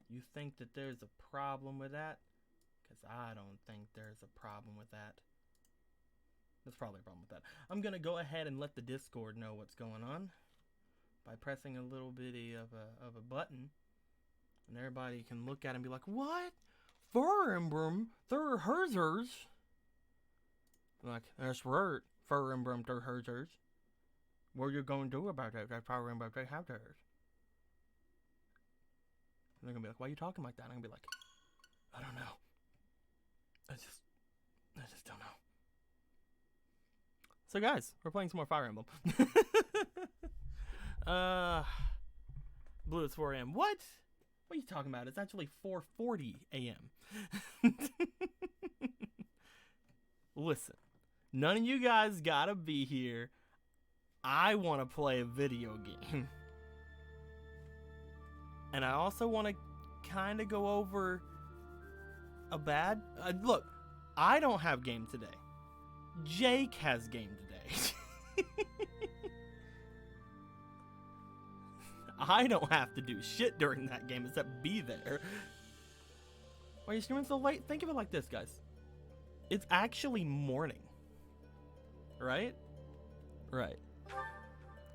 You think that there's a problem with that? Because I don't think there's a problem with that. There's probably a problem with that. I'm going to go ahead and let the Discord know what's going on by pressing a little bitty of a button. And everybody can look at it and be like, what? Fire Emblem? They're hers. Like, that's right. Fire Emblem, they're hers. What are you going to do about that? That Fire Emblem, they have theirs. And they're going to be like, why are you talking like that? And I'm going to be like, I don't know. I just don't know. So guys, we're playing some more Fire Emblem. Blue, it's 4 a.m. What? What are you talking about? It's actually 4:40 a.m. Listen, none of you guys gotta be here. I want to play a video game. And I also want to kind of go over a bad... look, I don't have game today. Jake has game today. I don't have to do shit during that game except be there. Why are you streaming so late? Think of it like this, guys. It's actually morning. Right? Right.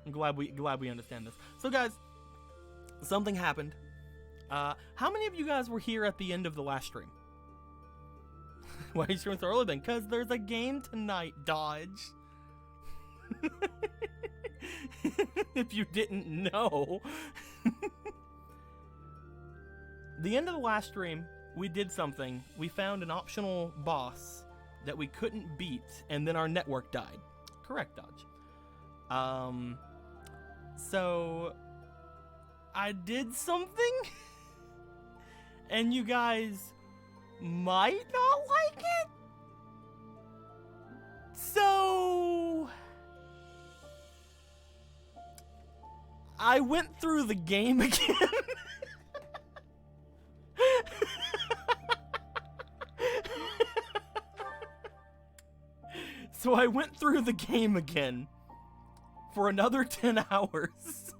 I'm glad we understand this. So guys, something happened. How many of you guys were here at the end of the last stream? Why are you streaming so early then? Because there's a game tonight, Dodge. If you didn't know. The end of the last stream, we did something. We found an optional boss that we couldn't beat, and then our network died. Correct, Dodge. So I did something, and you guys might not like it. So I went through the game again. So I went through the game again for another 10 hours.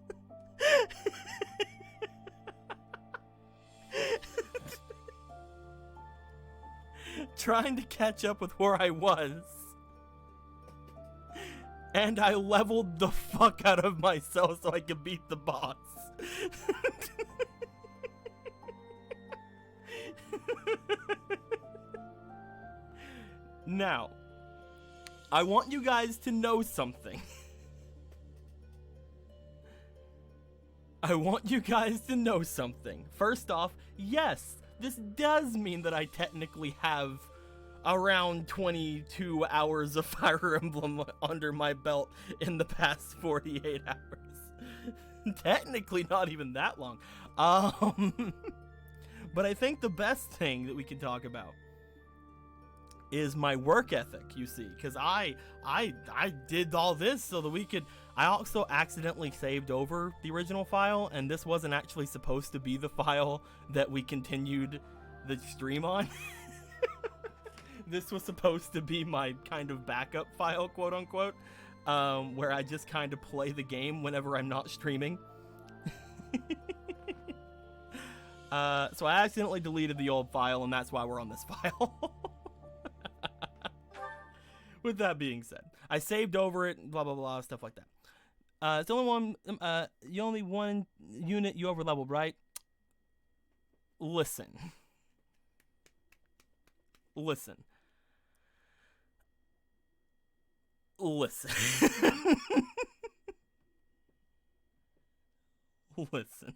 Trying to catch up with where I was. And I leveled the fuck out of myself so I could beat the boss. Now, I want you guys to know something. I want you guys to know something. First off, yes, this does mean that I technically have around 22 hours of Fire Emblem under my belt in the past 48 hours. Technically not even that long. But I think the best thing that we can talk about is my work ethic, you see, because I did all this so that we could... I also accidentally saved over the original file, and this wasn't actually supposed to be the file that we continued the stream on. This was supposed to be my kind of backup file, quote unquote, where I just kind of play the game whenever I'm not streaming. So I accidentally deleted the old file, and that's why we're on this file. With that being said, I saved over it, blah blah blah, stuff like that. It's only one unit you over leveled, right? Listen. Listen. Listen. Listen.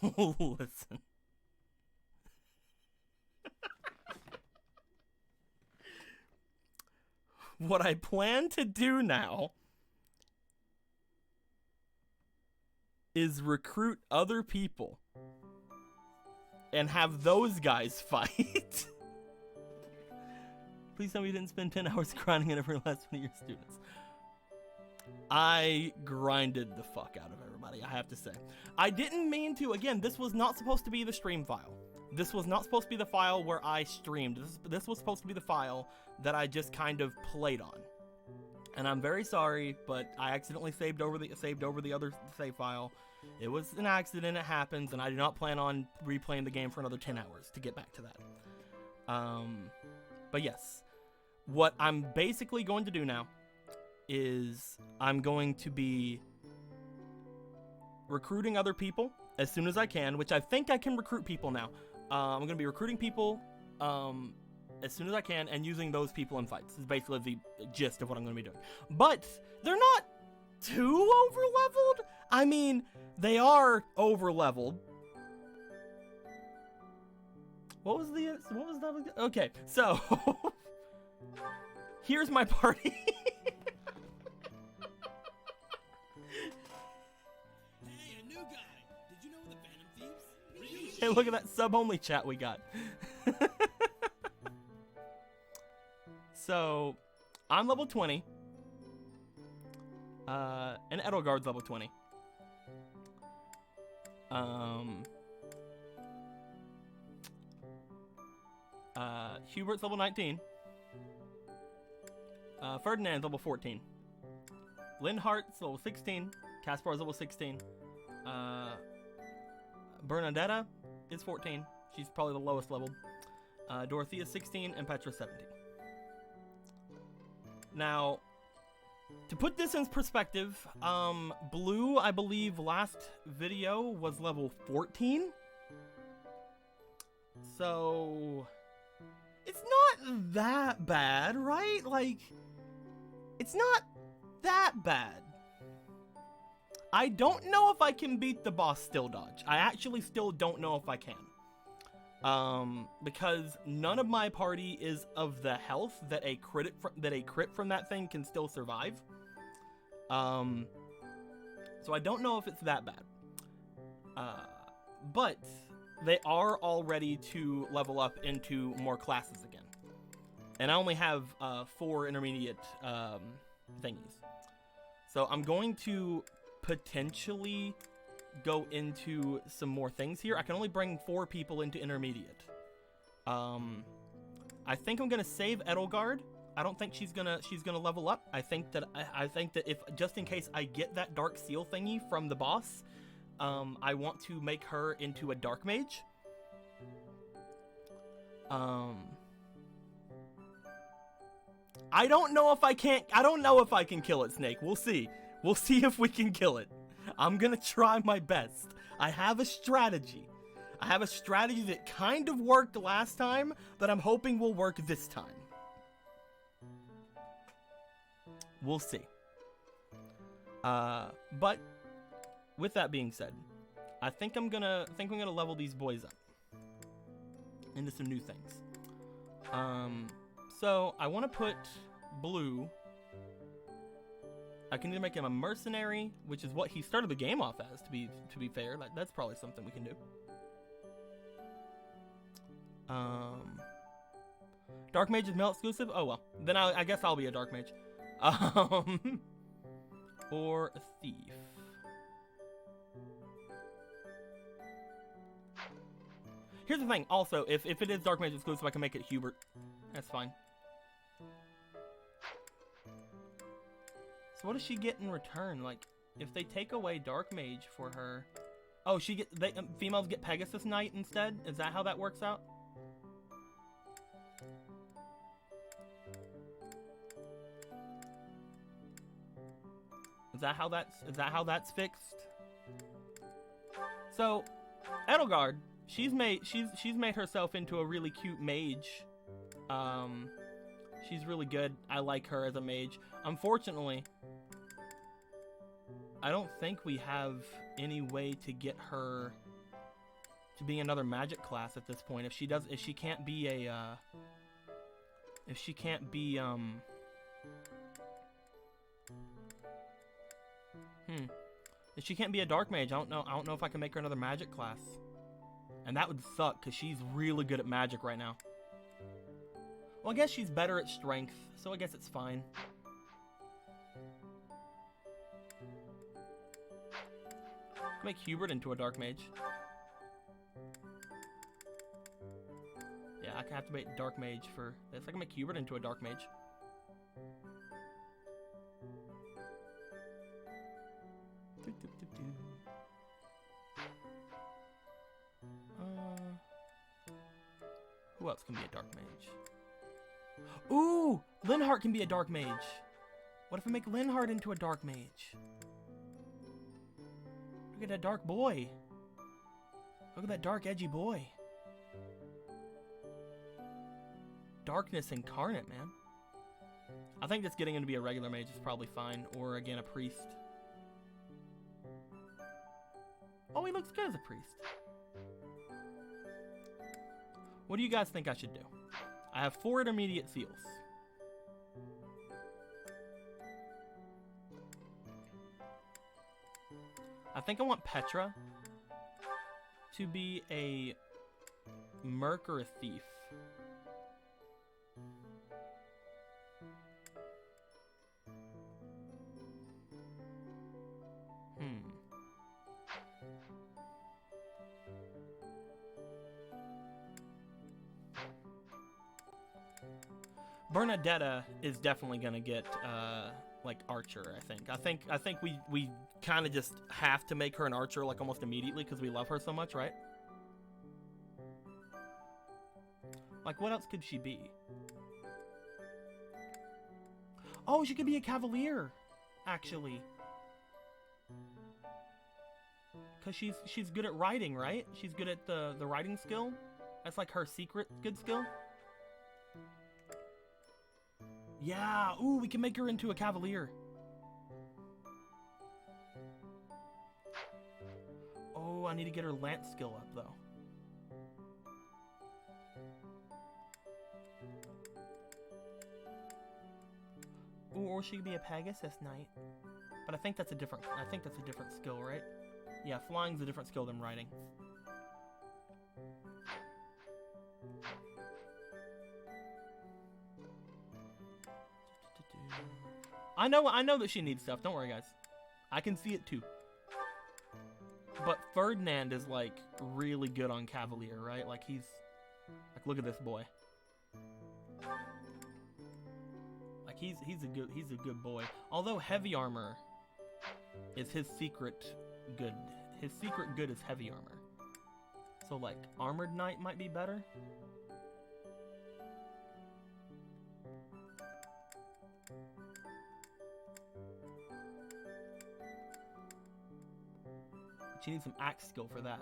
Listen. What I plan to do now is recruit other people and have those guys fight. Please tell me you didn't spend 10 hours grinding at every last one of your students. I grinded the fuck out of everybody, I have to say. I didn't mean to. Again, this was not supposed to be the stream file. This was not supposed to be the file where I streamed. This was supposed to be the file that I just kind of played on. And I'm very sorry, but I accidentally saved over the other save file. It was an accident, it happens, and I do not plan on replaying the game for another 10 hours to get back to that. But yes, what I'm basically going to do now is I'm going to be recruiting other people as soon as I can, which I think I can recruit people now. I'm going to be recruiting people as soon as I can and using those people in fights. This is basically the gist of what I'm going to be doing. But they're not too over-leveled. I mean, they are over-leveled. What was that? Okay, so here's my party. Hey, a new guy. Did you know the Phantom Thieves? Hey, look at that sub-only chat we got. So, I'm level 20. And Edelgard's level 20. Hubert's level 19. Ferdinand's level 14. Linhart's level 16. Kaspar's level 16. Bernadetta is 14. She's probably the lowest level. Dorothea's 16 and Petra's 17. Now, to put this in perspective, Blue, I believe last video was level 14. So, it's not that bad, right? Like, it's not that bad. I don't know if I can beat the boss Still Dodge. I actually still don't know if I can. Because none of my party is of the health that a crit from that thing can still survive. So I don't know if it's that bad. But they are all ready to level up into more classes again. And I only have 4 intermediate thingies. So I'm going to potentially go into some more things here. I can only bring 4 people into intermediate. I think I'm gonna save Edelgard. I don't think she's gonna level up. I think that if just in case I get that dark seal thingy from the boss, I want to make her into a dark mage. I don't know if I can kill it, Snake. We'll see. We'll see if we can kill it. I'm gonna try my best. I have a strategy. I have a strategy that kind of worked last time that I'm hoping will work this time. We'll see. But with that being said, I think I'm gonna level these boys up into some new things. So I want to put Blue. I can either make him a mercenary, which is what he started the game off as. To be fair, that's probably something we can do. Dark Mage is male exclusive. Oh well, then I guess I'll be a Dark Mage. Or a thief. Here's the thing. Also, if it is Dark Mage exclusive, I can make it Hubert. That's fine. So what does she get in return? Like, if they take away Dark Mage for her, oh, females get Pegasus Knight instead. Is that how that works out? Is that how that's fixed? So, Edelgard, she's made herself into a really cute mage. She's really good. I like her as a mage. Unfortunately, I don't think we have any way to get her to be another magic class at this point. If she can't be a dark mage, I don't know if I can make her another magic class. And that would suck, because she's really good at magic right now. Well, I guess she's better at strength, so I guess it's fine. Make Hubert into a dark mage. Yeah, I have to make dark mage for this. I can make Hubert into a dark mage. Who else can be a dark mage? Ooh! Linhardt can be a dark mage. What if I make Linhardt into a dark mage? Look at that dark boy. Look at that dark, edgy boy. Darkness incarnate, man. I think just getting him to be a regular mage is probably fine. Or, again, a priest. Oh, he looks good as a priest. What do you guys think I should do? I have 4 intermediate seals. I think I want Petra to be a merc or a thief. Bernadetta is definitely gonna get like archer. I think we kind of just have to make her an archer like almost immediately because we love her so much, right? Like, what else could she be? Oh, she could be a cavalier, actually, because she's good at riding, right? She's good at the riding skill. That's like her secret good skill. Yeah, ooh, we can make her into a cavalier. Oh, I need to get her lance skill up, though. Ooh, or she could be a Pegasus Knight. But I think that's a different skill, right? Yeah, flying's a different skill than riding. I know that she needs stuff. Don't worry, guys. I can see it too. But Ferdinand is like really good on Cavalier, right? Like he's like, look at this boy. Like he's a good boy. Although heavy armor is his secret good. His secret good is heavy armor. So like armored knight might be better. She needs some axe skill for that.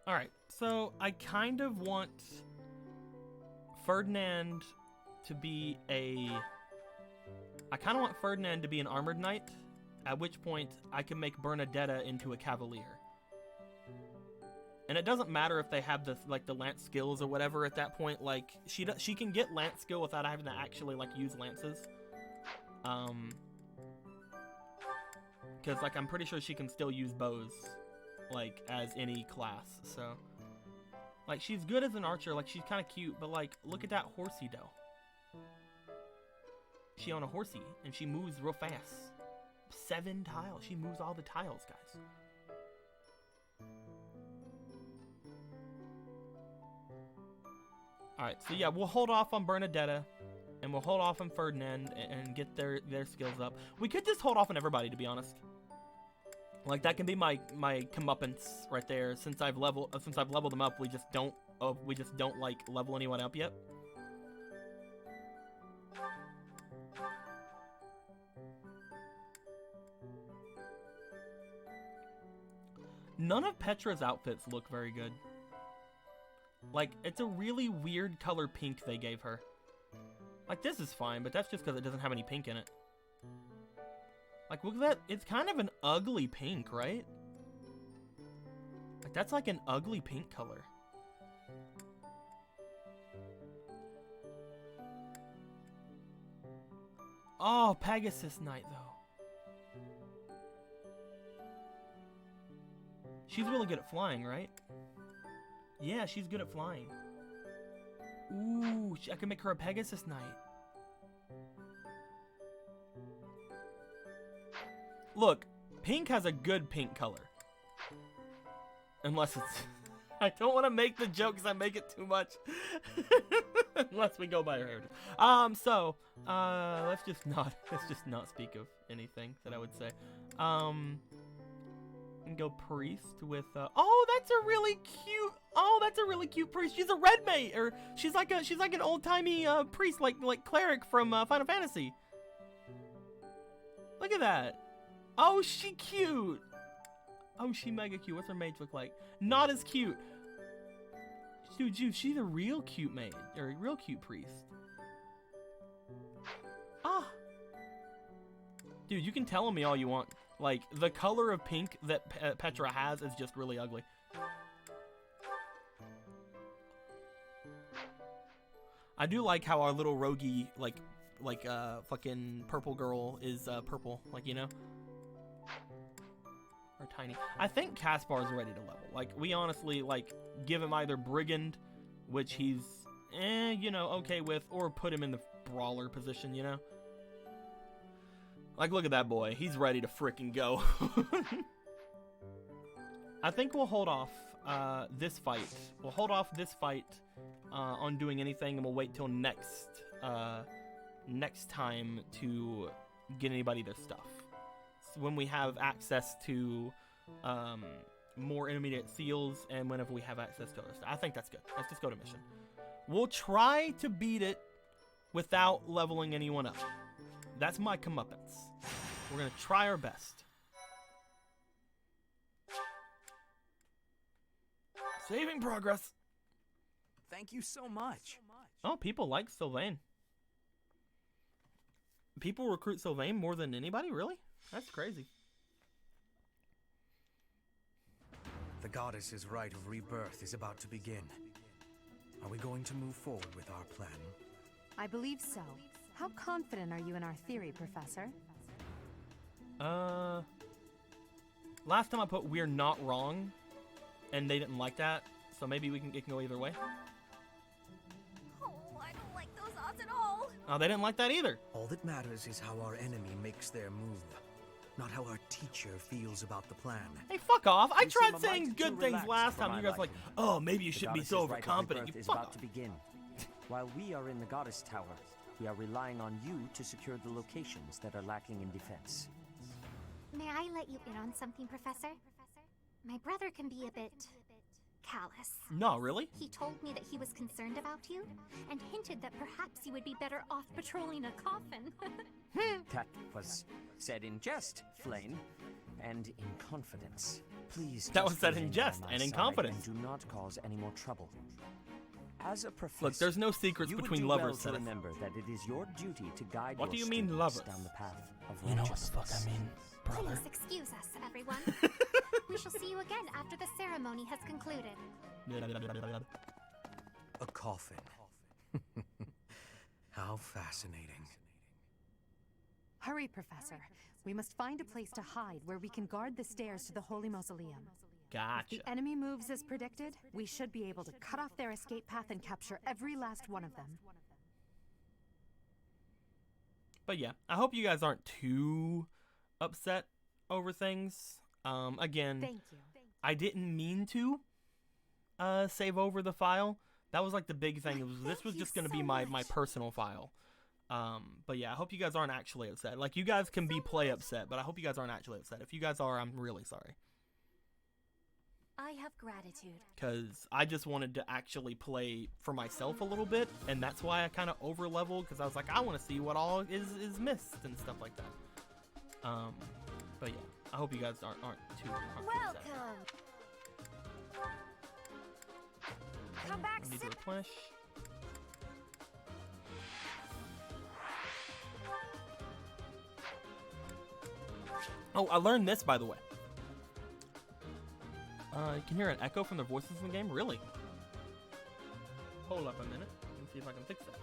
Alright, so I kind of want Ferdinand to be a... I kind of want Ferdinand to be an armored knight, at which point I can make Bernadetta into a cavalier. And it doesn't matter if they have the like the lance skills or whatever at that point. Like she can get lance skill without having to actually like use lances. Because like I'm pretty sure she can still use bows, like as any class. So like she's good as an archer. Like she's kind of cute, but like look at that horsey though. She on a horsey and she moves real fast. 7 tiles. She moves all the tiles, guys. Alright, so yeah, we'll hold off on Bernadetta, and we'll hold off on Ferdinand and get their skills up. We could just hold off on everybody, to be honest. Like that can be my comeuppance right there. Since I've leveled them up, we just don't like level anyone up yet. None of Petra's outfits look very good. Like, it's a really weird color pink they gave her. Like, this is fine, but that's just because it doesn't have any pink in it. Like, look at that. It's kind of an ugly pink, right? Like, that's like an ugly pink color. Oh, Pegasus Knight, though. She's really good at flying, right? Yeah, she's good at flying. Ooh, I can make her a Pegasus Knight. Look, pink has a good pink color. Unless it's... I don't want to make the joke because I make it too much. Unless we go by her heritage. Let's just not speak of anything that I would say. And go priest with oh, that's a really cute priest. She's a red mage, or she's like an old-timey priest, like cleric from Final Fantasy. Look at that. Oh, she cute. Oh, she mega cute. What's her mage look like? Not as cute. Dude, she's a real cute mage, or a real cute priest. Ah. Dude, you can tell me all you want. Like, the color of pink that Petra has is just really ugly. I do like how our little roguey, fucking purple girl is purple, like, you know? Or tiny. I think Caspar's ready to level. Like, we honestly, like, give him either Brigand, which he's, you know, okay with, or put him in the brawler position, you know? Like, look at that boy. He's ready to frickin' go. I think we'll hold off this fight. We'll hold off this fight on doing anything, and we'll wait till next time to get anybody their stuff. So when we have access to more intermediate seals, and whenever we have access to other stuff. I think that's good. Let's just go to mission. We'll try to beat it without leveling anyone up. That's my comeuppance. We're going to try our best. Saving progress. Thank you so much. Oh, people like Sylvain. People recruit Sylvain more than anybody? Really? That's crazy. The goddess's rite of rebirth is about to begin. Are we going to move forward with our plan? I believe so. How confident are you in our theory, Professor? Last time I put "we're not wrong," and they didn't like that, so maybe it can go either way. Oh, I don't like those odds at all. Oh, they didn't like that either. All that matters is how our enemy makes their move, not how our teacher feels about the plan. Hey, fuck off! I You tried seem a saying mite good too things relaxed last for time. my You guys were like, liking. oh, maybe you The shouldn't be goddess's so rite of overconfident. rebirth You is fuck about off. to begin. While we are in the goddess tower, we are relying on you to secure the locations that are lacking in defense. May I let you in on something, Professor? My brother can be a bit callous. No, really? He told me that he was concerned about you and hinted that perhaps you would be better off patrolling a coffin. That was said in jest, Flame, and in confidence. Please. That was just said in remain jest by my and in side confidence. And do not cause any more trouble. As a professor, Look, there's no secrets you would between do lovers. well to Seth. remember that it is your duty to guide What your do you mean, students lovers? down the path of You know what the righteousness. fuck I mean, brother. Please excuse us, everyone. We shall see you again after the ceremony has concluded. A coffin. How fascinating. Hurry, Professor. We must find a place to hide where we can guard the stairs to the Holy Mausoleum. Gotcha. If the enemy moves as predicted, we should be able to cut off their escape path and capture every last one of them. But yeah, I hope you guys aren't too upset over things. Again, Thank you. I didn't mean to save over the file. That was like the big thing. It was, this was Thank just you going to be so my much. personal file. But yeah, I hope you guys aren't actually upset. Like, you guys can be play upset, but I hope you guys aren't actually upset. If you guys are, I'm really sorry. I have gratitude. Because I just wanted to actually play for myself a little bit, and that's why I kind of over-leveled, because I was like, I want to see what all is missed and stuff like that. But yeah, I hope you guys aren't too upset. Welcome. Come back I need to soon. replenish. Oh, I learned this, by the way. You can hear an echo from the voices in the game? Really? Hold up a minute. Let me see if I can fix that.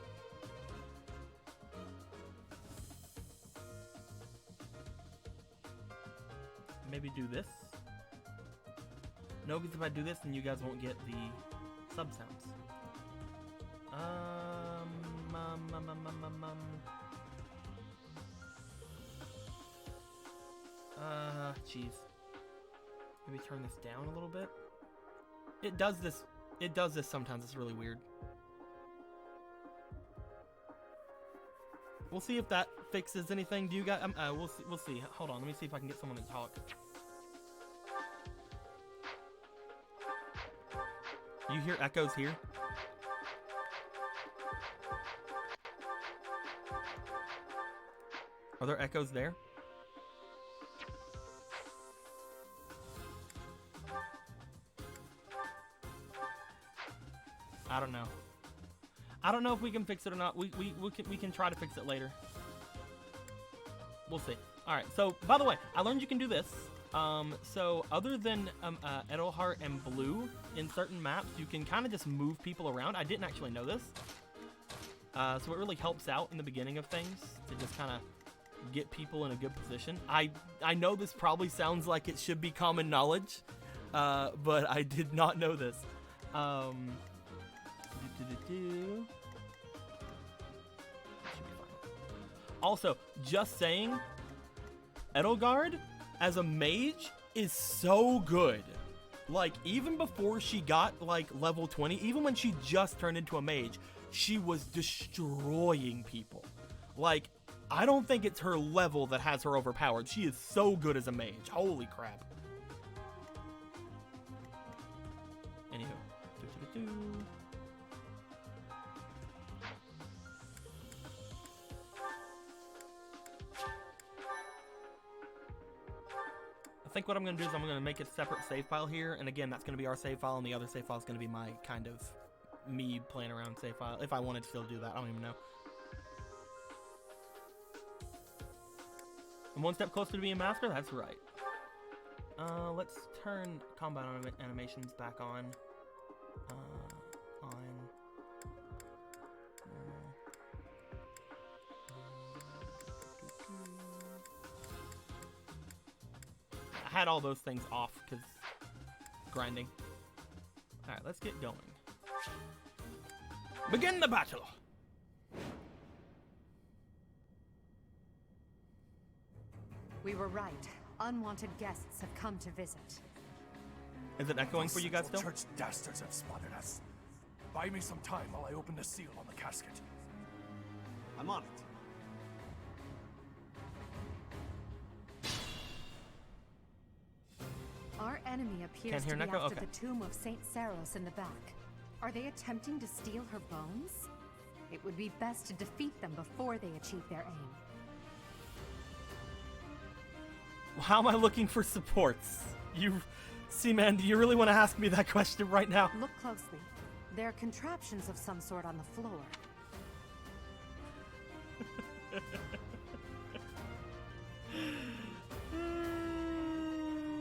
Maybe do this? No, because if I do this, then you guys won't get the sub sounds. Jeez. Maybe turn this down a little bit. It does this. It does this sometimes. It's really weird. We'll see if that fixes anything. Do you guys? We'll see. We'll see. Hold on. Let me see if I can get someone to talk. You hear echoes here? Are there echoes there? I don't know. I don't know if we can fix it or not. We can try to fix it later. We'll see. All right. So, by the way, I learned you can do this. So other than Edelhart and Blue, in certain maps, you can kind of just move people around. I didn't actually know this. So it really helps out in the beginning of things to just kind of get people in a good position. I know this probably sounds like it should be common knowledge, but I did not know this. Also, just saying, Edelgard as a mage is so good. Like, even before she got like level 20, even when she just turned into a mage, she was destroying people. Like, I don't think it's her level that has her overpowered. She is so good as a mage. Holy crap. Anywho. I think what I'm going to do is I'm going to make a separate save file here. And again, that's going to be our save file. And the other save file is going to be my kind of me playing around save file. If I wanted to still do that, I don't even know. I'm one step closer to being master? That's right. Let's turn combat animations back on. I had all those things off because grinding. All right, let's get going. Begin the battle. We were right. Unwanted guests have come to visit. Is it echoing for you guys still? Church dastards have spotted us. Buy me some time while I open the seal on the casket. I'm on it. Our enemy appears to be after the tomb of Saint Saros in the back. Are they attempting to steal her bones? It would be best to defeat them before they achieve their aim. How am I looking for supports? See, man, do you really want to ask me that question right now? Look closely. There are contraptions of some sort on the floor.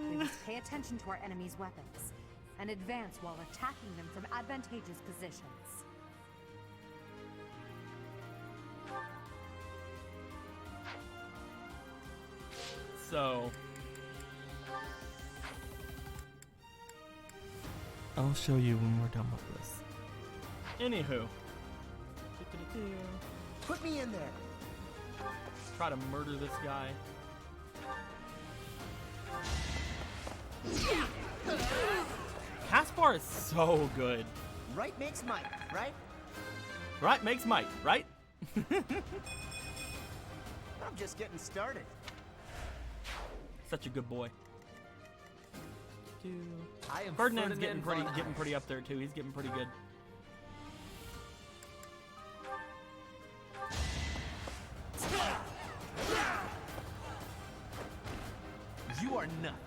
We must pay attention to our enemy's weapons and advance while attacking them from advantageous positions. So, I'll show you when we're done with this. Anywho. Put me in there. Try to murder this guy. Caspar is so good. Right makes might, right? Right makes might, right? I'm just getting started. Such a good boy. I am Ferdinand's Ferdinand getting pretty up there too. He's getting pretty good. You are nothing.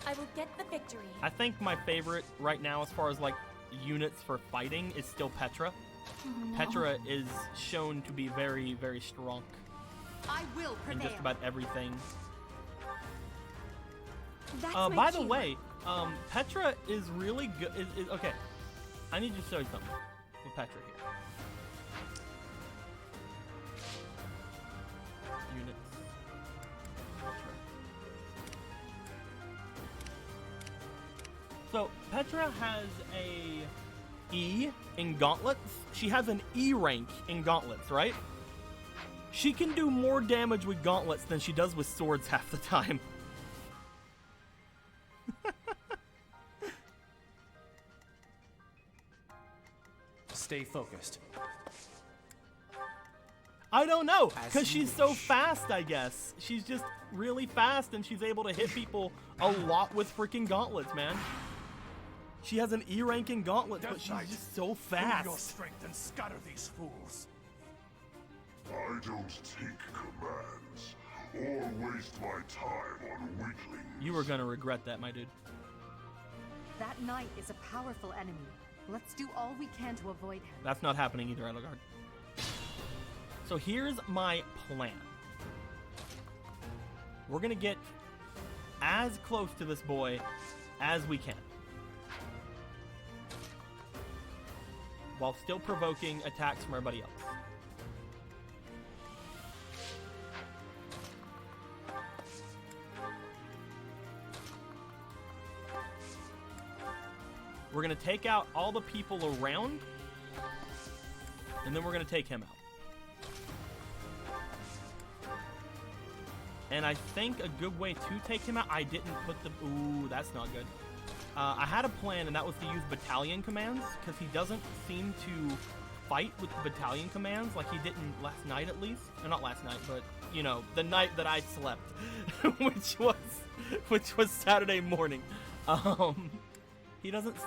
I will get the victory. I think my favorite right now as far as like units for fighting is still Petra. No. Petra is shown to be very, very strong I will in prevail. just about everything. That's my By the cue. way, Petra is really good. Okay, I need to show you something with Petra here. Units. Petra. So Petra has a E in gauntlets. She has an E rank in gauntlets, right? She can do more damage with gauntlets than she does with swords half the time. Stay focused. I don't know, because she's so fast, I guess. She's just really fast, and she's able to hit people a lot with freaking gauntlets, man. She has an E rank in gauntlets, but she's just so fast. Your strength and scatter these fools. I don't take commands or waste my time on weaklings. You are gonna regret that, my dude. That knight is a powerful enemy. Let's do all we can to avoid him. That's not happening either, Edelgard. So here's my plan. We're gonna get as close to this boy as we can, while still provoking attacks from everybody else. We're gonna take out all the people around, and then we're gonna take him out. And I think a good way to take him out, I didn't put the, ooh, that's not good. I had a plan, and that was to use battalion commands, because he doesn't seem to fight with the battalion commands like he didn't last night at least. Or not last night, but, you know, the night that I slept, which was Saturday morning. He didn't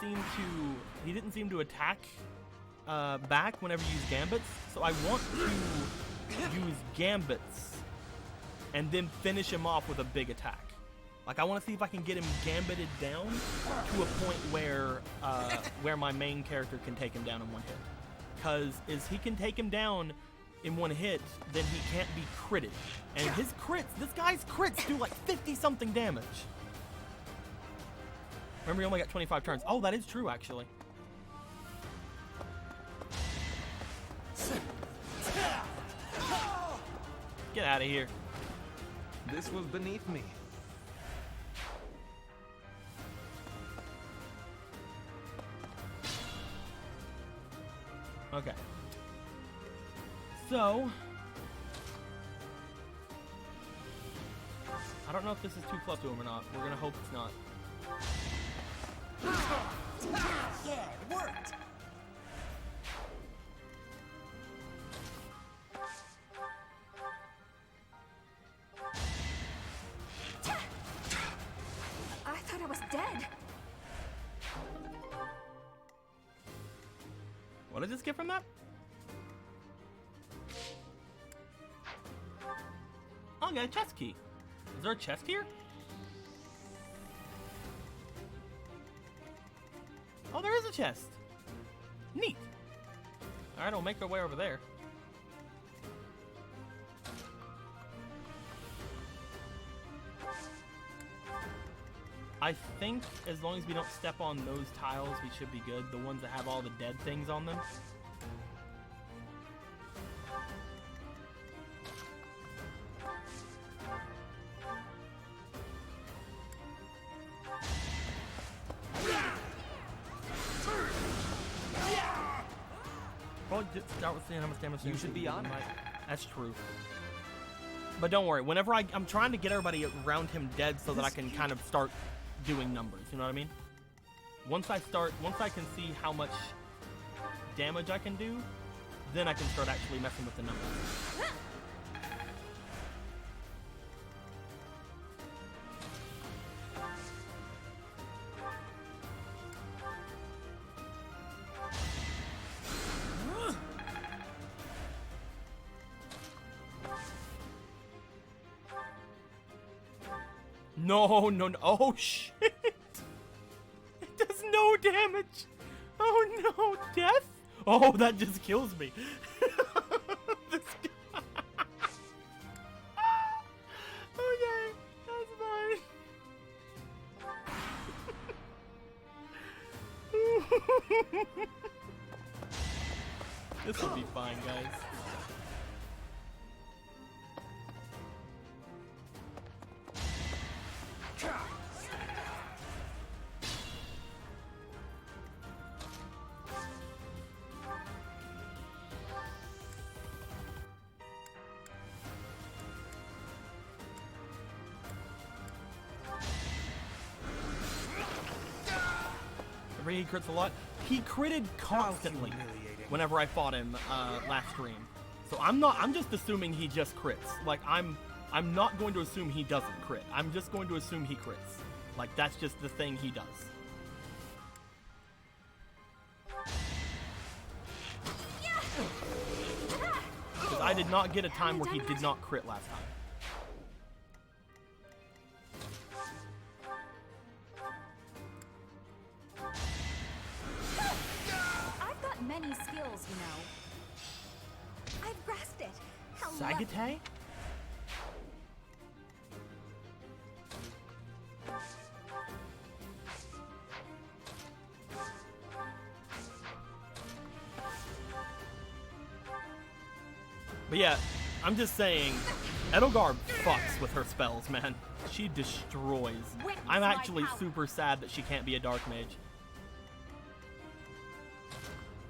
seem to attack back whenever you use gambits, so I want to use gambits and then finish him off with a big attack. Like, I want to see if I can get him gambited down to a point where my main character can take him down in one hit. Because if he can take him down in one hit, then he can't be critted. And his crits, this guy's crits do like 50-something damage. Remember, he only got 25 turns. Oh, that is true, actually. Get out of here. This was beneath me. Okay. So, I don't know if this is too close to him or not. We're gonna hope it's not. Yeah, it worked. I thought I was dead. What did I just get from that? Oh, I got a chest key. Is there a chest here? Oh, there is a chest. Neat. Alright, we'll make our way over there. I think as long as we don't step on those tiles, we should be good. The ones that have all the dead things on them. Probably just start with seeing how much damage You should be on it. That's true. But don't worry, whenever I'm trying to get everybody around him dead so that I can kind of start doing numbers, you know what I mean? Once I can see how much damage I can do, then I can start actually messing with the numbers. No, no, no. Oh, shit. It does no damage. Oh, no. Death? Oh, that just kills me. This guy. Okay, that's fine. This will be fine, guys. he crits a lot. He critted constantly whenever I fought him last stream. So I'm just assuming he just crits. Like I'm not going to assume he doesn't crit. I'm just going to assume he crits. Like that's just the thing he does. Because I did not get a time where he did not crit last time. I've got many skills, you know. I've grasped it. How lucky. Sagate? But yeah, I'm just saying, Edelgard fucks with her spells, man. She destroys. I'm actually super sad that she can't be a dark mage.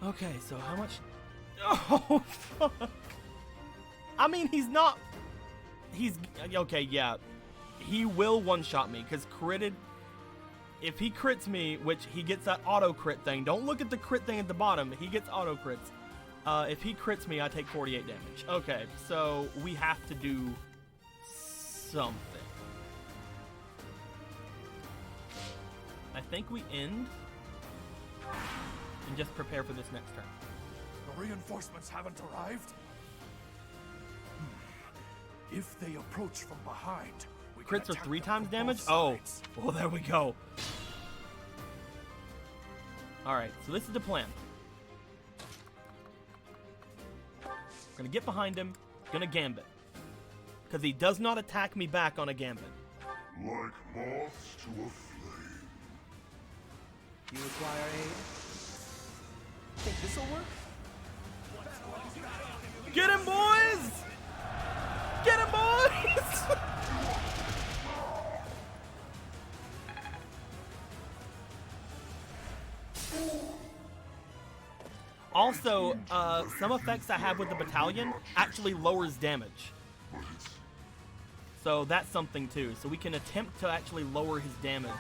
Okay, so how much? Oh, fuck. I mean, he's not... He's... Okay, yeah. He will one-shot me, because critted... If he crits me, which he gets that auto-crit thing. Don't look at the crit thing at the bottom. He gets auto-crits. If he crits me, I take 48 damage. Okay, so we have to do something. I think we end and just prepare for this next turn. The reinforcements haven't arrived? If they approach from behind, we can Crits are attack 3 them times from damage? both Oh, sides. well, there we go. Alright, so this is the plan. Gonna get behind him, gonna gambit. Because he does not attack me back on a gambit. Like moths to a flame. You require aid? Think this'll work? Get him, boys! Get him, boys! Also, some effects I have with the battalion actually lowers damage. So that's something too. So we can attempt to actually lower his damage.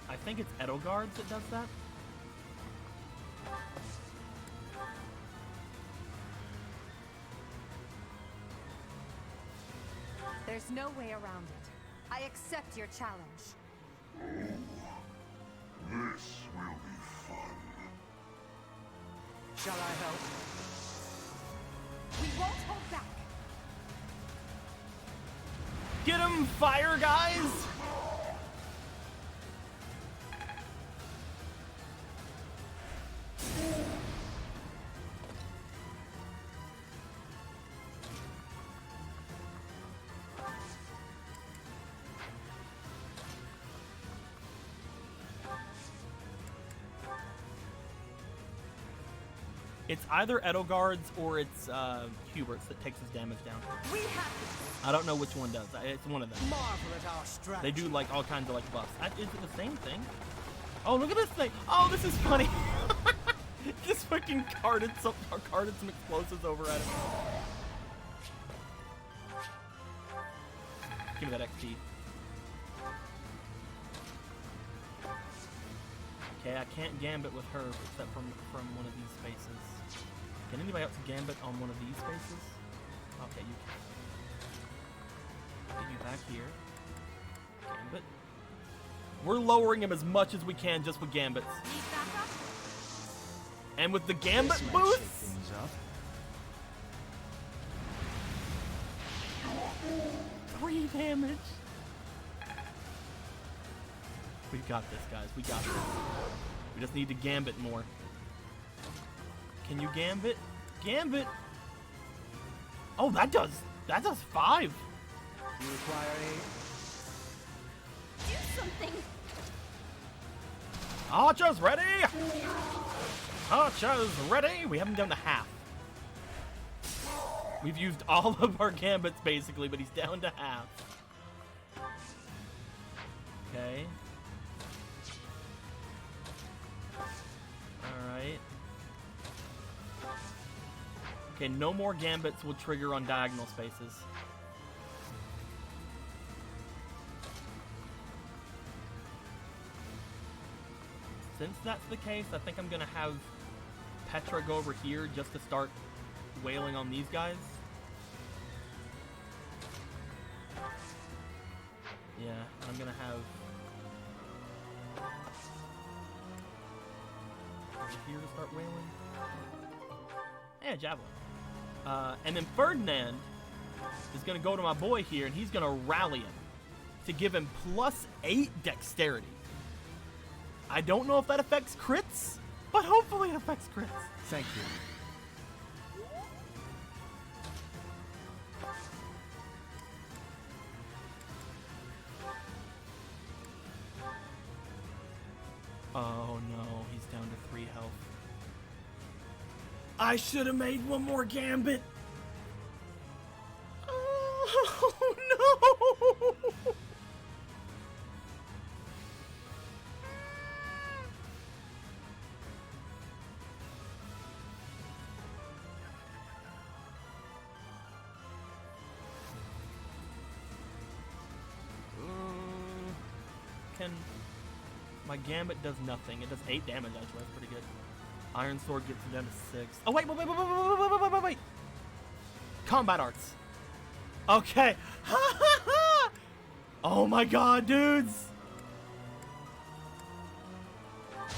I think it's Edelgard that does that. There's no way around it. I accept your challenge. This will be fun. Shall I help? We won't hold back. Get him, fire guys! It's either Edelgard's or it's Hubert's that takes his damage down. We have I don't know which one does. It's one of them. Marvel at our strategy. They do like all kinds of like buffs. Is it the same thing? Oh, look at this thing! Oh, this is funny. Just fucking carded some explosives over at him. Give me that XP. Okay, I can't gambit with her except from one of these spaces. Can anybody else gambit on one of these spaces? Okay, you can. Get you back here. Gambit. We're lowering him as much as we can just with gambits. And with the gambit boost, 3 damage. We got this, guys. We got this. We just need to gambit more. Can you gambit? Gambit! Oh, that does 5. You require aid? do something. Archers ready! Archers ready! We haven't done the half. We've used all of our gambits basically, but he's down to half. Okay. Alright. Okay, no more gambits will trigger on diagonal spaces. since that's the case, I think I'm gonna have Petra go over here just to start wailing on these guys. Yeah, I'm gonna have over here to start wailing. Yeah, javelin. And then Ferdinand is gonna go to my boy here, and he's gonna rally him to give him +8 dexterity. I don't know if that affects crits, but hopefully it affects crits. Thank you. Oh no, he's down to 3 health. I should have made one more gambit. Oh no! My gambit does nothing. It does 8 damage actually. That's pretty good. Iron sword gets him down to 6. Oh wait. Combat arts. Okay. Oh my god, dudes.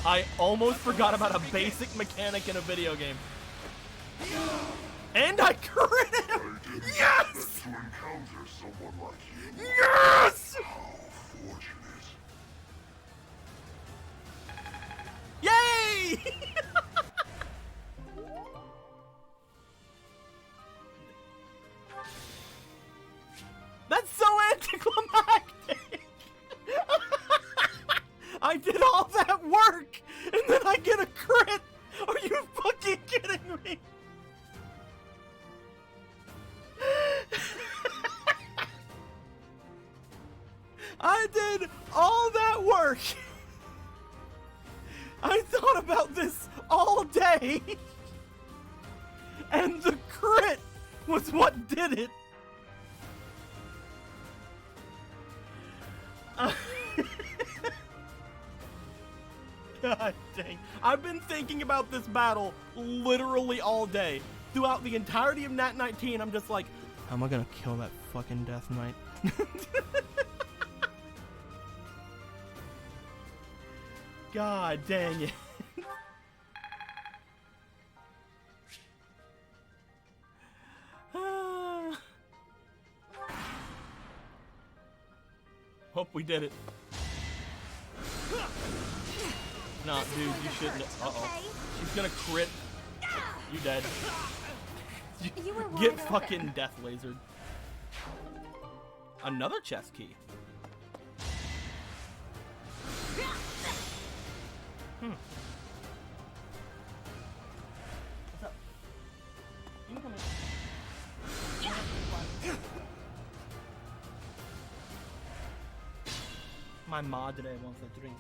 I almost forgot about a basic mechanic in a video game. And I crit him! Yes! To encounter someone like you. Yes! How fortunate. Yay! That's so anticlimactic! I did all that work, and then I get a crit! Are you fucking kidding me? I did all that work! I thought about this all day, and the crit was what did it. God dang. I've been thinking about this battle literally all day. Throughout the entirety of Nat 19, I'm just like, how am I gonna kill that fucking Death Knight? God dang it. Hope we did it. Nah, dude, you shouldn't. Uh-oh. She's gonna crit. You dead. Get fucking death lasered. Another chest key. What's up? You can come in. My mod today wants a drink.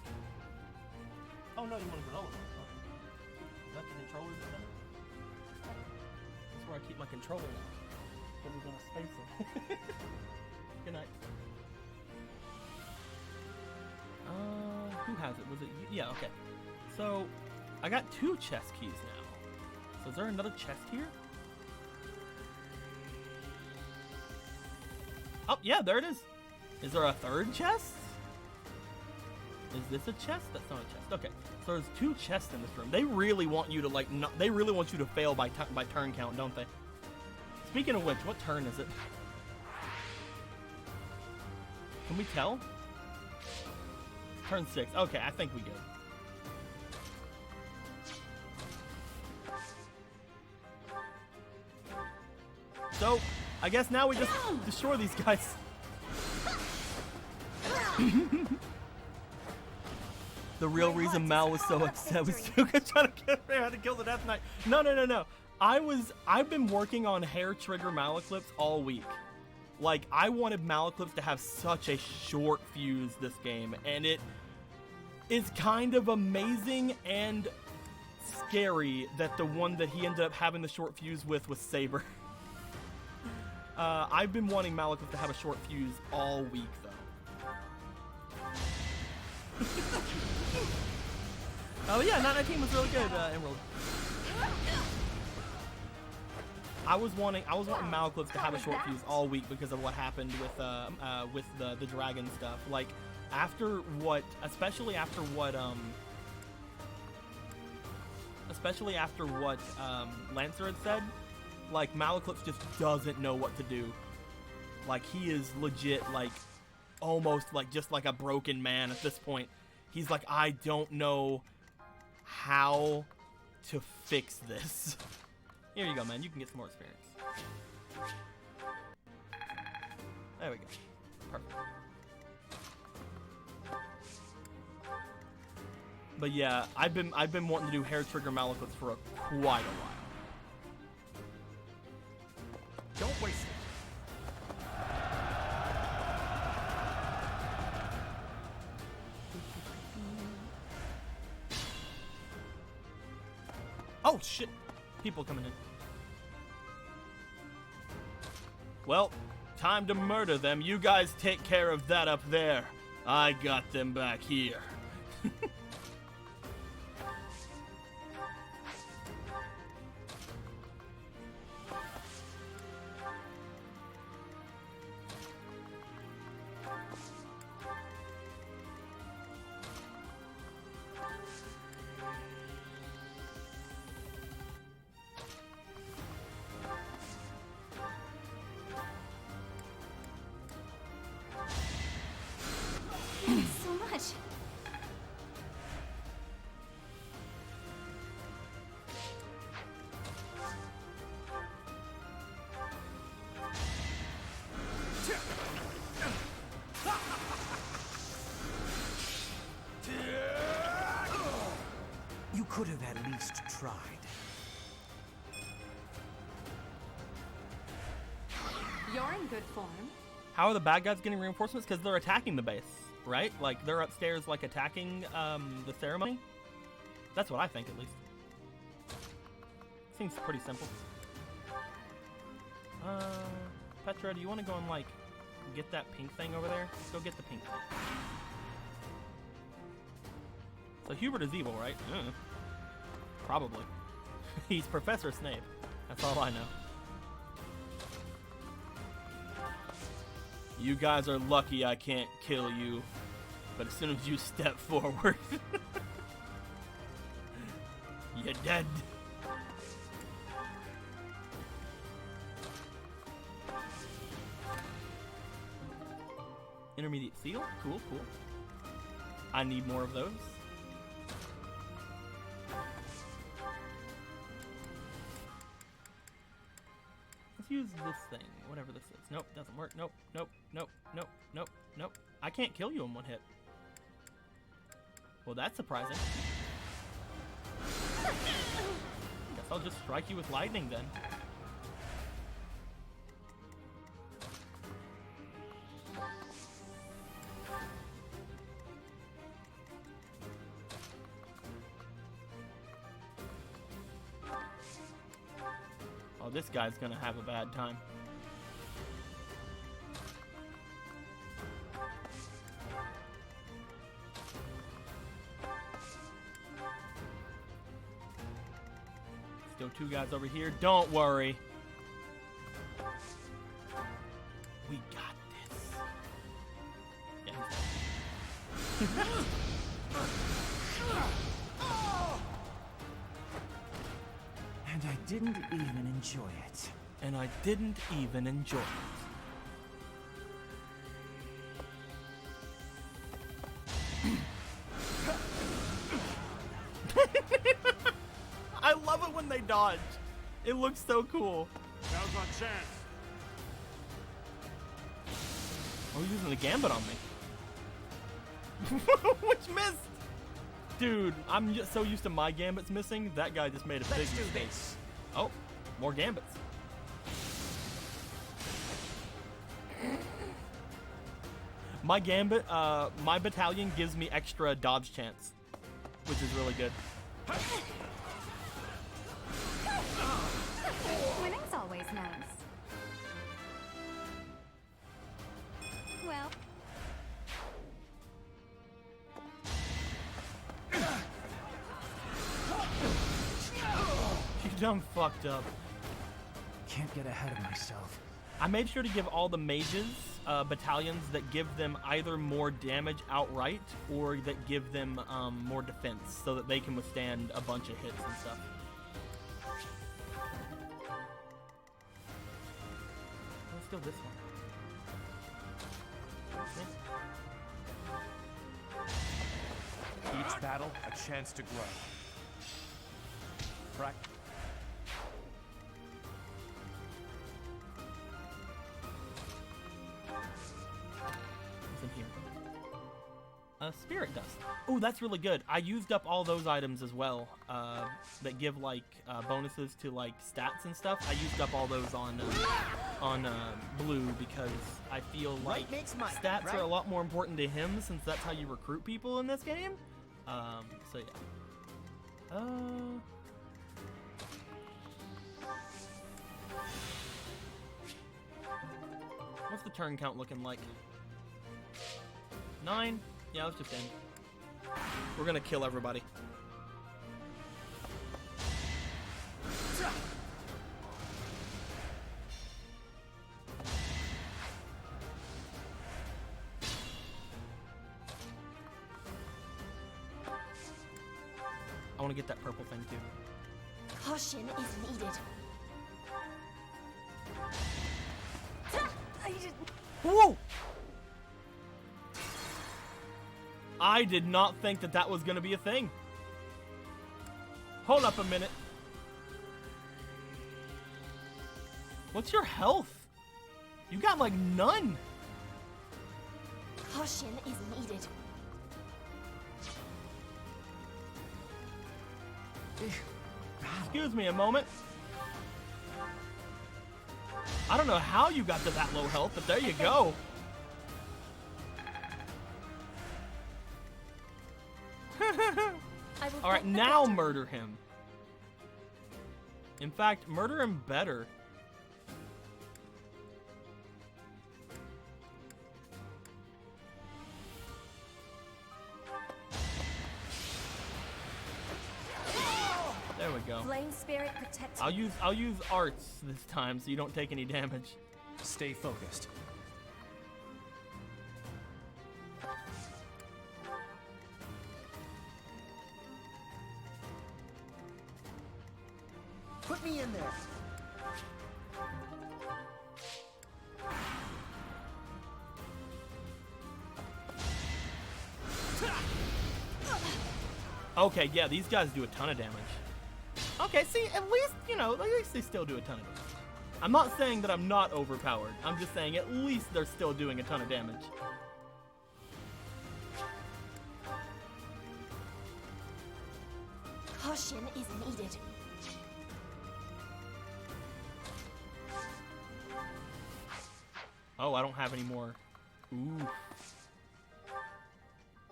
Oh no, you want a granola? Okay. Is that the controller or something? That's where I keep my controller now. Then we're gonna space it. Good night. Who has it? Was it you? Yeah, okay. So, I got 2 chest keys now. So is there another chest here? Oh, yeah, there it is. Is there a 3rd chest? Is this a chest? That's not a chest. Okay, so there's 2 chests in this room. They really want you to they really want you to fail by turn count, don't they? Speaking of which, what turn is it? Can we tell? Turn 6. Okay, I think we good. So, I guess now we just destroy these guys. The real reason Mal was so upset was Stuka trying to get her to kill the Death Knight. No. I've been working on hair trigger Malaclips all week. Like, I wanted Malaclips to have such a short fuse this game, and it is kind of amazing and scary that the one that he ended up having the short fuse with was Saber. I've been wanting Malaclips to have a short fuse all week, though. Oh yeah, 919 was really good, Emerald. I was wanting Malaclips to have a short fuse all week because of what happened with the dragon stuff. Like especially after what Lancer had said. Like Malaclips just doesn't know what to do. Like he is legit like almost like just like a broken man at this point. He's like, I don't know how to fix this. Here you go, man. You can get some more experience. There we go. Perfect. But yeah, I've been wanting to do hair trigger Malaclips for quite a while. Don't waste it. Oh shit! People coming in. Well, time to murder them. You guys take care of that up there. I got them back here. So much. You could have at least tried. You're in good form. How are the bad guys getting reinforcements? Because they're attacking the base, right? Like, they're upstairs, like, attacking the ceremony? That's what I think, at least. Seems pretty simple. Petra, do you want to go and, like, get that pink thing over there? Go get the pink thing. So Hubert is evil, right? Probably. He's Professor Snape. That's all I know. You guys are lucky I can't kill you, but as soon as you step forward, you're dead. Intermediate seal? Cool, cool. I need more of those. Let's use this thing, whatever this is. Nope, doesn't work. Nope, nope, nope, nope, nope, nope. I can't kill you in one hit. Well, that's surprising. Guess I'll just strike you with lightning then. Oh, this guy's gonna have a bad time. Still two guys over here. Don't worry. We got this. Yeah, he's dead. And I didn't even enjoy it. And I didn't even enjoy it. I love it when they dodge. It looks so cool. Now's our chance. Oh, he's using the gambit on me. Which missed. Dude, I'm just so used to my gambits missing. That guy just made a big mistake. Oh, more gambits. My gambit, my battalion gives me extra dodge chance, which is really good. Winning's always nice. Well, I'm fucked up. Can't get ahead of myself. I made sure to give all the mages battalions that give them either more damage outright or that give them more defense so that they can withstand a bunch of hits and stuff. Let's go this one. Each battle, a chance to grow. Practice. In here. Spirit dust. Oh, that's really good. I used up all those items as well that give like bonuses to like stats and stuff. I used up all those on blue because I feel like stats are a lot more important to him since that's how you recruit people in this game. So yeah. What's the turn count looking like? 9? Yeah, let's just end. We're gonna kill everybody. I want to get that purple thing too. Caution is needed. Whoa! I did not think that that was going to be a thing. Hold up a minute. What's your health? You got like none. Caution is needed. Excuse me a moment. I don't know how you got to that low health, but there you go. Alright, now murder him. In fact, murder him better. There we go. Flame spirit protects. I'll use arts this time so you don't take any damage. Stay focused. Put me in there. Okay, yeah, these guys do a ton of damage. Okay, see, at least, you know, at least they still do a ton of damage. I'm not saying that I'm not overpowered. I'm just saying at least they're still doing a ton of damage. Caution is needed. Oh, I don't have any more. Ooh.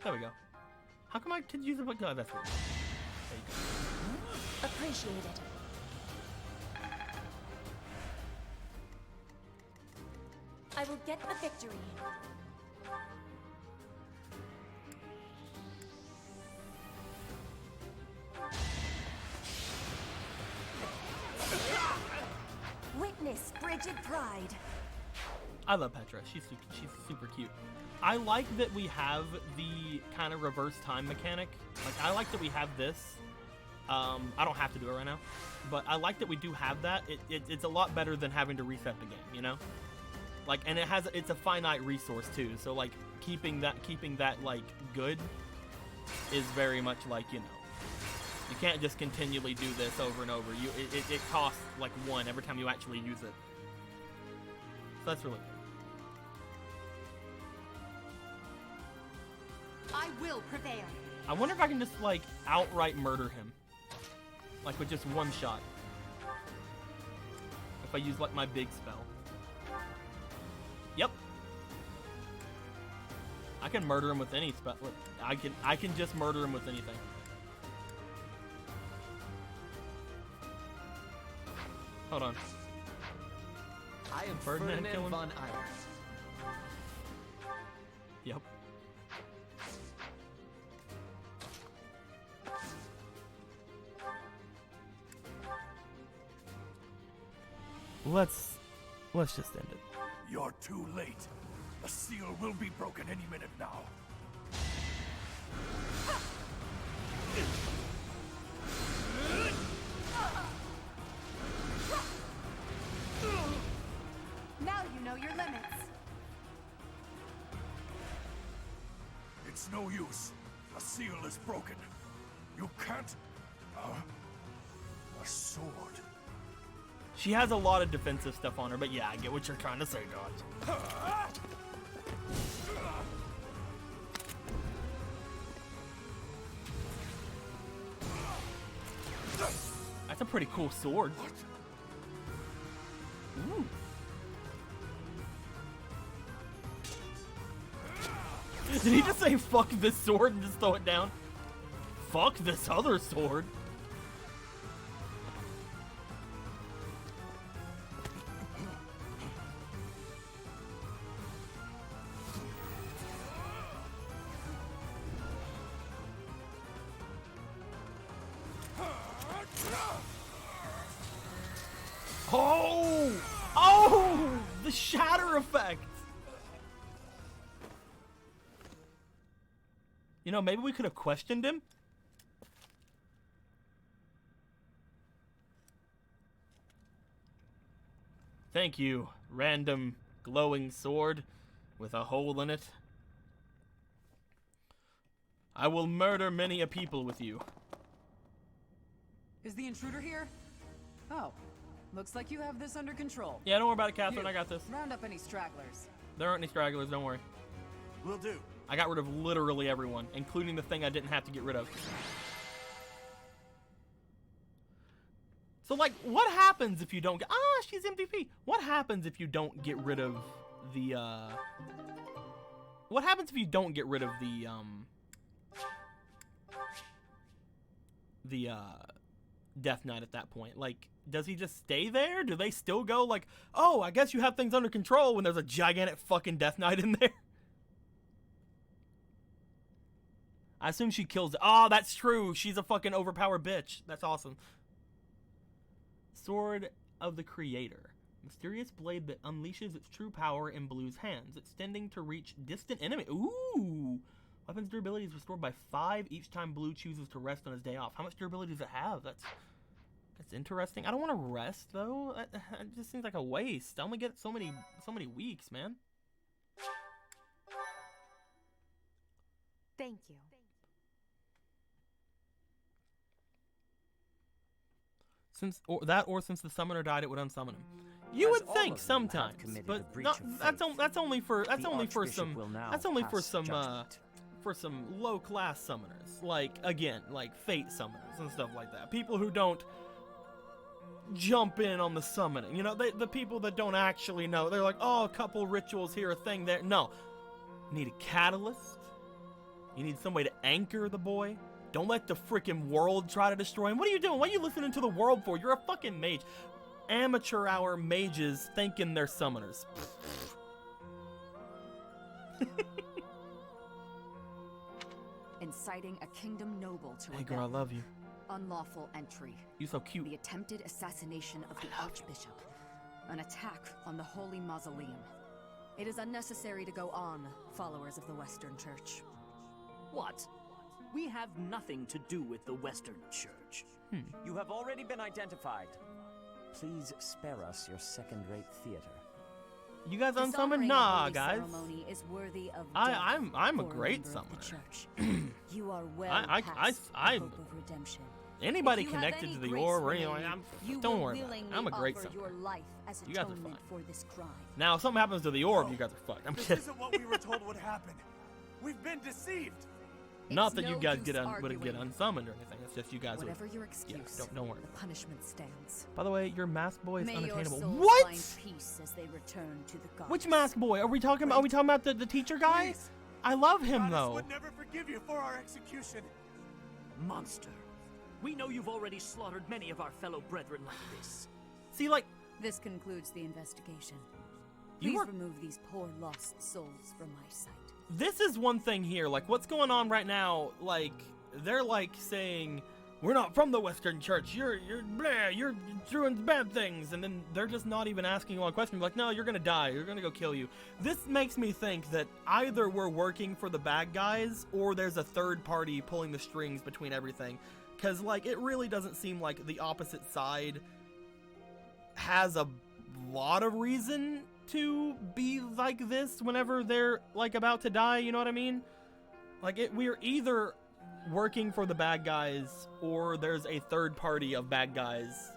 There we go. How come I did use it? Oh, that's weird. There you go. Appreciated. I will get the victory. Witness frigid pride. I love Petra. She's super cute. I like that we have the kind of reverse time mechanic. Like, I like that we have this. I don't have to do it right now, but I like that we do have that. It's a lot better than having to reset the game, you know? Like, and it's a finite resource too. So like keeping that like good is very much like, you know, you can't just continually do this over and over. It costs like 1 every time you actually use it. So that's really good. I will prevail. I wonder if I can just like outright murder him. Like with just 1 shot. If I use like my big spell. Yep. I can murder him with any spell. I can just murder him with anything. Hold on. I am Ferdinand Ferdinand von Eyre. Yep. let's just end it. You're too late. The seal will be broken any minute now. Now you know your limits. It's no use. A seal is broken. You can't... a sword. She has a lot of defensive stuff on her, but yeah, I get what you're trying to say, Dodge. That's a pretty cool sword. Ooh. Did he just say fuck this sword and just throw it down? Fuck this other sword. Oh! Oh! The shatter effect! You know, maybe we could have questioned him. Thank you, random glowing sword with a hole in it. I will murder many a people with you. Is the intruder here? Oh, looks like you have this under control. Yeah, don't worry about it, Catherine. I got this. Round up any stragglers. There aren't any stragglers, don't worry. Will do. I got rid of literally everyone, including the thing I didn't have to get rid of. So, like, what happens if you don't get... Ah, she's MVP. What happens if you don't get rid of the, What happens if you don't get rid of the Death Knight at that point? Like, does he just stay there? Do they still go, like, oh, I guess you have things under control when there's a gigantic fucking Death Knight in there? I assume she kills... Oh, that's true. She's a fucking overpowered bitch. That's awesome. Sword of the Creator. Mysterious blade that unleashes its true power in Blue's hands, extending to reach distant enemy. Ooh! Weapons durability is restored by 5 each time Blue chooses to rest on his day off. How much durability does it have? That's interesting. I don't want to rest, though. It just seems like a waste. I only get so many weeks, man. Thank you. Since the summoner died, it would unsummon him. You would think sometimes, but that's only for some low class summoners, like fate summoners and stuff like that. People who don't jump in on the summoning. You know, the people that don't actually know. They're like, oh, a couple rituals here, a thing there. No, you need a catalyst. You need somebody to anchor the boy. Don't let the freaking world try to destroy him. What are you doing? What are you listening to the world for? You're a fucking mage. Amateur hour mages thinking they're summoners. Inciting a kingdom noble to Hey girl, I love you. Unlawful entry. You so cute. The attempted assassination of the Archbishop. An attack on the Holy Mausoleum. It is unnecessary to go on, followers of the Western Church. What? We have nothing to do with the Western Church. You have already been identified. Please spare us your second-rate theater. You guys unsummoned? Nah, guys. Ceremony is worthy of I'm a great summoner. You are well past the hope of redemption. Anybody connected to the orb or anything, don't worry about it. I'm a great summoner. Your life as you guys are fine. For this crime. Now, if something happens to the orb, you guys are fucked. I'm kidding. This isn't what we were told would happen. We've been deceived. Not that you guys would get unsummoned or anything. It's just you guys Whatever would. Your excuse, yeah, don't worry. The punishment stands. By the way, your masked boy is May unattainable. Your What? Find peace as they return to the gods. Which masked boy? Are we talking about the teacher guy? Please. I love him Goddess though. would never forgive you for our execution. Monster. We know you've already slaughtered many of our fellow brethren like this. See, like, this concludes the investigation. You Please remove these poor lost souls from my sight. This is one thing here, like what's going on right now, like they're like saying, we're not from the Western Church. You're doing bad things. And then they're just not even asking a lot of questions. Like, no, you're gonna die. You're gonna go kill you. This makes me think that either we're working for the bad guys or there's a third party pulling the strings between everything. Because, like, it really doesn't seem like the opposite side has a lot of reason to be like this whenever they're, like, about to die. You know what I mean? Like, we're either working for the bad guys or there's a third party of bad guys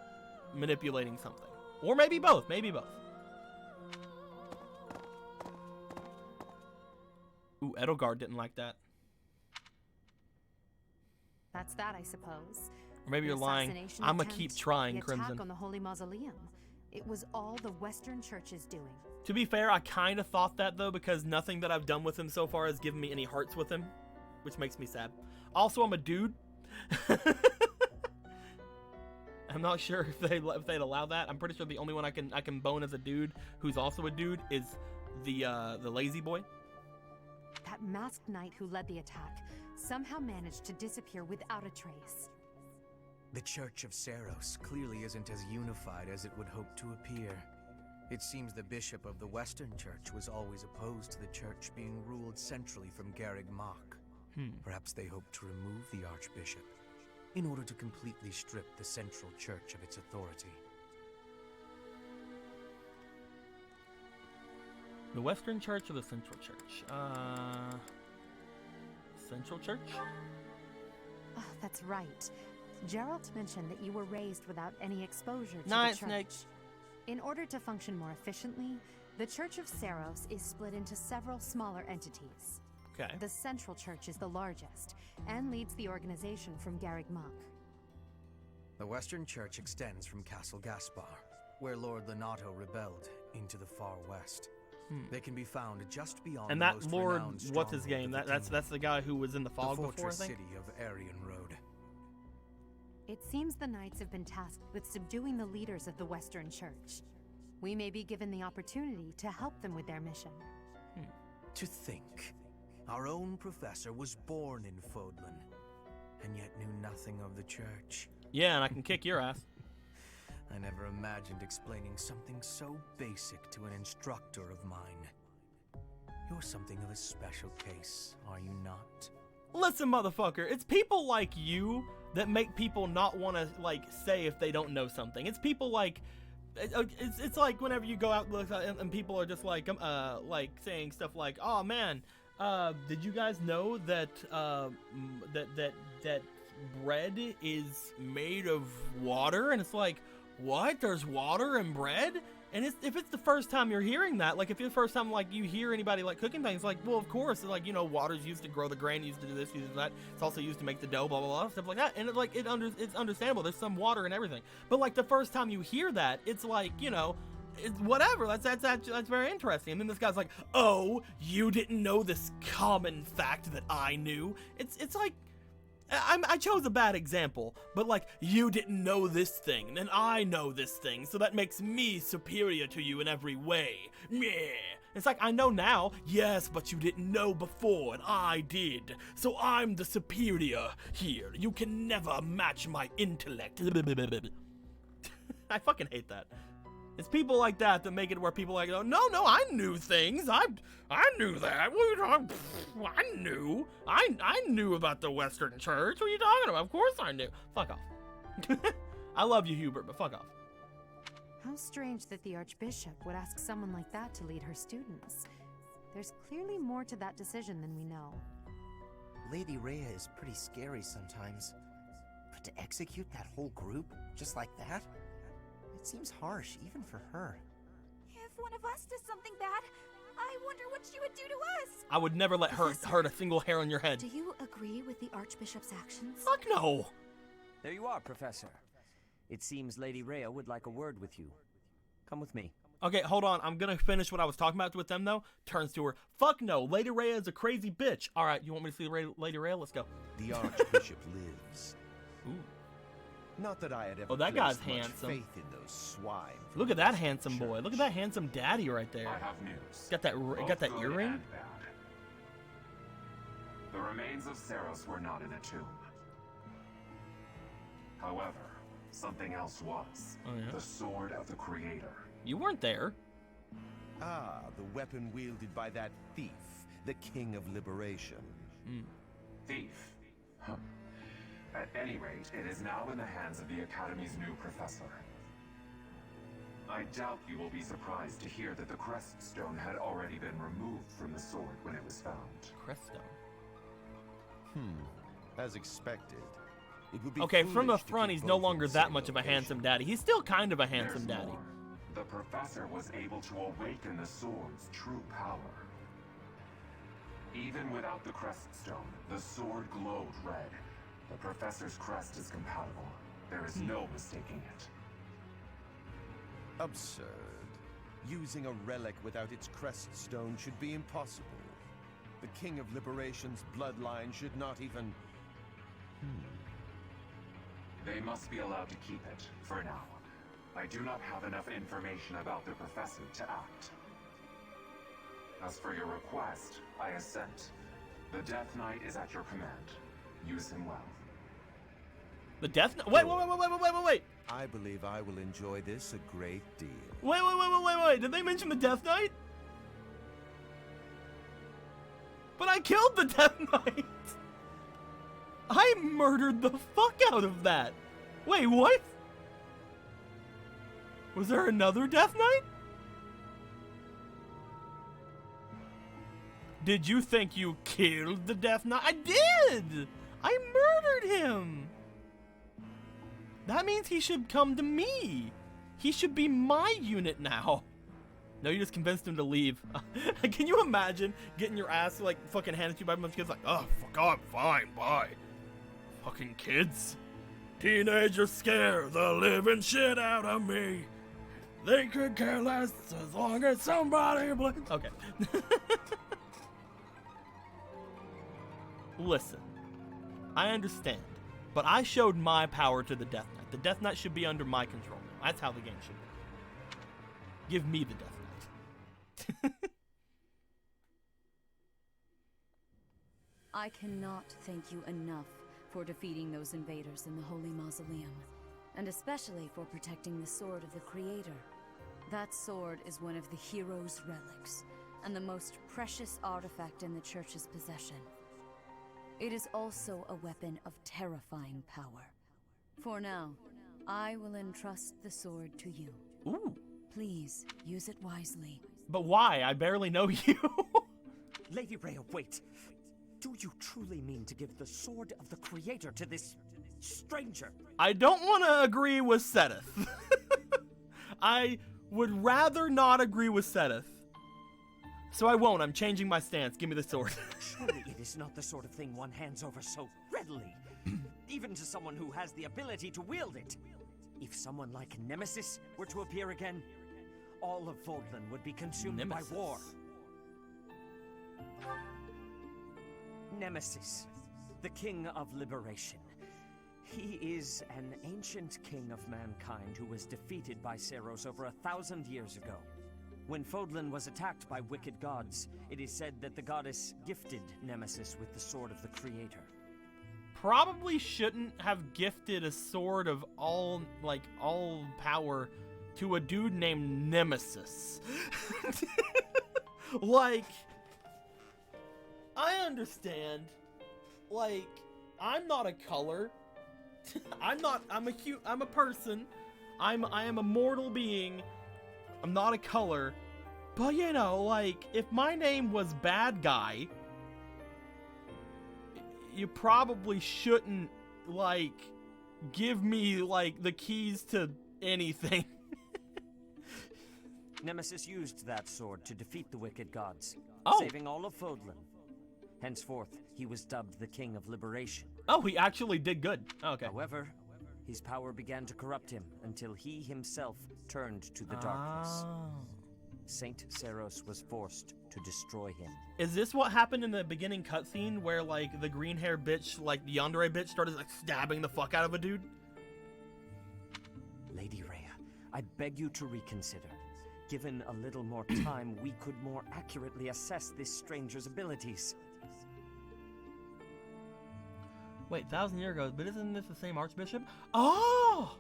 manipulating something, or maybe both. Ooh, Edelgard didn't like that. That's that, I suppose. Or maybe you're lying. I'm gonna keep trying, Crimson. The attack on the Holy Mausoleum. It was all the Western Church is doing. To be fair, I kind of thought that though, because nothing that I've done with him so far has given me any hearts with him, which makes me sad. Also, I'm a dude. I'm not sure if they'd allow that. I'm pretty sure the only one I can bone as a dude who's also a dude is the lazy boy. That masked knight who led the attack somehow managed to disappear without a trace. The Church of Seros clearly isn't as unified as it would hope to appear. It seems the bishop of the Western Church was always opposed to the church being ruled centrally from Garreg Mach. Perhaps they hope to remove the Archbishop in order to completely strip the Central Church of its authority. The Western Church or the Central Church? Central Church? Oh, that's right. Geralt mentioned that you were raised without any exposure to the church. Snake. In order to function more efficiently, the Church of Seros is split into several smaller entities. Okay. The Central Church is the largest, and leads the organization from Garreg Mach. The Western Church extends from Castle Gaspar, where Lord Lenato rebelled, into the far west. They can be found just beyond and the that most Lord, renowned what's his stronghold game? of the That's kingdom, the guy who was in the fog the before, I fortress think? city of Aryan Road. It seems the knights have been tasked with subduing the leaders of the Western Church. We may be given the opportunity to help them with their mission. To think, our own professor was born in Fodlan, and yet knew nothing of the church. Yeah, and I can kick your ass. I never imagined explaining something so basic to an instructor of mine. You're something of a special case, are you not? Listen, motherfucker, it's people like you that make people not want to, like, say if they don't know something. It's people like... It's like whenever you go out and people are just like saying stuff like, "Oh man, did you guys know that that bread is made of water?" And it's like, what? There's water in bread? And if it's the first time you're hearing that, like if it's the first time like you hear anybody like cooking things, like, well, of course, like, you know, water's used to grow the grain, used to do this, used to do that. It's also used to make the dough, blah blah blah, stuff like that. And it's understandable. There's some water and everything. But like the first time you hear that, it's like, you know, it's whatever. That's very interesting. And then this guy's like, "Oh, you didn't know this common fact that I knew?" It's like. I chose a bad example, but like, you didn't know this thing, and I know this thing, so that makes me superior to you in every way. Meh. It's like, I know now, yes, but you didn't know before, and I did, so I'm the superior here. You can never match my intellect. I fucking hate that. It's people like that make it where people are like, "Oh, no, I knew things. I knew that. What are you talking? I knew about the Western Church. What are you talking about? Of course I knew." Fuck off. I love you, Hubert, but fuck off. How strange that the Archbishop would ask someone like that to lead her students. There's clearly more to that decision than we know. Lady Rhea is pretty scary sometimes. But to execute that whole group, just like that? It seems harsh, even for her. If one of us does something bad, I wonder what she would do to us. I would never let her hurt a single hair on your head. Do you agree with the Archbishop's actions? Fuck no. There you are, Professor. It seems Lady Rhea would like a word with you. Come with me. Okay, hold on. I'm gonna finish what I was talking about with them, though. Turns to her. "Fuck no. Lady Rhea is a crazy bitch." All right, you want me to see Lady Rhea? Let's go. The Archbishop lives. Ooh. Not that I had ever Oh, that guy's placed much handsome. faith in those swine. Look at that handsome boy. Look at that handsome daddy right there. I have news. Got that Both good earring? and bad. The remains of Seros were not in a tomb. However, something else was. Oh, yeah? The Sword of the Creator. You weren't there. Ah, the weapon wielded by that thief, the King of Liberation. Thief? Huh. At any rate, it is now in the hands of the Academy's new professor. I doubt you will be surprised to hear that the Crest Stone had already been removed from the sword when it was found. Crest Stone? As expected. It would be Okay, from the foolish to front, keep he's no both in longer the that same much of a location. handsome daddy. He's still kind of a handsome There's daddy. more. The professor was able to awaken the sword's true power. Even without the Crest Stone, the sword glowed red. The professor's crest is compatible. There is no mistaking it. Absurd. Using a relic without its crest stone should be impossible. The King of Liberation's bloodline should not even... They must be allowed to keep it, for now. I do not have enough information about the professor to act. As for your request, I assent. The Death Knight is at your command. Use him well. The Death Knight? Wait. I believe I will enjoy this a great deal. Wait. Did they mention the Death Knight? But I killed the Death Knight. I murdered the fuck out of that. Wait, what? Was there another Death Knight? Did you think you killed the Death Knight? I did! I murdered him! That means he should come to me. He should be my unit now. No, you just convinced him to leave. Can you imagine getting your ass like fucking handed to you by a bunch of kids like, oh, fuck off, fine, bye. Fucking kids. Teenagers scare the living shit out of me. They could care less as long as somebody Okay. Listen, I understand, but I showed my power to the Death Knight. The Death Knight should be under my control now. That's how the game should work. Give me the Death Knight. I cannot thank you enough for defeating those invaders in the Holy Mausoleum, and especially for protecting the Sword of the Creator. That sword is one of the hero's relics, and the most precious artifact in the Church's possession. It is also a weapon of terrifying power. For now, I will entrust the sword to you. Ooh. Please, use it wisely. But why? I barely know you. Lady Rhea, wait. Do you truly mean to give the Sword of the Creator to this stranger? I don't want to agree with Seteth. I would rather not agree with Seteth. So I won't. I'm changing my stance. Give me the sword. Surely it is not the sort of thing one hands over so readily. Even to someone who has the ability to wield it. If someone like Nemesis were to appear again, all of Vodland would be consumed by war. Nemesis, the King of Liberation. He is an ancient king of mankind who was defeated by Seiros over 1,000 years ago. When Fodlan was attacked by wicked gods, it is said that the goddess gifted Nemesis with the Sword of the Creator. Probably shouldn't have gifted a sword of all power to a dude named Nemesis. Like, I understand. Like, I'm not a color. I'm a person. I am a mortal being. I'm not a color. But you know, like, if my name was Bad Guy, you probably shouldn't, like, give me, like, the keys to anything. Nemesis used that sword to defeat the wicked gods, Oh. saving all of Fodlan. Henceforth, he was dubbed the King of Liberation. Oh, he actually did good. Okay. However, his power began to corrupt him until he himself turned to the darkness. Saint Seiros was forced to destroy him. Is this what happened in the beginning cutscene where, like, the green hair bitch, like, the yandere bitch started, like, stabbing the fuck out of a dude? Lady Rhea, I beg you to reconsider. Given a little more time, we could more accurately assess this stranger's abilities. Wait, 1,000 years ago, but isn't this the same archbishop? Oh!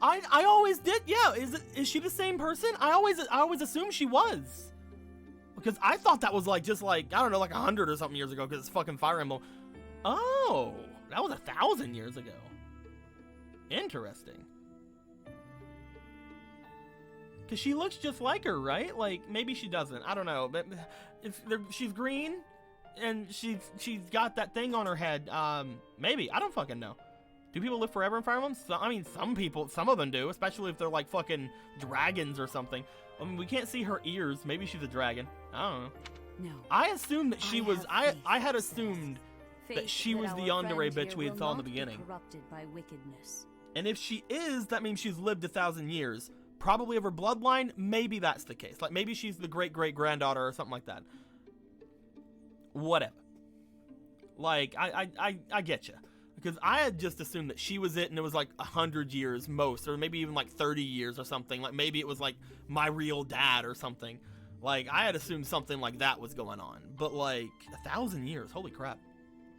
I always did, yeah. Is she the same person? I always assumed she was. Because I thought that was like, just like, I don't know, like 100 or something years ago, because it's fucking Fire Emblem. Oh, that was 1,000 years ago. Interesting. Because she looks just like her, right? Like, maybe she doesn't. I don't know. But she's green, and she's got that thing on her head. Maybe. I don't fucking know. Do people live forever in Fire Emblem? I mean, some of them do, especially if they're like fucking dragons or something. I mean, we can't see her ears. Maybe she's a dragon. I don't know. No. I assumed that she was. I had assumed that she was the yandere bitch we had saw in the beginning. Corrupted by wickedness. And if she is, that means she's lived 1,000 years. Probably of her bloodline. Maybe that's the case. Like maybe she's the great-great-granddaughter or something like that. Whatever. Like I get you. Because I had just assumed that she was it and it was like 100 years most, or maybe even like 30 years or something. Like maybe it was like my real dad or something. Like I had assumed something like that was going on. But like 1,000 years, holy crap.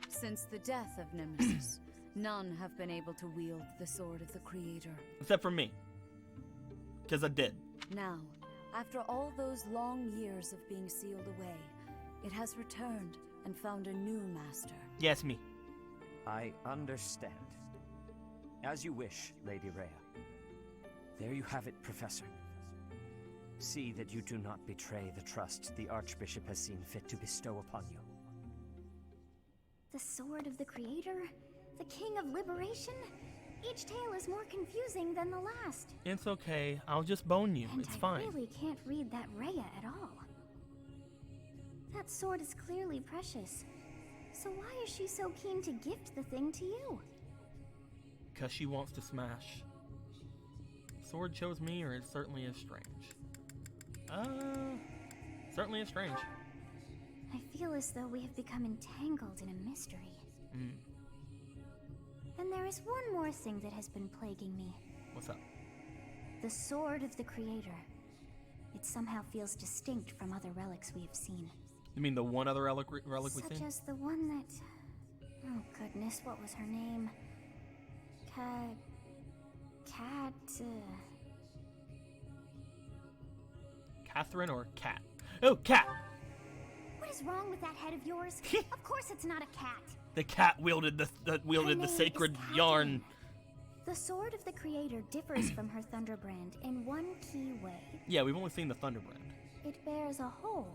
Since the death of Nemesis, none have been able to wield the sword of the Creator. Except for me. Because I did. Now, after all those long years of being sealed away, it has returned and found a new master. Yes, me. I understand. As you wish, Lady Rhea. There you have it, Professor. See that you do not betray the trust the Archbishop has seen fit to bestow upon you. The Sword of the Creator? The King of Liberation? Each tale is more confusing than the last. It's okay. I'll just bone you. And it's fine. I really can't read that Rhea at all. That sword is clearly precious. So why is she so keen to gift the thing to you? Because she wants to smash. Sword chose me, or it certainly is strange. Certainly is strange. I feel as though we have become entangled in a mystery. And there is one more thing that has been plaguing me. What's up? The Sword of the Creator. It somehow feels distinct from other relics we have seen. You mean the one other relic we've seen? Such as the one that... Oh goodness, what was her name? Catherine or Cat? Oh, Cat! What is wrong with that head of yours? Of course it's not a cat. The cat wielded the sacred yarn. The Sword of the Creator differs from her Thunderbrand in one key way. Yeah, we've only seen the Thunderbrand. It bears a hole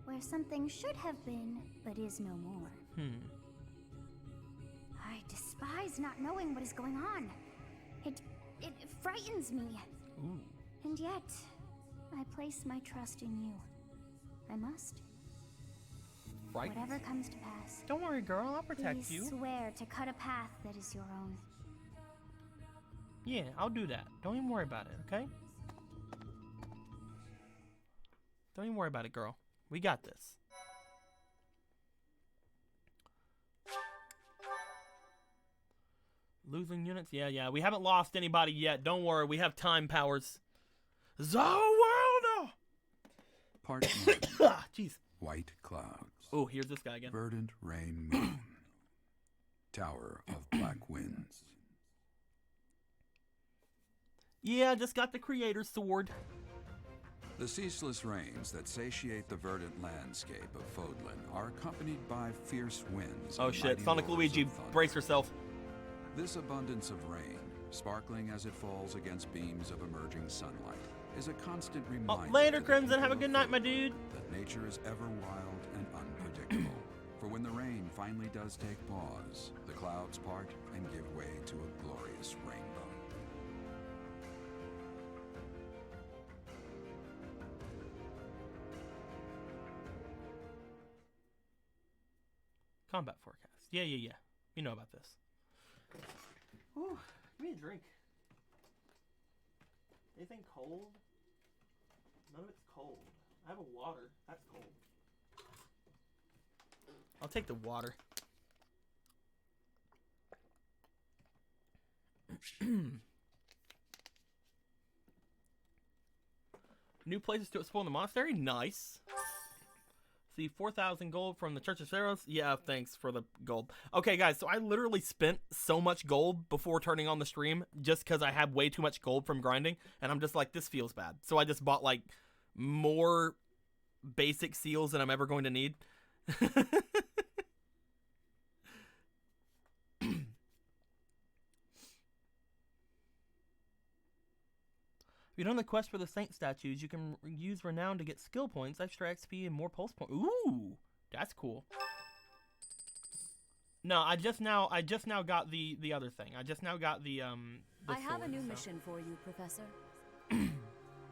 where something should have been, but is no more. I despise not knowing what is going on. It frightens me. Ooh. And yet, I place my trust in you. I must. Frightens. Whatever comes to pass. Don't worry, girl. I'll protect Please you. Swear to cut a path that is your own. Yeah, I'll do that. Don't even worry about it, okay? Don't even worry about it, girl. We got this. Losing units? Yeah. We haven't lost anybody yet. Don't worry. We have time powers. Zoworld! Part 9. Jeez. White clouds. Oh, here's this guy again. Verdant rain moon. Tower of black winds. Yeah, just got the creator's sword. The ceaseless rains that satiate the verdant landscape of Fodlan are accompanied by fierce winds. Oh shit, Sonic Luigi, brace yourself. This abundance of rain, sparkling as it falls against beams of emerging sunlight, is a constant reminder. Later, Crimson, have a good night, my dude. That nature is ever wild and unpredictable. For when the rain finally does take pause, the clouds part and give way to a glorious rainbow. Combat forecast. Yeah. You know about this. Ooh, give me a drink. Anything cold? None of it's cold. I have a water. That's cold. I'll take the water. New places to explore in the monastery? Nice. received 4,000 gold from the Church of Saros. Yeah, thanks for the gold. Okay, guys, so I literally spent so much gold before turning on the stream just because I had way too much gold from grinding, and I'm just like, this feels bad. So I just bought, like, more basic seals than I'm ever going to need. If you're on the quest for the saint statues, you can use renown to get skill points, extra XP, and more pulse points. Ooh, that's cool. No, I just now got the other thing. I just now got the I have sword, a new so. mission for you, Professor.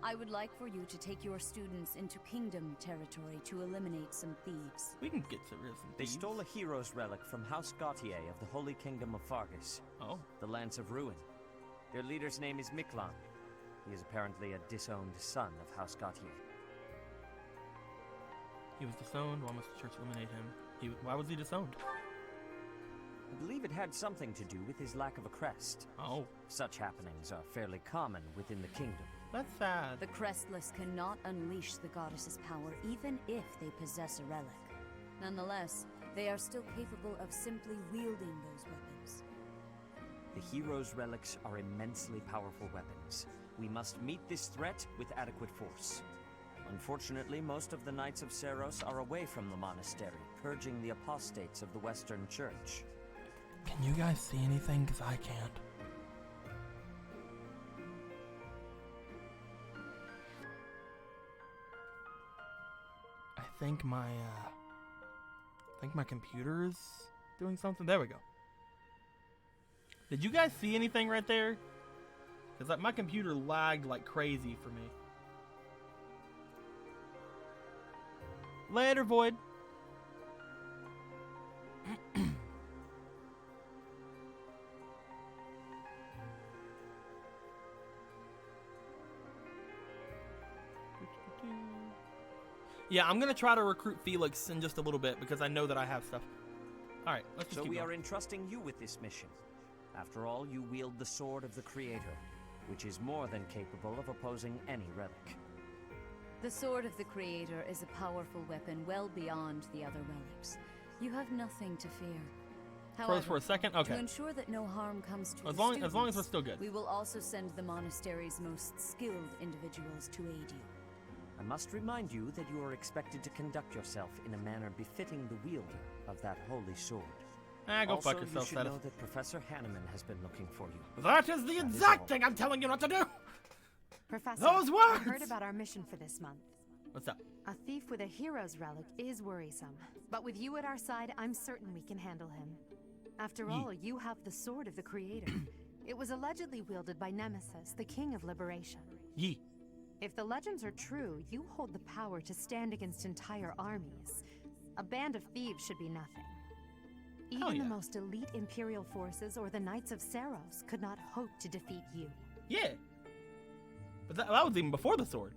I would like for you to take your students into Kingdom territory to eliminate some thieves. We can get rid of some They thieves. stole a hero's relic from House Gautier of the Holy Kingdom of Fargus. Oh. The Lance of Ruin. Their leader's name is Miklan. He is apparently a disowned son of House Gautier. He was disowned. Why must the church eliminate him? Why was he disowned? I believe it had something to do with his lack of a crest. Oh. Such happenings are fairly common within the kingdom. That's sad. The Crestless cannot unleash the goddess's power even if they possess a relic. Nonetheless, they are still capable of simply wielding those weapons. The hero's relics are immensely powerful weapons. We must meet this threat with adequate force. Unfortunately, most of the Knights of Saros are away from the monastery, purging the apostates of the Western Church. Can you guys see anything? Because I can't. I think my computer is doing something. There we go. Did you guys see anything right there? Because my computer lagged like crazy for me. Later, Void. Yeah, I'm going to try to recruit Felix in just a little bit because I know that I have stuff. All right, let's just So keep we going. are entrusting you with this mission. After all, you wield the sword of the Creator, which is more than capable of opposing any relic. The Sword of the Creator is a powerful weapon well beyond the other relics. You have nothing to fear. Froze for a second? Okay. To ensure that no harm comes to As the long as we're students, still good. we will also send the monastery's most skilled individuals to aid you. I must remind you that you are expected to conduct yourself in a manner befitting the wielder of that holy sword. Go also, fuck yourself, you should Seth. know that Professor Hanneman has been looking for you. That is the exact thing I'm telling you not to do! Professor, Those I words! heard about our mission for this month. What's up? A thief with a hero's relic is worrisome, but with you at our side, I'm certain we can handle him. After all, you have the Sword of the Creator. It was allegedly wielded by Nemesis, the King of Liberation. Yee. If the legends are true, you hold the power to stand against entire armies. A band of thieves should be nothing. Even the most elite Imperial forces or the Knights of Saros could not hope to defeat you. Yeah. But that was even before the sword.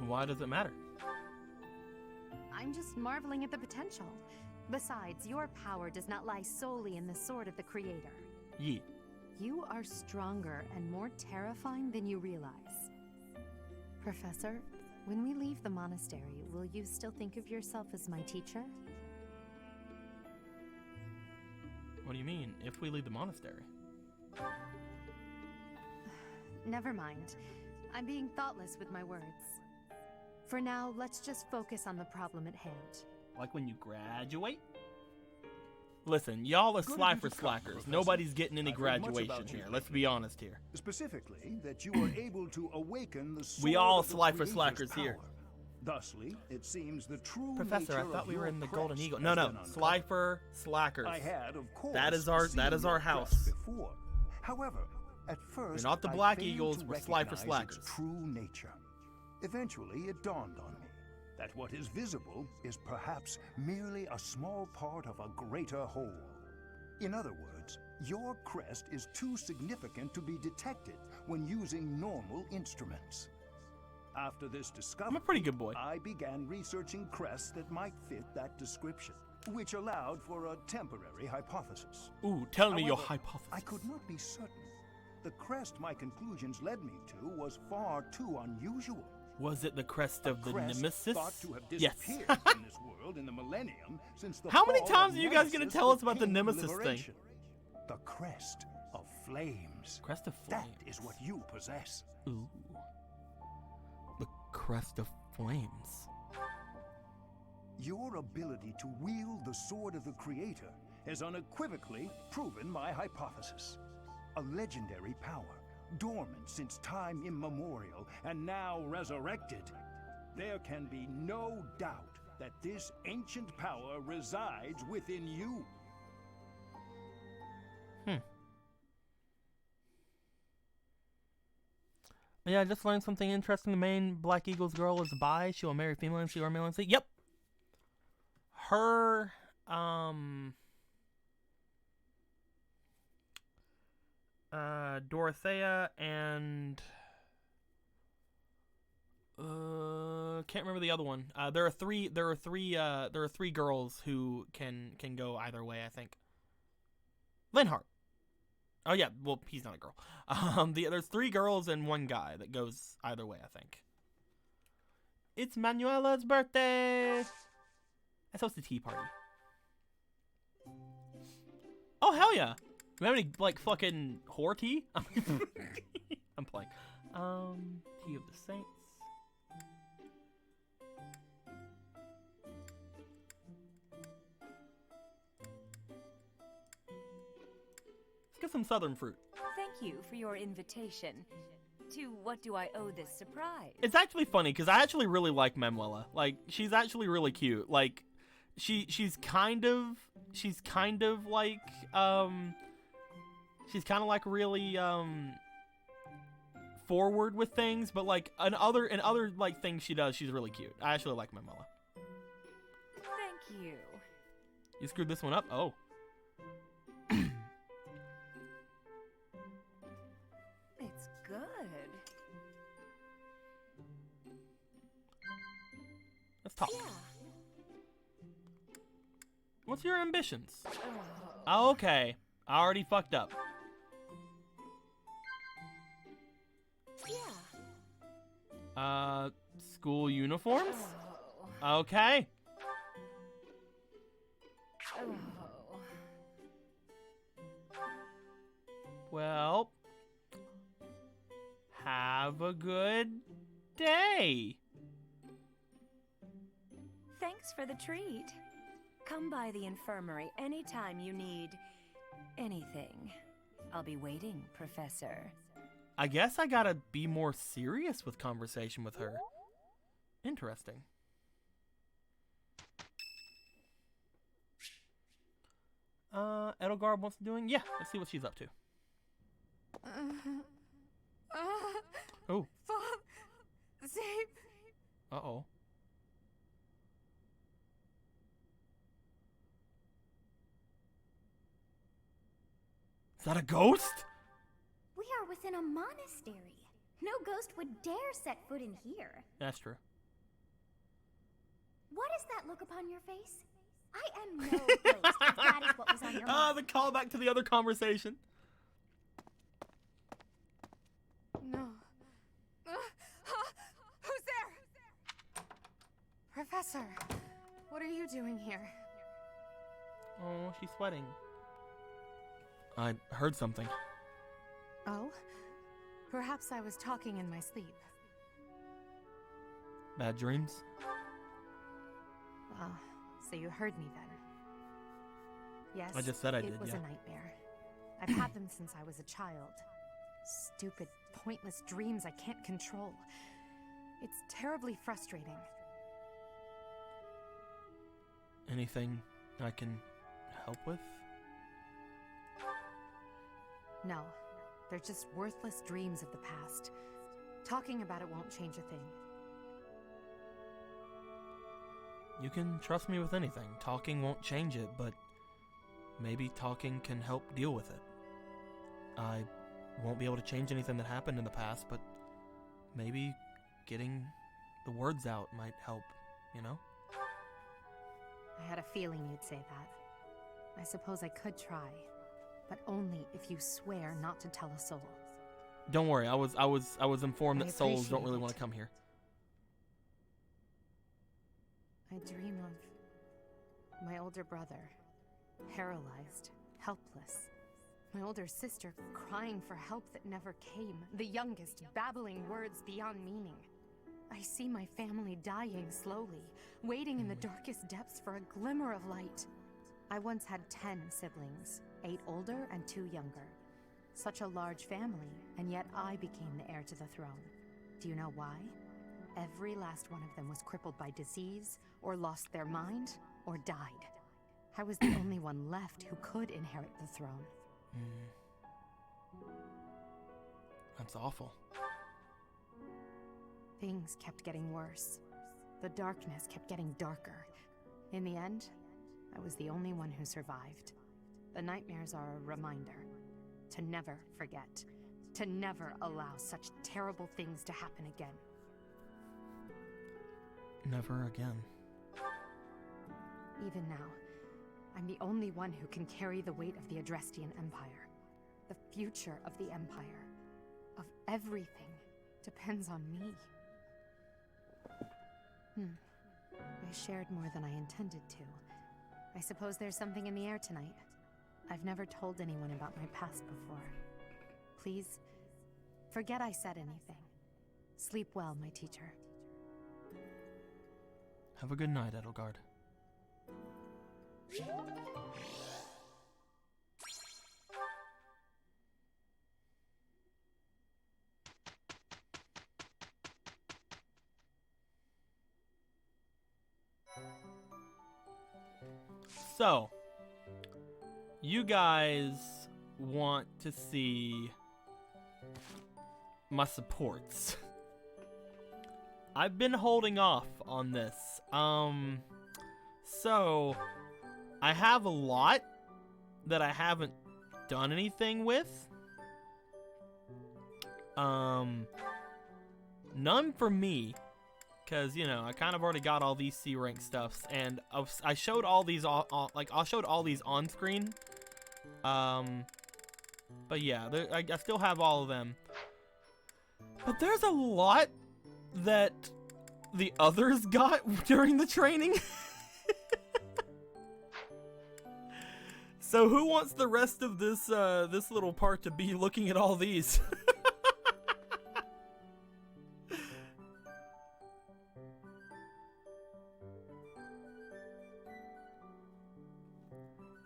Why does it matter? I'm just marveling at the potential. Besides, your power does not lie solely in the Sword of the Creator. Yee. You are stronger and more terrifying than you realize. Professor, when we leave the monastery, will you still think of yourself as my teacher? What do you mean, if we leave the monastery? Never mind. I'm being thoughtless with my words. For now, let's just focus on the problem at hand. Like when you graduate? Listen, y'all are Slifer slackers. Nobody's getting any graduation here. Let's be honest here. Specifically, that you are able to awaken the sword We all of the Slifer Creator's slackers power. here. Thusly, it seems the true Professor, I nature thought of we were your in the Golden crest Eagle. has No, been uncovered. Slifer slackers. I had, of course, That is our seen your house. crest before. However, at first, We're not the I Black failed Eagles, to we're Slifer recognize slackers. its true nature. Eventually, it dawned on me that what is visible is perhaps merely a small part of a greater whole. In other words, your crest is too significant to be detected when using normal instruments. After this discovery, I'm a pretty good boy. I began researching crests that might fit that description, which allowed for a temporary hypothesis. Ooh, tell me your However, hypothesis. I could not be certain. the crest my conclusions led me to was far too unusual. Was it the crest of the crest Nemesis? thought to have Yes. disappeared from this world in the millennium since the How many fall times of are you guys gonna Nemesis, tell us the about the King of Nemesis thing? Liberation. The crest of flames. Crest of flames. That is what you possess. Ooh. The crest of flames. Your ability to wield the sword of the Creator has unequivocally proven my hypothesis. A legendary power, dormant since time immemorial, and now resurrected. There can be no doubt that this ancient power resides within you. Yeah, I just learned something interesting. The main Black Eagles girl is bi. She will marry female and she will male and see. Yep. Her, Dorothea and can't remember the other one. There are three girls who can go either way, I think. Linhart. Oh yeah, well he's not a girl. There's 3 girls and 1 guy that goes either way, I think. It's Manuela's birthday. So it's the tea party. Oh hell yeah! Do we have any like fucking whore tea? I'm playing. Tea of the Saints. Let's get some southern fruit. Thank you for your invitation. To what do I owe this surprise? It's actually funny because I actually really like Manuela. Like she's actually really cute. Like she's kind of like she's kind of like really forward with things, but like in other like things she does, she's really cute. I actually like Manuela. Thank you. You screwed this one up? Oh. It's good. Let's talk. Yeah. What's your ambitions? Oh, okay. I already fucked up. Yeah. School uniforms? Oh. Okay. Oh. Well, have a good day. Thanks for the treat. Come by the infirmary anytime you need anything. I'll be waiting, Professor. I guess I gotta be more serious with conversation with her. Interesting. Edelgard wants to doing? Yeah, let's see what she's up to. Oh. Save. Uh-oh. Is that a ghost? We are within a monastery. No ghost would dare set foot in here. That's true. What is that look upon your face? I am no ghost, if that is what was on your mind. The callback to the other conversation. No. Who's there? Professor, what are you doing here? Oh, she's sweating. I heard something. Oh? Perhaps I was talking in my sleep. Bad dreams? Oh, so you heard me then. Yes, I just said I did, it was yeah. a nightmare. I've had them since I was a child. Stupid, pointless dreams I can't control. It's terribly frustrating. Anything I can help with? No, they're just worthless dreams of the past. Talking about it won't change a thing. You can trust me with anything. Talking won't change it, but maybe talking can help deal with it. I won't be able to change anything that happened in the past, but maybe getting the words out might help, you know? I had a feeling you'd say that. I suppose I could try, but only if you swear not to tell a soul. Don't worry. I was informed that souls don't really want to come here. I dream of my older brother, paralyzed, helpless. My older sister crying for help that never came. The youngest babbling words beyond meaning. I see my family dying slowly, waiting in the darkest depths for a glimmer of light. I once had 10 siblings, 8 older and 2 younger. Such a large family, and yet I became the heir to the throne. Do you know why? Every last one of them was crippled by disease, or lost their mind, or died. I was the only one left who could inherit the throne. That's awful. Things kept getting worse. The darkness kept getting darker. In the end, I was the only one who survived. The nightmares are a reminder to never forget, to never allow such terrible things to happen again. Never again. Even now, I'm the only one who can carry the weight of the Adrestian Empire. The future of the Empire, of everything, depends on me. I shared more than I intended to. I suppose there's something in the air tonight. I've never told anyone about my past before. Please, forget I said anything. Sleep well, my teacher. Have a good night, Edelgard. So, you guys want to see my supports. I've been holding off on this. So I have a lot that I haven't done anything with. None for me, because, you know, I kind of already got all these C rank stuffs, and I showed all these I showed all these on screen. But yeah, I still have all of them. But there's a lot that the others got during the training. So who wants the rest of this this little part to be looking at all these?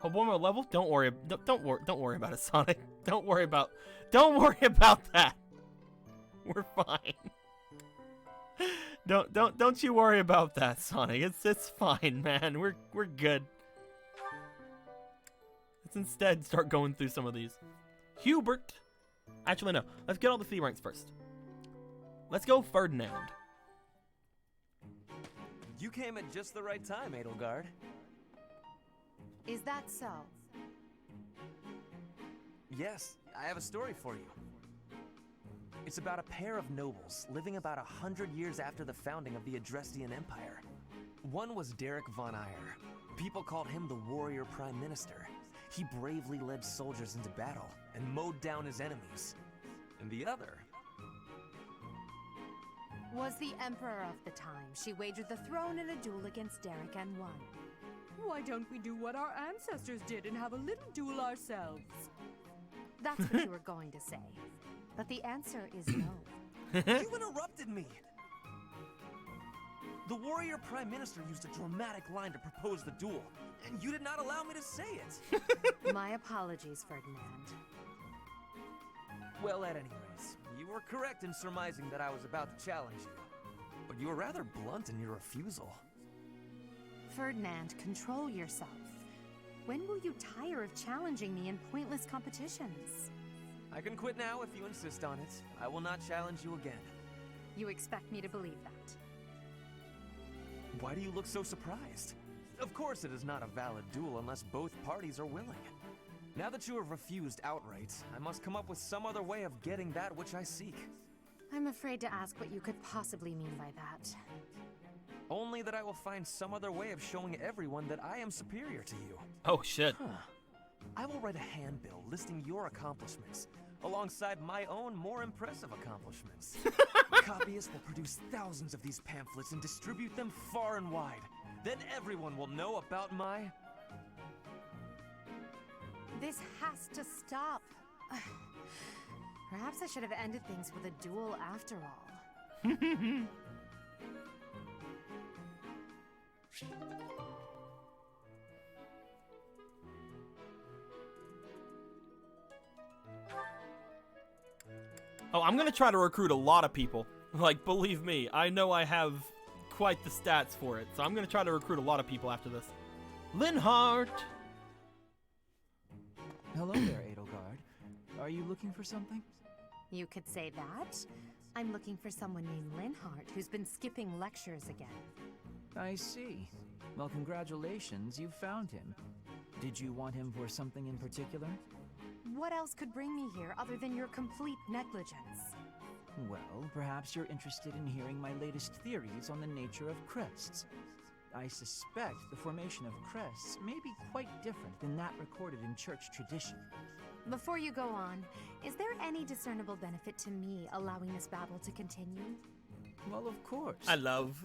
Oh, one more level? Don't worry about it, Sonic. Don't worry about that. We're fine. Don't you worry about that, Sonic. It's fine, man. We're good. Let's instead start going through some of these. Hubert. Actually, no. Let's get all the C ranks first. Let's go Ferdinand. You came at just the right time, Edelgard. Is that so? Yes, I have a story for you. It's about a pair of nobles living about 100 years after the founding of the Adrestian Empire. One was Derek von Eyre. People called him the warrior prime minister. He bravely led soldiers into battle and mowed down his enemies. And the other was the emperor of the time. She wagered the throne in a duel against Derek and won. Why don't we do what our ancestors did and have a little duel ourselves? That's what you were going to say. But the answer is no. You interrupted me! The warrior prime minister used a dramatic line to propose the duel, and you did not allow me to say it! My apologies, Ferdinand. Well, at any rate, you were correct in surmising that I was about to challenge you. But you were rather blunt in your refusal. Ferdinand, control yourself. When will you tire of challenging me in pointless competitions? I can quit now if you insist on it. I will not challenge you again. You expect me to believe that? Why do you look so surprised? Of course it is not a valid duel unless both parties are willing. Now that you have refused outright, I must come up with some other way of getting that which I seek. I'm afraid to ask what you could possibly mean by that. Only that I will find some other way of showing everyone that I am superior to you. Oh, shit. I will write a handbill listing your accomplishments, alongside my own more impressive accomplishments. Copyists will produce thousands of these pamphlets and distribute them far and wide. Then everyone will know about my... This has to stop. Perhaps I should have ended things with a duel after all. Oh, I'm gonna try to recruit a lot of people. Like, believe me, I know I have quite the stats for it. So I'm gonna try to recruit a lot of people after this. Linhardt! Hello there, Edelgard. Are you looking for something? You could say that. I'm looking for someone named Linhardt who's been skipping lectures again. I see. Well, congratulations, you found him. Did you want him for something in particular? What else could bring me here other than your complete negligence? Well, perhaps you're interested in hearing my latest theories on the nature of crests. I suspect the formation of crests may be quite different than that recorded in church tradition. Before you go on, is there any discernible benefit to me allowing this battle to continue? Well, of course.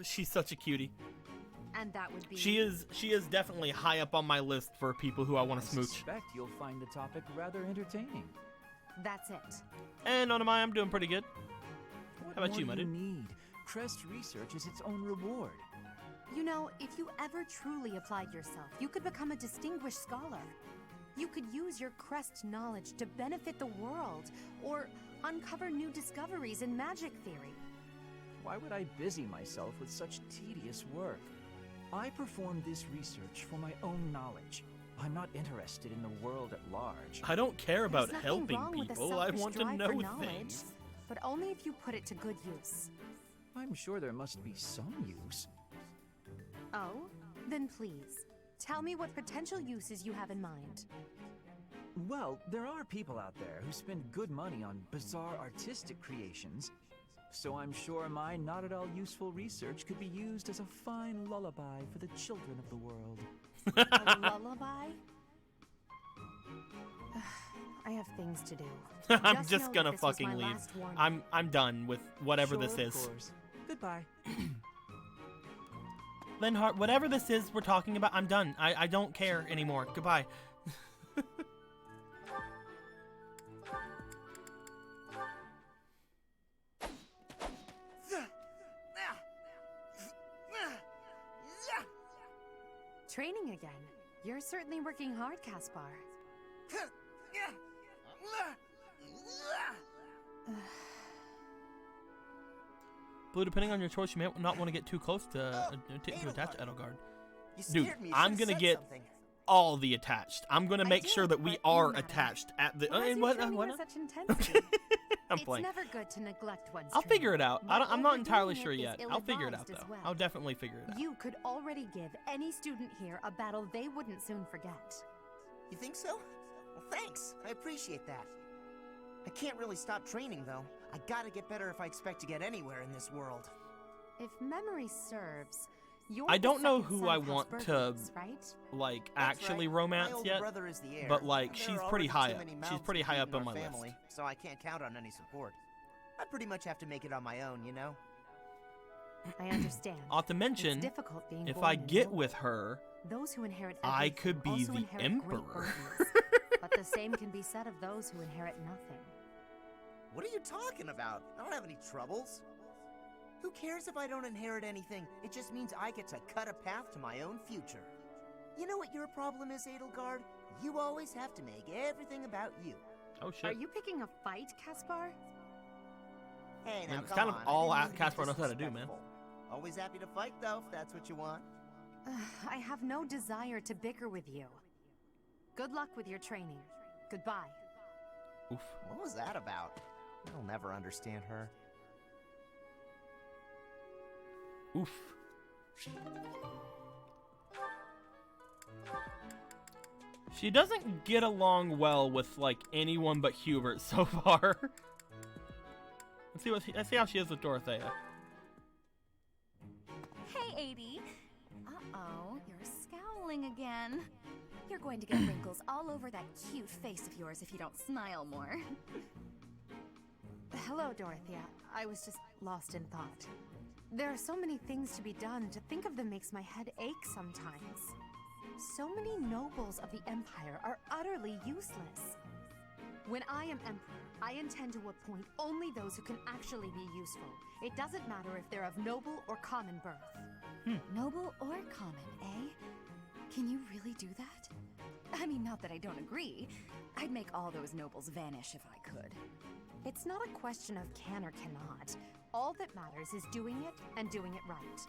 She's such a cutie. And that would be... She is definitely high up on my list for people who I want to smooch. I suspect you'll find the topic rather entertaining. That's it. And on my, I'm doing pretty good. What How about you, more my do dude? you need? Crest research is its own reward. You know, if you ever truly applied yourself, you could become a distinguished scholar. You could use your crest knowledge to benefit the world, or uncover new discoveries in magic theory. Why would I busy myself with such tedious work? I perform this research for my own knowledge. I'm not interested in the world at large. I don't care about There's helping nothing wrong with a people. I selfish want to drive know for knowledge, things. but only if you put it to good use. I'm sure there must be some use. Oh? Then please, tell me what potential uses you have in mind. Well, there are people out there who spend good money on bizarre artistic creations, so I'm sure my not at all useful research could be used as a fine lullaby for the children of the world. A lullaby? I have things to do. I'm just gonna fucking leave. I'm done with whatever Sure, this of is. course. Goodbye. Linhardt, whatever this is we're talking about, I'm done. I don't care anymore. Goodbye. Training again. You're certainly working hard, Caspar. Blue, depending on your choice, you may not want to get too close to attach Edelgard. You Dude, scared me. You I'm should've gonna said get something. all the attached. I'm gonna make sure that we but are you matter. attached at the. Why is your What? training What? with such intensity? I'm It's playing. never good to neglect one's I'll figure it training, out. but I'm not entirely overdoing sure it is yet. I'll figure it out ill-advised though. as I'll well. definitely figure it out. You could already give any student here a battle they wouldn't soon forget. You think so? Well, thanks. I appreciate that. I can't really stop training, though. I gotta get better if I expect to get anywhere in this world. If memory serves, you're I the don't know second who son I of House want to Burgess, right? like That's actually right. romance My older yet, brother is the heir, but like and there she's are pretty already high too up. many She's mouths pretty to high feed up in on our my family, list. so I can't count on any support. I pretty much have to make it on my own, you know? I understand. Not to mention, It's difficult being if born I in get noble. with her, Those who inherit I everything could be also the inherit great emperor. burdens. But the same can be said of those who inherit nothing. What are you talking about? I don't have any troubles. Who cares if I don't inherit anything? It just means I get to cut a path to my own future. You know what your problem is, Edelgard? You always have to make everything about you. Oh Are shit. you picking a fight, Caspar? Hey, I now mean, it's come kind of on, all I didn't mean to be Caspar knows how to do, man. disrespectful. Always happy to fight, though, if that's what you want. I have no desire to bicker with you. Good luck with your training. Goodbye. Oof. What was that about? I'll never understand her. Oof. She doesn't get along well with like anyone but Hubert so far. Let's see how she is with Dorothea. Hey, 80. Uh-oh, you're scowling again. You're going to get wrinkles all over that cute face of yours if you don't smile more. Hello, Dorothea. I was just lost in thought. There are so many things to be done. To think of them makes my head ache sometimes. So many nobles of the Empire are utterly useless. When I am Emperor, I intend to appoint only those who can actually be useful. It doesn't matter if they're of noble or common birth. Noble or common, eh? Can you really do that? I mean, not that I don't agree. I'd make all those nobles vanish if I could. It's not a question of can or cannot. All that matters is doing it and doing it right.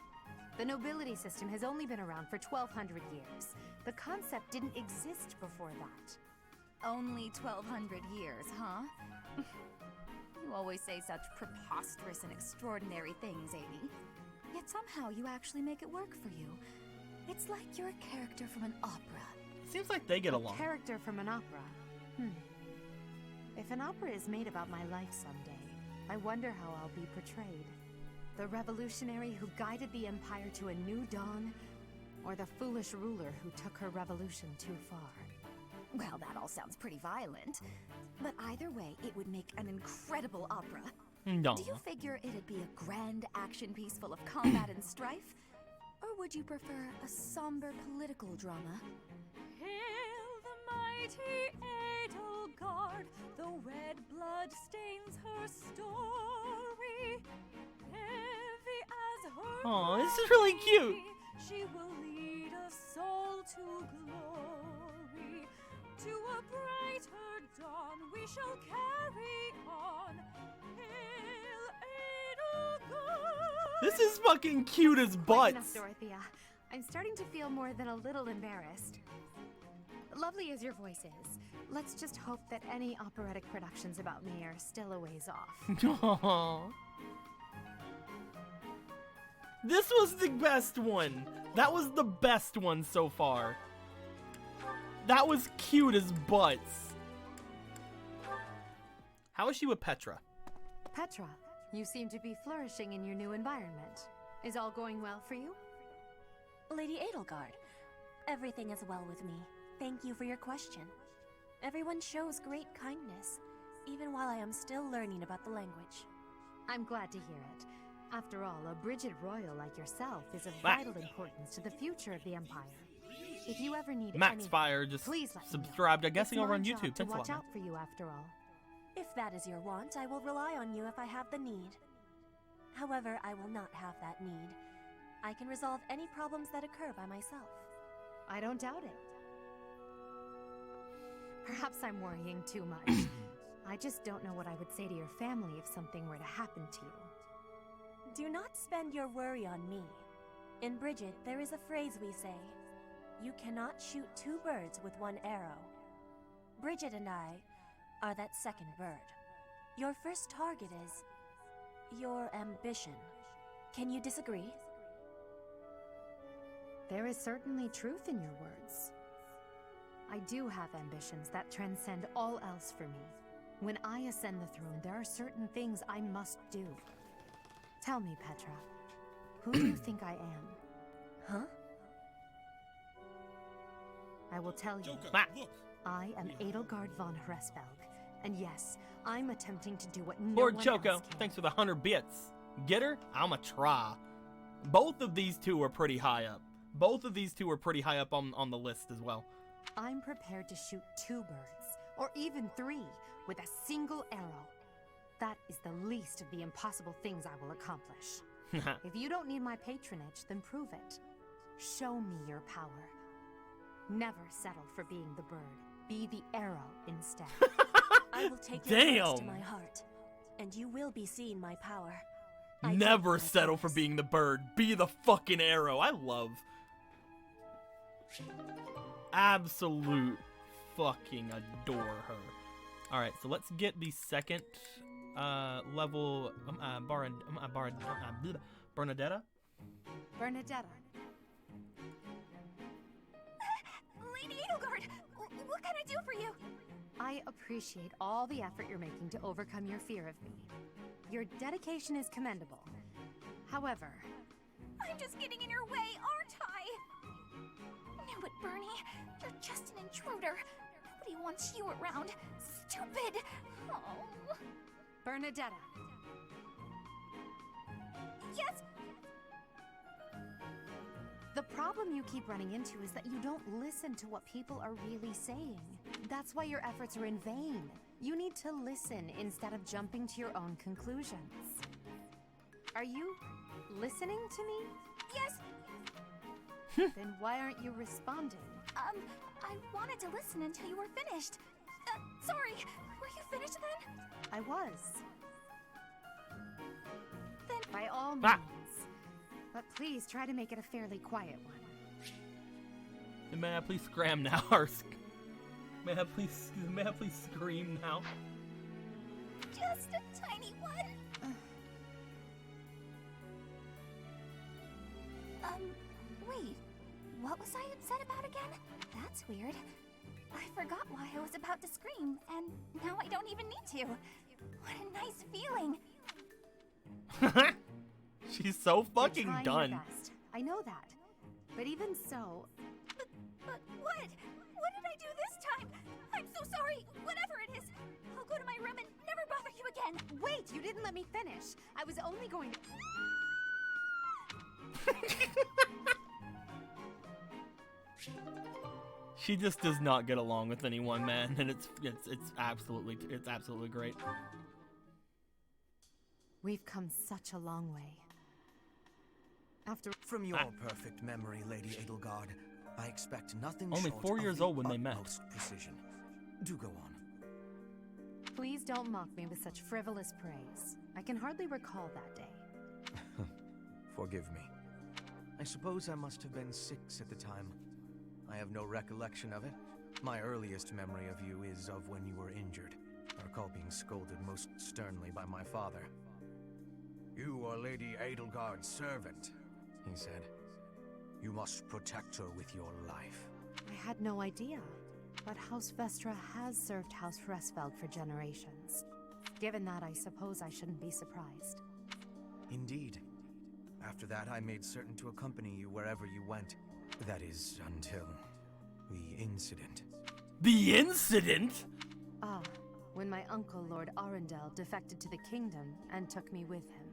The nobility system has only been around for 1,200 years. The concept didn't exist before that. Only 1,200 years, huh? You always say such preposterous and extraordinary things, Amy. Yet somehow you actually make it work for you. It's like you're a character from an opera. Seems like they get along. A character from an opera? If an opera is made about my life someday, I wonder how I'll be portrayed. The revolutionary who guided the Empire to a new dawn, or the foolish ruler who took her revolution too far? Well, that all sounds pretty violent. But either way, it would make an incredible opera. No. Do you figure it'd be a grand action piece full of combat and strife? Or would you prefer a somber political drama? Hail the mighty Edelgard, the red blood stains her story. Heavy as her Aw, this is really cute. she will lead a soul to glory. To a brighter dawn we shall carry on. Hail Edelgard! This is fucking cute as Quite enough, butts. Dorothea. I'm starting to feel more than a little embarrassed. Lovely as your voice is, let's just hope that any operatic productions about me are still a ways off. Aw. This was the best one. That was the best one so far. That was cute as butts. How is she with Petra? Petra, you seem to be flourishing in your new environment. Is all going well for you? Lady Edelgard, everything is well with me. Thank you for your question. Everyone shows great kindness, even while I am still learning about the language. I'm glad to hear it. After all, a Brigid Royal like yourself is of vital importance to the future of the Empire. If you ever need Max anything, Fire just please let me know. subscribed, I guess, It's over my on job YouTube. to Thanks a watch lot. out for you after all. If that is your want, I will rely on you if I have the need. However, I will not have that need. I can resolve any problems that occur by myself. I don't doubt it. Perhaps I'm worrying too much. I just don't know what I would say to your family if something were to happen to you. Do not spend your worry on me. In Brigid, there is a phrase we say. You cannot shoot two birds with one arrow. Brigid and I are that second bird. Your first target is your ambition. Can you disagree? There is certainly truth in your words. I do have ambitions that transcend all else for me. When I ascend the throne, there are certain things I must do. Tell me, Petra, who do you think I am? Huh? I will tell you. Joker, look. I am Edelgard von Hresvelg, and yes, I'm attempting to do what no Lord one Choco, else can. thanks for the 100 bits. Get her? I'ma try. Both of these two are pretty high up. Both of these two are pretty high up on the list as well. I'm prepared to shoot 2 birds, or even 3, with a single arrow. That is the least of the impossible things I will accomplish. If you don't need my patronage, then prove it. Show me your power. Never settle for being the bird. Be the arrow instead. I will take your words to my heart, and you will be seeing my power. Never settle for being the bird. Be the fucking arrow. I love. Absolute fucking adore her. Alright, so let's get the second level Bernadetta. Bernadetta. Lady Edelgard, what can I do for you? I appreciate all the effort you're making to overcome your fear of me. Your dedication is commendable. However, I'm just getting in your way, aren't I? No, knew it, Bernie. You're just an intruder. Nobody wants you around. Stupid. Oh. Bernadetta. Yes? The problem you keep running into is that you don't listen to what people are really saying. That's why your efforts are in vain. You need to listen instead of jumping to your own conclusions. Are you listening to me? Yes. Then why aren't you responding? I wanted to listen until you were finished. Sorry. Were you finished then? I was. Then by all means. But please try to make it a fairly quiet one. May I please scram now? May I please scream now? Just a tiny one. Wait. What was I upset about again? That's weird. I forgot why I was about to scream, and now I don't even need to. What a nice feeling. She's so fucking You're trying done. Your best. I know that. But even so... But what? What did I do this time? I'm so sorry. Whatever it is. I'll go to my room and never bother you again. Wait, you didn't let me finish. I was only going to... She just does not get along with anyone, man, and it's absolutely great. We've come such a long way. From your perfect memory, Lady Edelgard, I expect nothing Only short 4 years of the old when they met. utmost precision. Do go on. Please don't mock me with such frivolous praise. I can hardly recall that day. Forgive me. I suppose I must have been 6 at the time. I have no recollection of it. My earliest memory of you is of when you were injured. I recall being scolded most sternly by my father. You are Lady Edelgard's servant, he said. You must protect her with your life. I had no idea, but House Vestra has served House Fresfeld for generations. Given that, I suppose I shouldn't be surprised. Indeed. After that, I made certain to accompany you wherever you went. That is, until the incident. The incident? Ah, when my uncle, Lord Arundel, defected to the kingdom and took me with him.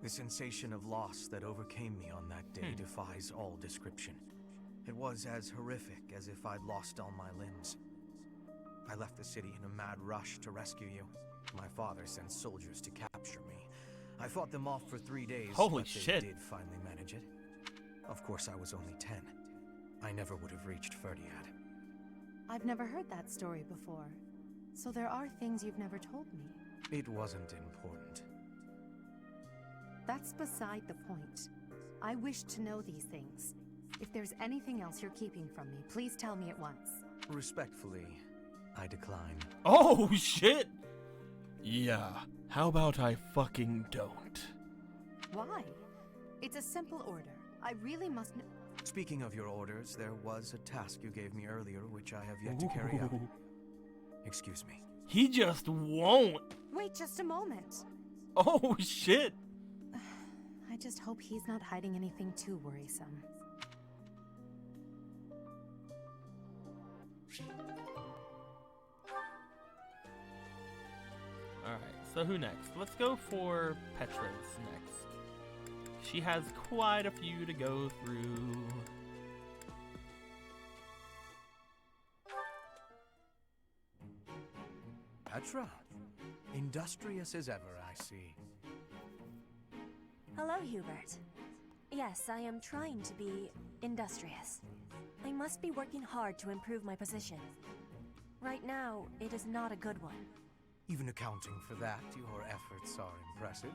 The sensation of loss that overcame me on that day defies all description. It was as horrific as if I'd lost all my limbs. I left the city in a mad rush to rescue you. My father sent soldiers to capture me. I fought them off for 3 days, Holy but shit. they did finally manage it. Of course, I was only 10. I never would have reached Ferdiad. I've never heard that story before, so there are things you've never told me. It wasn't important. That's beside the point. I wish to know these things. If there's anything else you're keeping from me, please tell me at once. Respectfully, I decline. Oh, shit! Yeah, how about I fucking don't? Why? It's a simple order. I really must know. Speaking of your orders, there was a task you gave me earlier which I have yet to carry out. Excuse me. He just won't. Wait just a moment. Oh, shit. I just hope he's not hiding anything too worrisome. Alright, so who next? Let's go for Petra's next. She has quite a few to go through. Petra, industrious as ever, I see. Hello, Hubert. Yes, I am trying to be industrious. I must be working hard to improve my position. Right now, it is not a good one. Even accounting for that, your efforts are impressive.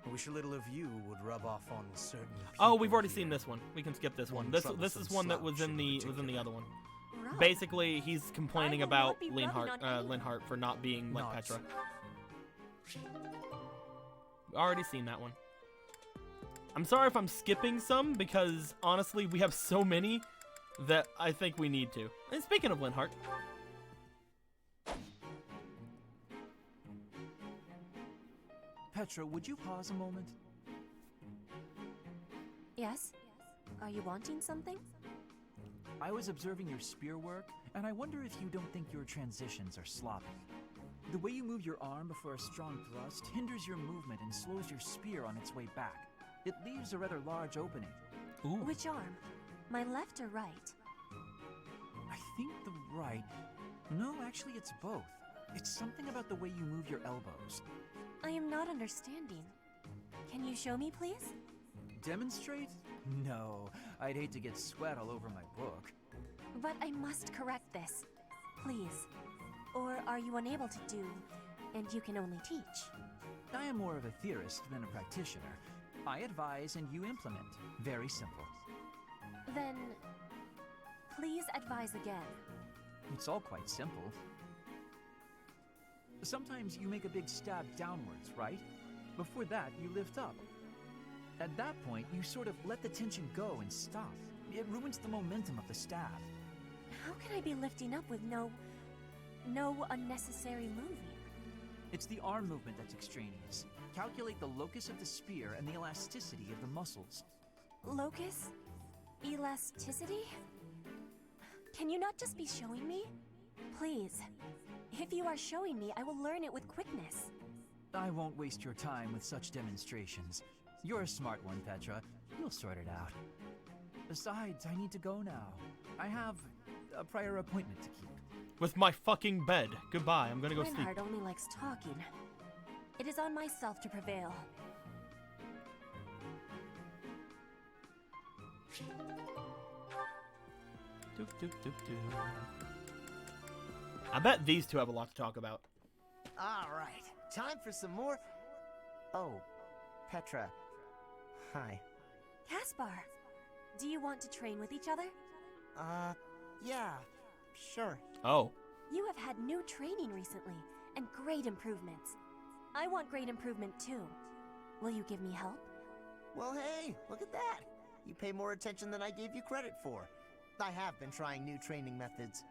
I wish a little of you would rub off on certain people. Oh, we've already seen this one. We can skip this one. This is one that was in the other one. Rub? Basically, he's complaining about be rubbing on anyone. Linhart for not being like Not. Petra. Already seen that one. I'm sorry if I'm skipping some because honestly, we have so many that I think we need to. And speaking of Linhart, Petra, would you pause a moment? Yes? Are you wanting something? I was observing your spear work, and I wonder if you don't think your transitions are sloppy. The way you move your arm before a strong thrust hinders your movement and slows your spear on its way back. It leaves a rather large opening. Ooh. Which arm? My left or right? I think the right... No, actually it's both. It's something about the way you move your elbows. I am not understanding. Can you show me, please? Demonstrate? No, I'd hate to get sweat all over my book. But I must correct this. Please. Or are you unable to do, and you can only teach? I am more of a theorist than a practitioner. I advise and you implement. Very simple. Then, please advise again. It's all quite simple. Sometimes you make a big stab downwards, right? Before that, you lift up. At that point, you sort of let the tension go and stop. It ruins the momentum of the stab. How can I be lifting up with no unnecessary moving? It's the arm movement that's extraneous. Calculate the locus of the spear and the elasticity of the muscles. Locus? Elasticity? Can you not just be showing me? Please. If you are showing me, I will learn it with quickness. I won't waste your time with such demonstrations. You're a smart one, Petra. You'll sort it out. Besides, I need to go now. I have a prior appointment to keep. With my fucking bed. Goodbye, I'm gonna go sleep. Reinhardt only likes talking. It is on myself to prevail. Doop, doop, doop, doop. I bet these two have a lot to talk about. All right, time for some more. Oh, Petra. Hi. Caspar, do you want to train with each other? Yeah, sure. Oh. You have had new training recently, and great improvements. I want great improvement too. Will you give me help? Well, hey, look at that. You pay more attention than I gave you credit for. I have been trying new training methods.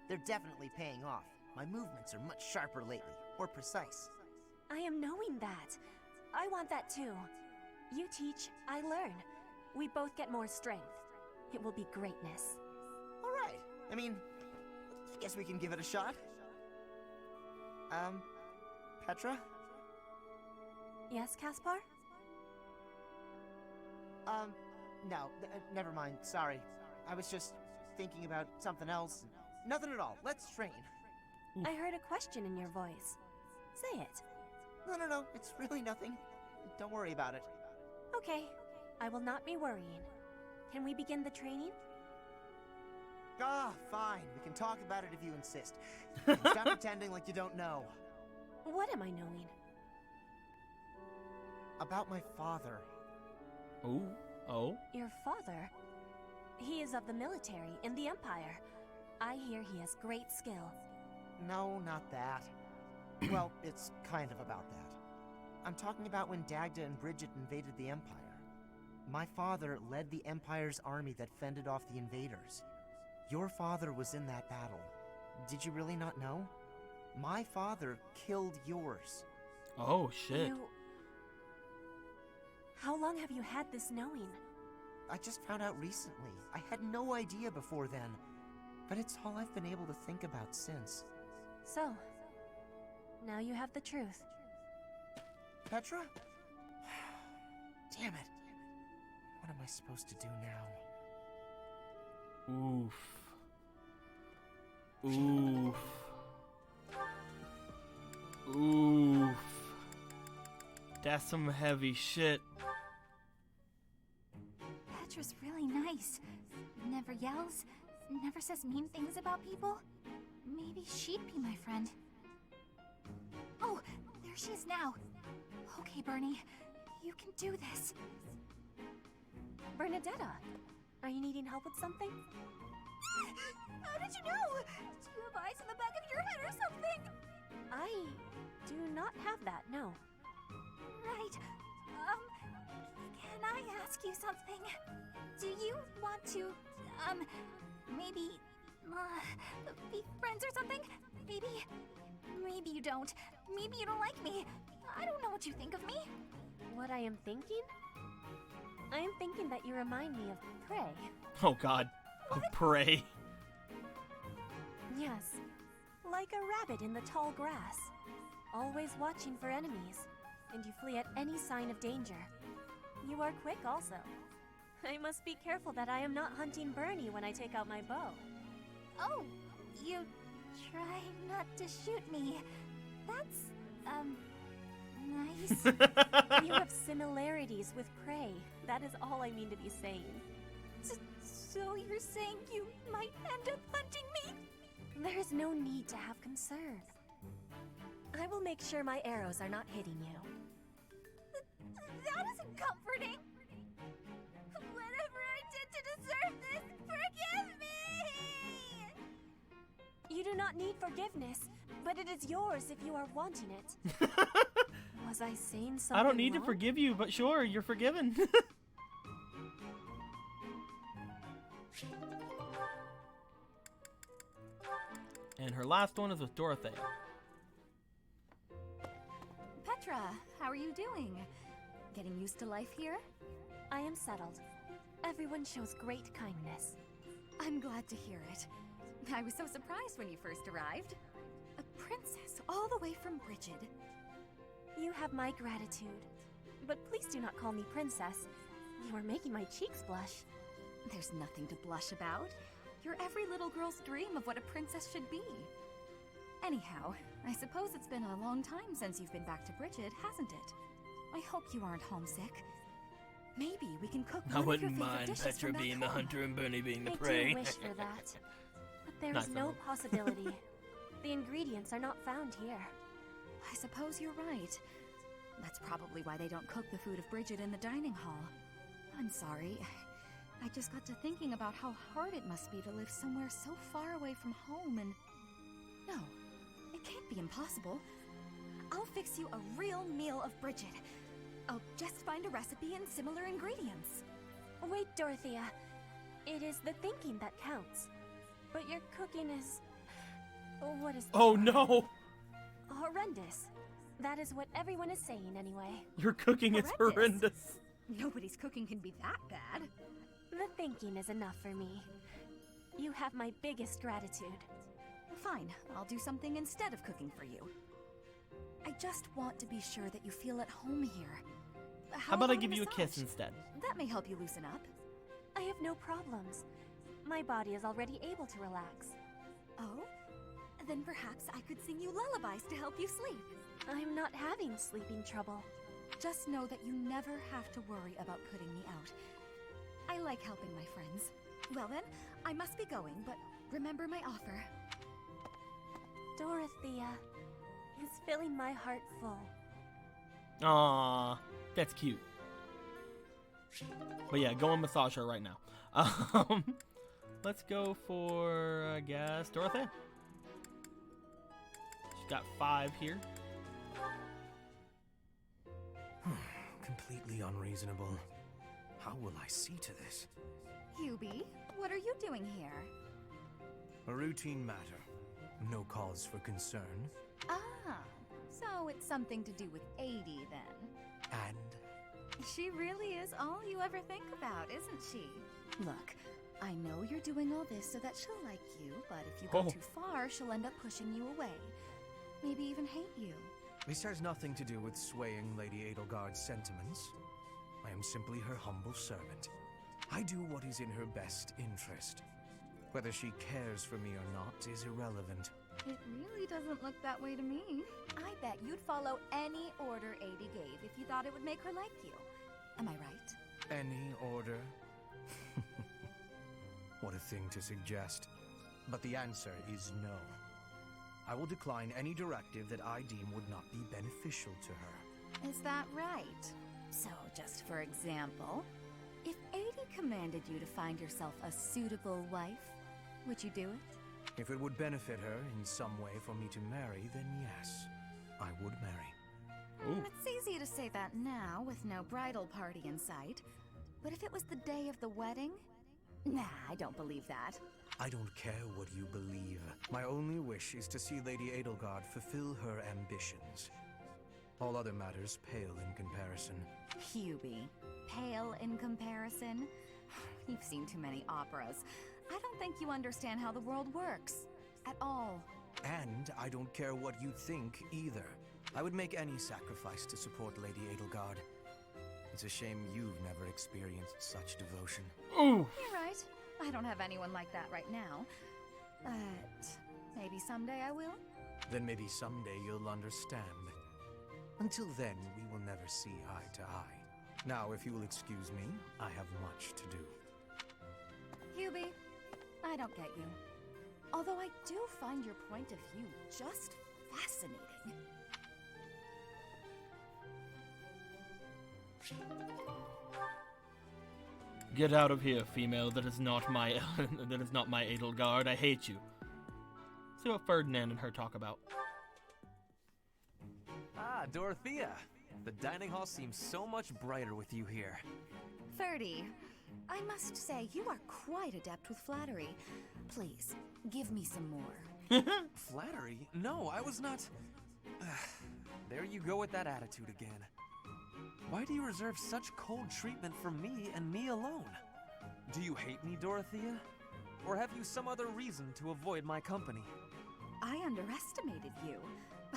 They're definitely paying off. My movements are much sharper lately, more precise. I am knowing that. I want that too. You teach, I learn. We both get more strength. It will be greatness. All right. I mean, I guess we can give it a shot. Petra? Yes, Caspar? No, never mind. Sorry. I was just thinking about something else. Nothing at all. Let's train. I heard a question in your voice. Say it. No. It's really nothing. Don't worry about it. Okay. I will not be worrying. Can we begin the training? Ah, fine. We can talk about it if you insist. Stop pretending like you don't know. What am I knowing? About my father. Ooh. Oh? Your father? He is of the military in the Empire. I hear he has great skill. No, not that. Well, it's kind of about that. I'm talking about when Dagda and Bridget invaded the Empire. My father led the Empire's army that fended off the invaders. Your father was in that battle. Did you really not know? My father killed yours. Oh, shit. How long have you had this knowing? I just found out recently. I had no idea before then. But it's all I've been able to think about since. So, now you have the truth. Petra? Damn it. What am I supposed to do now? Oof. Oof. That's some heavy shit. Petra's really nice. Never yells, never says mean things about people. Maybe she'd be my friend. Oh, there she is now. Okay, Bernie, you can do this. Bernadetta, are you needing help with something? How did you know? Do you have eyes in the back of your head or something? I do not have that, no. Right. Can I ask you something? Do you want to, maybe, be friends or something? Maybe you don't. Maybe you don't like me. I don't know what you think of me. What I am thinking? I am thinking that you remind me of Prey. Oh, God. Of prey. Yes, like a rabbit in the tall grass. Always watching for enemies, and you flee at any sign of danger. You are quick also. I must be careful that I am not hunting Bernie when I take out my bow. Oh, you try not to shoot me. That's, nice. You have similarities with prey. That is all I mean to be saying. So you're saying you might end up hunting me? There is no need to have concern. I will make sure my arrows are not hitting you. That isn't comforting. Whatever I did to deserve this, forgive me! You do not need forgiveness, but it is yours if you are wanting it. Was I saying something I don't need wrong? to forgive you, but sure, you're forgiven. And her last one is with Dorothea. Petra, how are you doing? Getting used to life here? I am settled. Everyone shows great kindness. I'm glad to hear it. I was so surprised when you first arrived. A princess all the way from Brigid. You have my gratitude. But please do not call me princess. You are making my cheeks blush. There's nothing to blush about. You're every little girl's dream of what a princess should be. Anyhow, I suppose it's been a long time since you've been back to Brigid, hasn't it? I hope you aren't homesick. Maybe we can cook one of your favorite dishes from back home. hunter and Bernie being the I prey. do wish for that. But there Nice is no of her. possibility. The ingredients are not found here. I suppose you're right. That's probably why they don't cook the food of Brigid in the dining hall. I'm sorry. I just got to thinking about how hard it must be to live somewhere so far away from home and... No, it can't be impossible. I'll fix you a real meal of Brigid. I'll just find a recipe and similar ingredients. Wait, Dorothea. It is the thinking that counts. But your cooking is... What is the Oh word? no! Horrendous. That is what everyone is saying anyway. Your cooking is horrendous. Nobody's cooking can be that bad. The thinking is enough for me. You have my biggest gratitude. Fine, I'll do something instead of cooking for you. I just want to be sure that you feel at home here. How about I a give you a kiss massage? instead? That may help you loosen up. I have no problems. My body is already able to relax. Oh? Then perhaps I could sing you lullabies to help you sleep. I'm not having sleeping trouble. Just know that you never have to worry about putting me out. I like helping my friends. Well then, I must be going, but remember my offer. Dorothea is filling my heart full. Aww, that's cute. But yeah, go and massage her right now. Let's go for, I guess, Dorothea. She's got 5 here. Completely unreasonable. How will I see to this? Hubie, what are you doing here? A routine matter. No cause for concern. Ah, so it's something to do with 80 then. And She really is all you ever think about, isn't she? Look, I know you're doing all this so that she'll like you, but if you go too far, she'll end up pushing you away. Maybe even hate you. this has nothing to do with swaying Lady Edelgard's sentiments. I am simply her humble servant. I do what is in her best interest. Whether she cares for me or not is irrelevant. It really doesn't look that way to me. I bet you'd follow any order Adi gave if you thought it would make her like you. Am I right? Any order? What a thing to suggest. But the answer is no. I will decline any directive that I deem would not be beneficial to her. Is that right? So, just for example, if Adi commanded you to find yourself a suitable wife, would you do it? If it would benefit her in some way for me to marry, then yes, I would marry. It's easy to say that now, with no bridal party in sight. But if it was the day of the wedding? Nah, I don't believe that. I don't care what you believe. My only wish is to see Lady Edelgard fulfill her ambitions. All other matters pale in comparison. Hubie, pale in comparison? You've seen too many operas. I don't think you understand how the world works. At all. And I don't care what you think either. I would make any sacrifice to support Lady Edelgard. It's a shame you've never experienced such devotion. Ooh. You're right. I don't have anyone like that right now. But maybe someday I will. Then maybe someday you'll understand. Until then, we will never see eye to eye. Now, if you will excuse me, I have much to do. Hubie, I don't get you. Although I do find your point of view just fascinating. Get out of here, female. That is not my that is not my Edelgard. I hate you. See what Ferdinand and her talk about. Ah, Dorothea. The dining hall seems so much brighter with you here. Ferdy, I must say you are quite adept with flattery. Please, give me some more. Flattery? No, I was not... There you go with that attitude again. Why do you reserve such cold treatment for me and me alone? Do you hate me, Dorothea? Or have you some other reason to avoid my company? I underestimated you.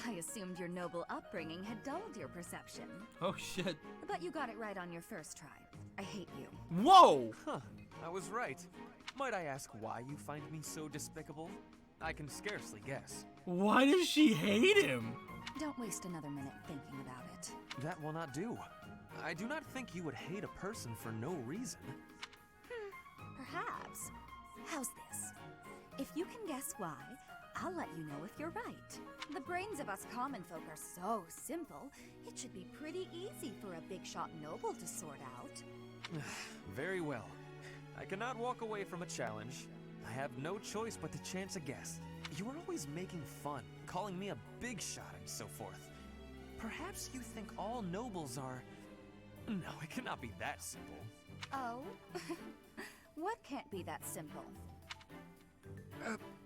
I assumed your noble upbringing had dulled your perception. Oh shit. But you got it right on your first try. I hate you. Whoa! Huh, I was right. Might I ask why you find me so despicable? I can scarcely guess. Why does she hate him? Don't waste another minute thinking about it. That will not do. I do not think you would hate a person for no reason. Perhaps. How's this? If you can guess why, I'll let you know if you're right. The brains of us common folk are so simple, it should be pretty easy for a big shot noble to sort out. Very well. I cannot walk away from a challenge. I have no choice but to chance a guess. You are always making fun, calling me a big shot and so forth. Perhaps you think all nobles are... No, it cannot be that simple. Oh? What can't be that simple?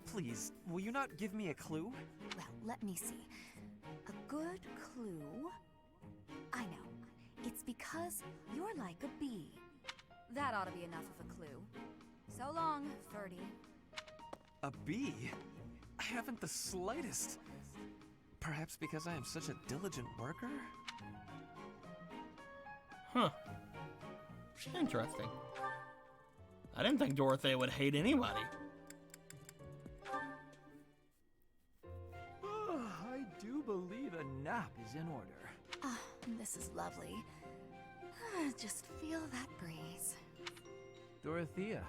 Please, will you not give me a clue? Well, let me see. A good clue? I know. It's because you're like a bee. That ought to be enough of a clue. So long, Ferdy. A bee? I haven't the slightest. Perhaps because I am such a diligent worker? Huh. Interesting. I didn't think Dorothea would hate anybody. I do believe a nap is in order. Ah, this is lovely. Just feel that breeze. Dorothea,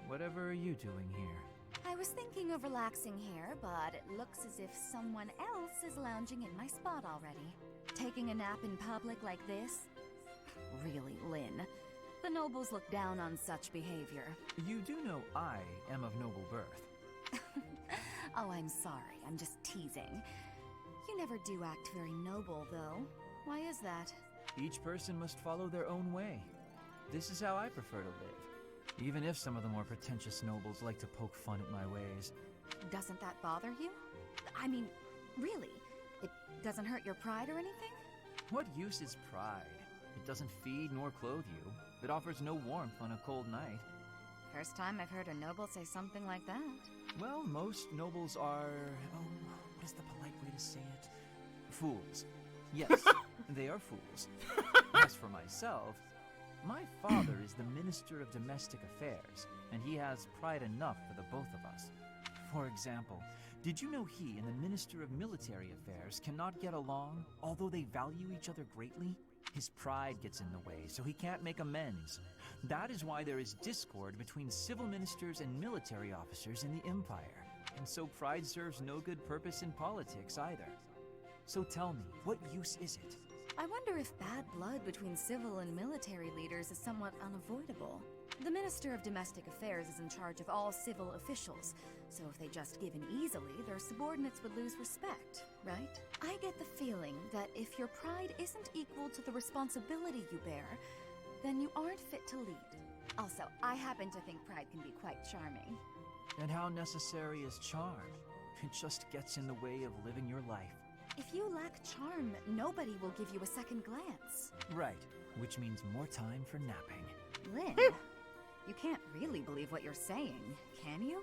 whatever are you doing here? I was thinking of relaxing here, but it looks as if someone else is lounging in my spot already. Taking a nap in public like this? Really, Lynn. The nobles look down on such behavior. You do know I am of noble birth. Oh, I'm sorry. I'm just teasing. You never do act very noble, though. Why is that? Each person must follow their own way. This is how I prefer to live. Even if some of the more pretentious nobles like to poke fun at my ways. Doesn't that bother you? I mean, really? It doesn't hurt your pride or anything? What use is pride? It doesn't feed nor clothe you. It offers no warmth on a cold night. First time I've heard a noble say something like that. Well, most nobles are... Oh, what is the polite way to say it? Fools. Yes, they are fools. As for myself, my father is the Minister of Domestic Affairs, and he has pride enough for the both of us. For example, did you know he and the Minister of Military Affairs cannot get along, although they value each other greatly? His pride gets in the way, so he can't make amends. That is why there is discord between civil ministers and military officers in the Empire. And so pride serves no good purpose in politics either. So tell me, what use is it? I wonder if bad blood between civil and military leaders is somewhat unavoidable. The Minister of Domestic Affairs is in charge of all civil officials, so if they just give in easily, their subordinates would lose respect, right? I get the feeling that if your pride isn't equal to the responsibility you bear, then you aren't fit to lead. Also, I happen to think pride can be quite charming. And how necessary is charm? It just gets in the way of living your life. If you lack charm, nobody will give you a second glance. Right, which means more time for napping. Lynn, You can't really believe what you're saying, can you?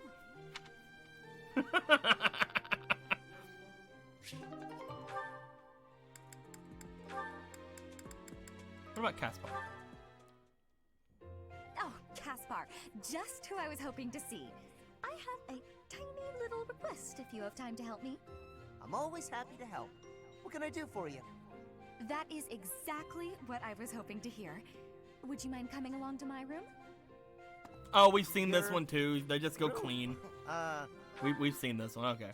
What about Caspar? Oh, Caspar, just who I was hoping to see. I have a tiny little request if you have time to help me. I'm always happy to help. What can I do for you? That is exactly what I was hoping to hear. Would you mind coming along to my room? Oh, we've seen this one too. They just go clean. We've seen this one. Okay.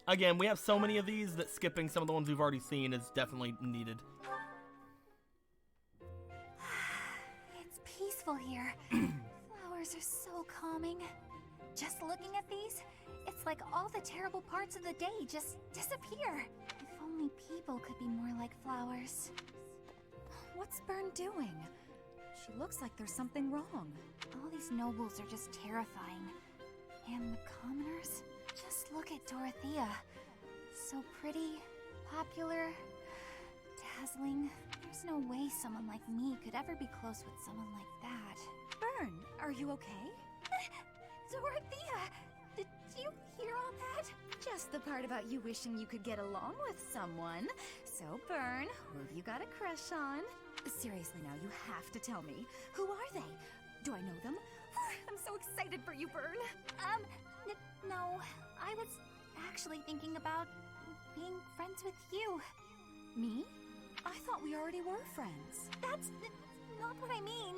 Again, we have so many of these that skipping some of the ones we've already seen is definitely needed. It's peaceful here. Flowers are so calming. Just looking at these, it's like all the terrible parts of the day just disappear. If only people could be more like flowers. What's Byrne doing? She looks like there's something wrong. All these nobles are just terrifying. And the commoners? Just look at Dorothea. So pretty, popular, dazzling. There's no way someone like me could ever be close with someone like that. Byrne, are you okay? Dorothea! Did you hear all that? Just the part about you wishing you could get along with someone. So, Byrne, who have you got a crush on? Seriously now, you have to tell me. Who are they? Do I know them? I'm so excited for you, Byrne. No. I was actually thinking about being friends with you. Me? I thought we already were friends. That's not what I mean.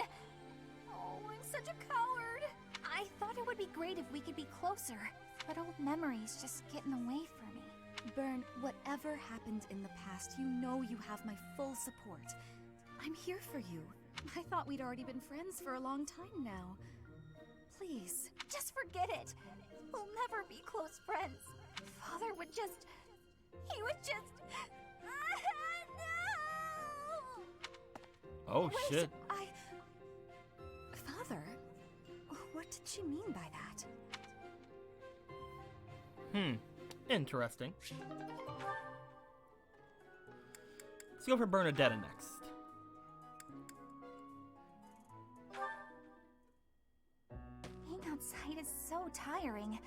Oh, I'm such a coward. I thought it would be great if we could be closer, but old memories just get in the way for me. Byrne, whatever happened in the past, you know you have my full support. I'm here for you. I thought we'd already been friends for a long time now. Please. Just forget it. We'll never be close friends. Father would just... He would just... No! Oh, shit. Father? What did she mean by that? Interesting. Let's go for Bernadetta next. Being outside is so tiring.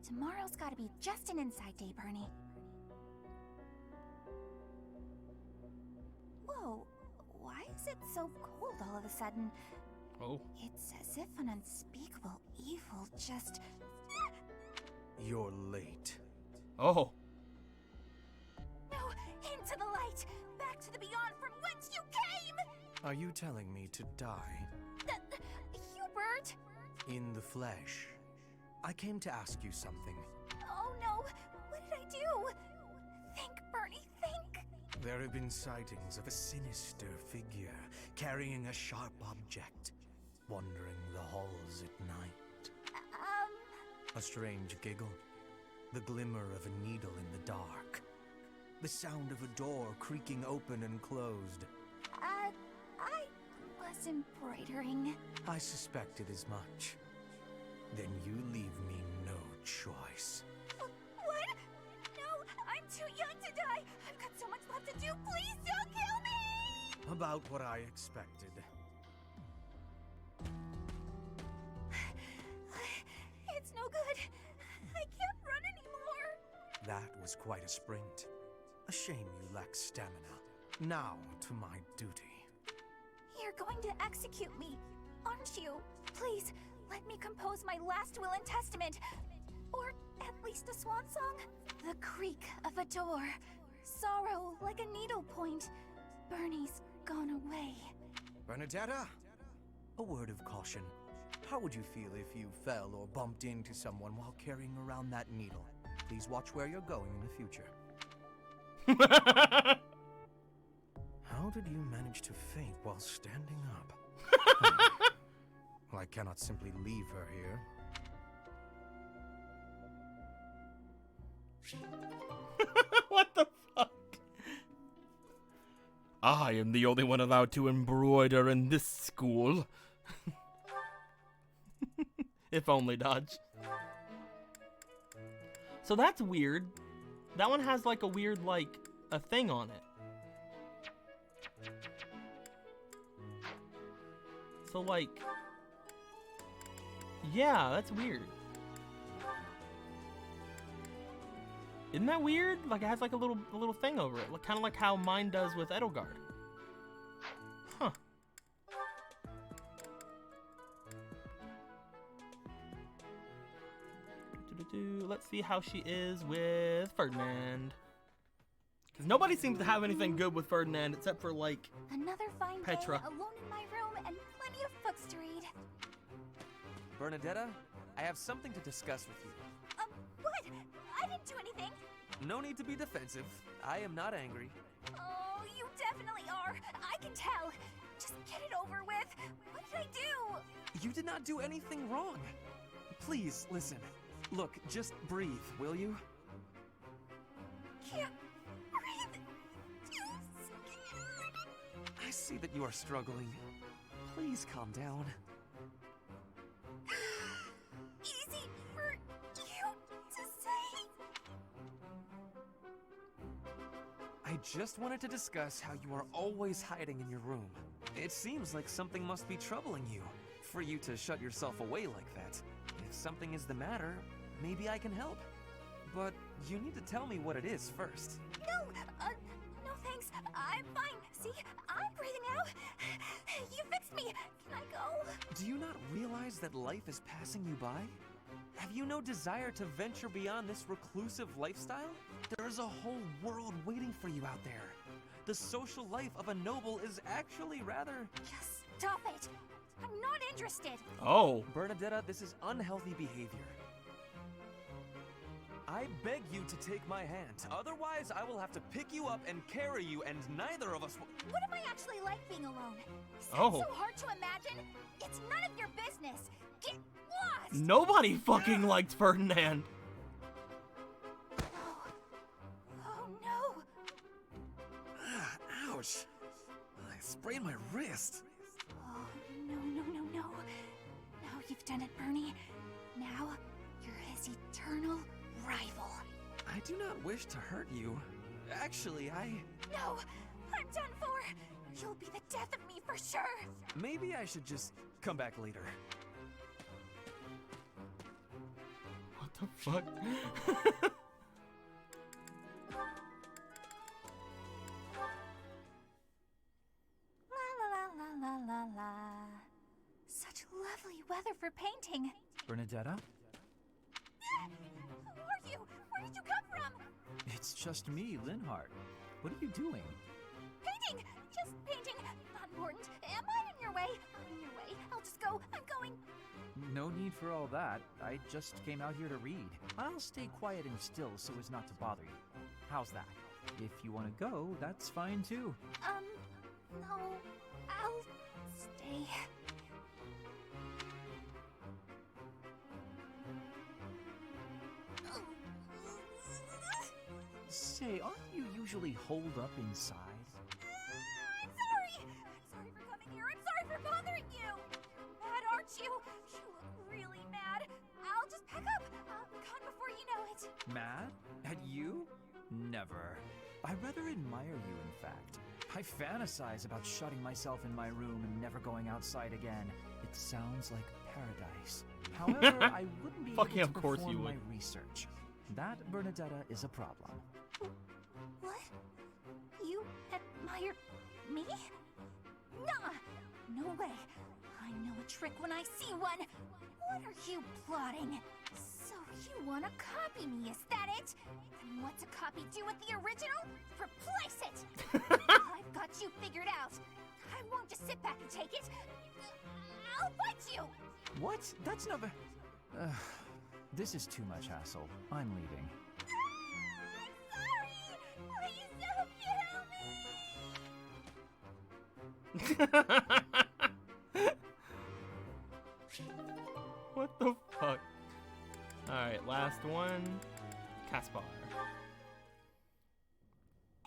Tomorrow's gotta be just an inside day, Bernie. Whoa, why is it so cold all of a sudden? Oh. It's as if an unspeakable evil just... You're late. Oh. No, into the light! Back to the beyond from whence you came! Are you telling me to die? Hubert! In the flesh. I came to ask you something. Oh no, what did I do? Think, Bernie, think! There have been sightings of a sinister figure carrying a sharp object, wandering the halls at night. A strange giggle, the glimmer of a needle in the dark, the sound of a door creaking open and closed. I was embroidering. I suspected as much. Then you leave me no choice. What? No, I'm too young to die. I've got so much left to do. Please don't kill me! About what I expected. It's no good. I can't run anymore. That was quite a sprint. A shame you lack stamina. Now to my duty. You're going to execute me, aren't you? Please, let me compose my last will and testament. Or at least a swan song. The creak of a door. Sorrow like a needle point. Bernie's gone away. Bernadetta, a word of caution. How would you feel if you fell or bumped into someone while carrying around that needle? Please watch where you're going in the future. How did you manage to faint while standing up? Well, I cannot simply leave her here. What the fuck? I am the only one allowed to embroider in this school. If only, Dodge. So that's weird. That one has like a weird, like, a thing on it. So like, yeah, that's weird. Isn't that weird? Like it has like a little thing over it, kind of like how mine does with Edelgard. Huh. Let's see how she is with Ferdinand. Because nobody seems to have anything good with Ferdinand except for like Another fine Petra. day alone in my room and plenty of books to read. Bernadetta, I have something to discuss with you. What? I didn't do anything. No need to be defensive. I am not angry. Oh, you definitely are. I can tell. Just get it over with. What did I do? You did not do anything wrong. Please, listen. Look, just breathe, will you? Can't breathe. Too scared. I see that you are struggling. Please calm down. Easy for you to say. I just wanted to discuss how you are always hiding in your room. It seems like something must be troubling you, for you to shut yourself away like that. If something is the matter, maybe I can help. But you need to tell me what it is first. No thanks. I'm fine. See, I'm breathing out. You fixed me. Can I go? Do you not realize that life is passing you by? Have you no desire to venture beyond this reclusive lifestyle? There is a whole world waiting for you out there. The social life of a noble is actually rather... Just stop it. I'm not interested. Oh. Bernadetta, this is unhealthy behavior. I beg you to take my hand. Otherwise, I will have to pick you up and carry you, and neither of us will... What am I actually like being alone? Is that Oh. so hard to imagine? It's none of your business. Get lost. Nobody fucking liked Ferdinand. Oh no. Ouch. I sprained my wrist. Oh no. Now you've done it, Bernie. Now you're his eternal rival. I do not wish to hurt you. Actually, No, I'm done for. You'll be the death of me for sure. Maybe I should just come back later. What the fuck? La. Such lovely weather for painting. Bernadetta? Who are you? Where did you come from? It's just me, Linhart. What are you doing? Painting! Just painting. Not important. Am I in your way? I'm in your way. I'll just go. I'm going. No need for all that. I just came out here to read. I'll stay quiet and still so as not to bother you. How's that? If you want to go, that's fine too. No. I'll stay. Say, aren't you usually holed up inside? I'm sorry. I'm sorry for coming here. I'm sorry for bothering you. Mad, aren't you? You look really mad. I'll just pack up. I'll be gone before you know it. Mad? At you? Never. I rather admire you, in fact. I fantasize about shutting myself in my room and never going outside again. It sounds like paradise. However, I wouldn't be able to perform my research. That, Bernadetta, is a problem. What? You admire me? Nah! No way. I know a trick when I see one. What are you plotting? So you want to copy me, is that it? And what's a copy do with the original? Replace it! I've got you figured out. I won't just sit back and take it. I'll fight you! What? That's not... this is too much hassle. I'm leaving. What the fuck? Alright, last one. Caspar.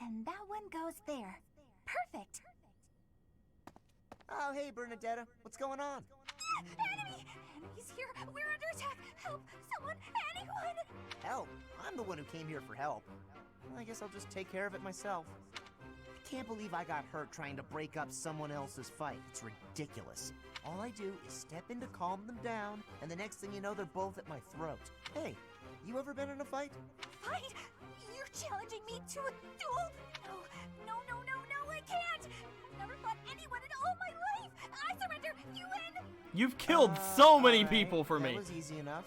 And that one goes there. Perfect. Oh, hey, Bernadetta. What's going on? Enemy! Enemies here! We're under attack! Help! Someone! Anyone! Help? I'm the one who came here for help. I guess I'll just take care of it myself. I can't believe I got hurt trying to break up someone else's fight. It's ridiculous. All I do is step in to calm them down, and the next thing you know, they're both at my throat. Hey, you ever been in a fight? Fight? You're challenging me to a duel? No, I can't! I've never fought anyone in all my life! I surrender! You win! You've killed so many people for me. That was easy enough.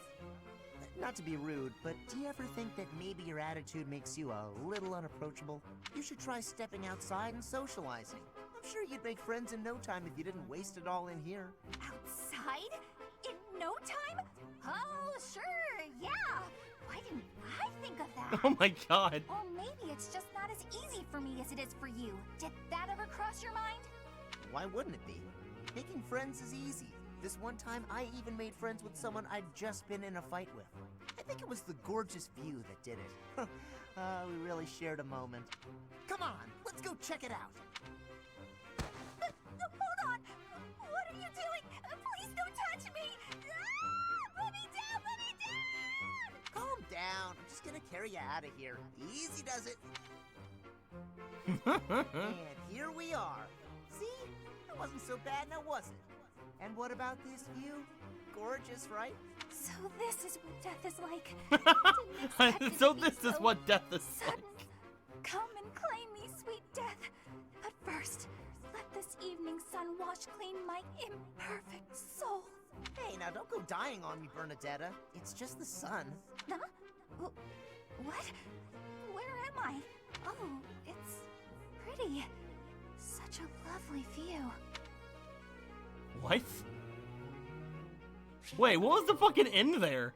Not to be rude, but do you ever think that maybe your attitude makes you a little unapproachable? You should try stepping outside and socializing. I'm sure you'd make friends in no time if you didn't waste it all in here. Outside? In no time? Oh, sure, yeah! Why didn't I think of that? Oh my god. Or maybe it's just not as easy for me as it is for you. Did that ever cross your mind? Why wouldn't it be? Making friends is easy. This one time, I even made friends with someone I'd just been in a fight with. I think it was the gorgeous view that did it. We really shared a moment. Come on, let's go check it out. Hold on! What are you doing? Please don't touch me! Ah! Let me down! Let me down! Calm down. I'm just gonna carry you out of here. Easy does it. And here we are. See? It wasn't so bad now, was it? And what about this view? Gorgeous, right? So this is what death is like. So this is what death is like. Come and claim me, sweet death. But first, let this evening sun wash clean my imperfect soul. Hey, now don't go dying on me, Bernadetta. It's just the sun. Huh? What? Where am I? Oh, it's pretty. Such a lovely view. What? Wait, what was the fucking end there?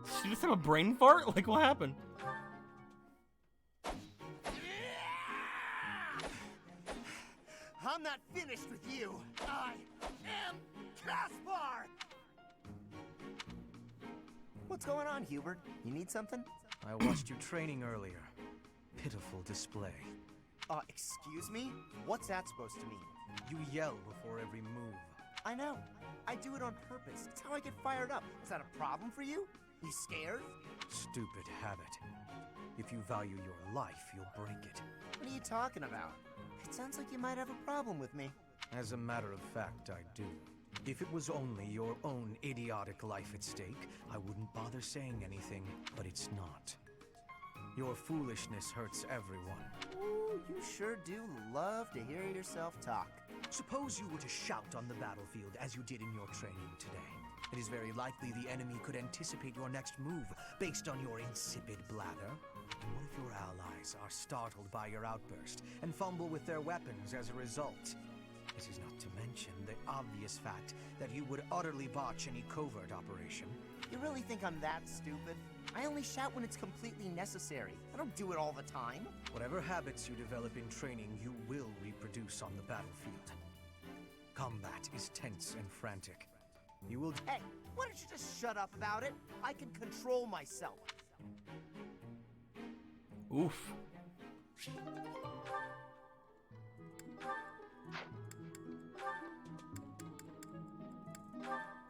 Did she just have a brain fart? Like, what happened? I'm not finished with you. I am Caspar! What's going on, Hubert? You need something? I watched you training earlier. Pitiful display. Excuse me? What's that supposed to mean? You yell before every move. I know. I do it on purpose. It's how I get fired up. Is that a problem for you? You scared? Stupid habit. If you value your life, you'll break it. What are you talking about? It sounds like you might have a problem with me. As a matter of fact, I do. If it was only your own idiotic life at stake, I wouldn't bother saying anything, but it's not. Your foolishness hurts everyone. Ooh, you sure do love to hear yourself talk. Suppose you were to shout on the battlefield as you did in your training today. It is very likely the enemy could anticipate your next move based on your insipid blather. What if your allies are startled by your outburst and fumble with their weapons as a result? This is not to mention the obvious fact that you would utterly botch any covert operation. You really think I'm that stupid? I only shout when it's completely necessary. I don't do it all the time. Whatever habits you develop in training, you will reproduce on the battlefield. Combat is tense and frantic. You will... Hey, why don't you just shut up about it? I can control myself. Oof.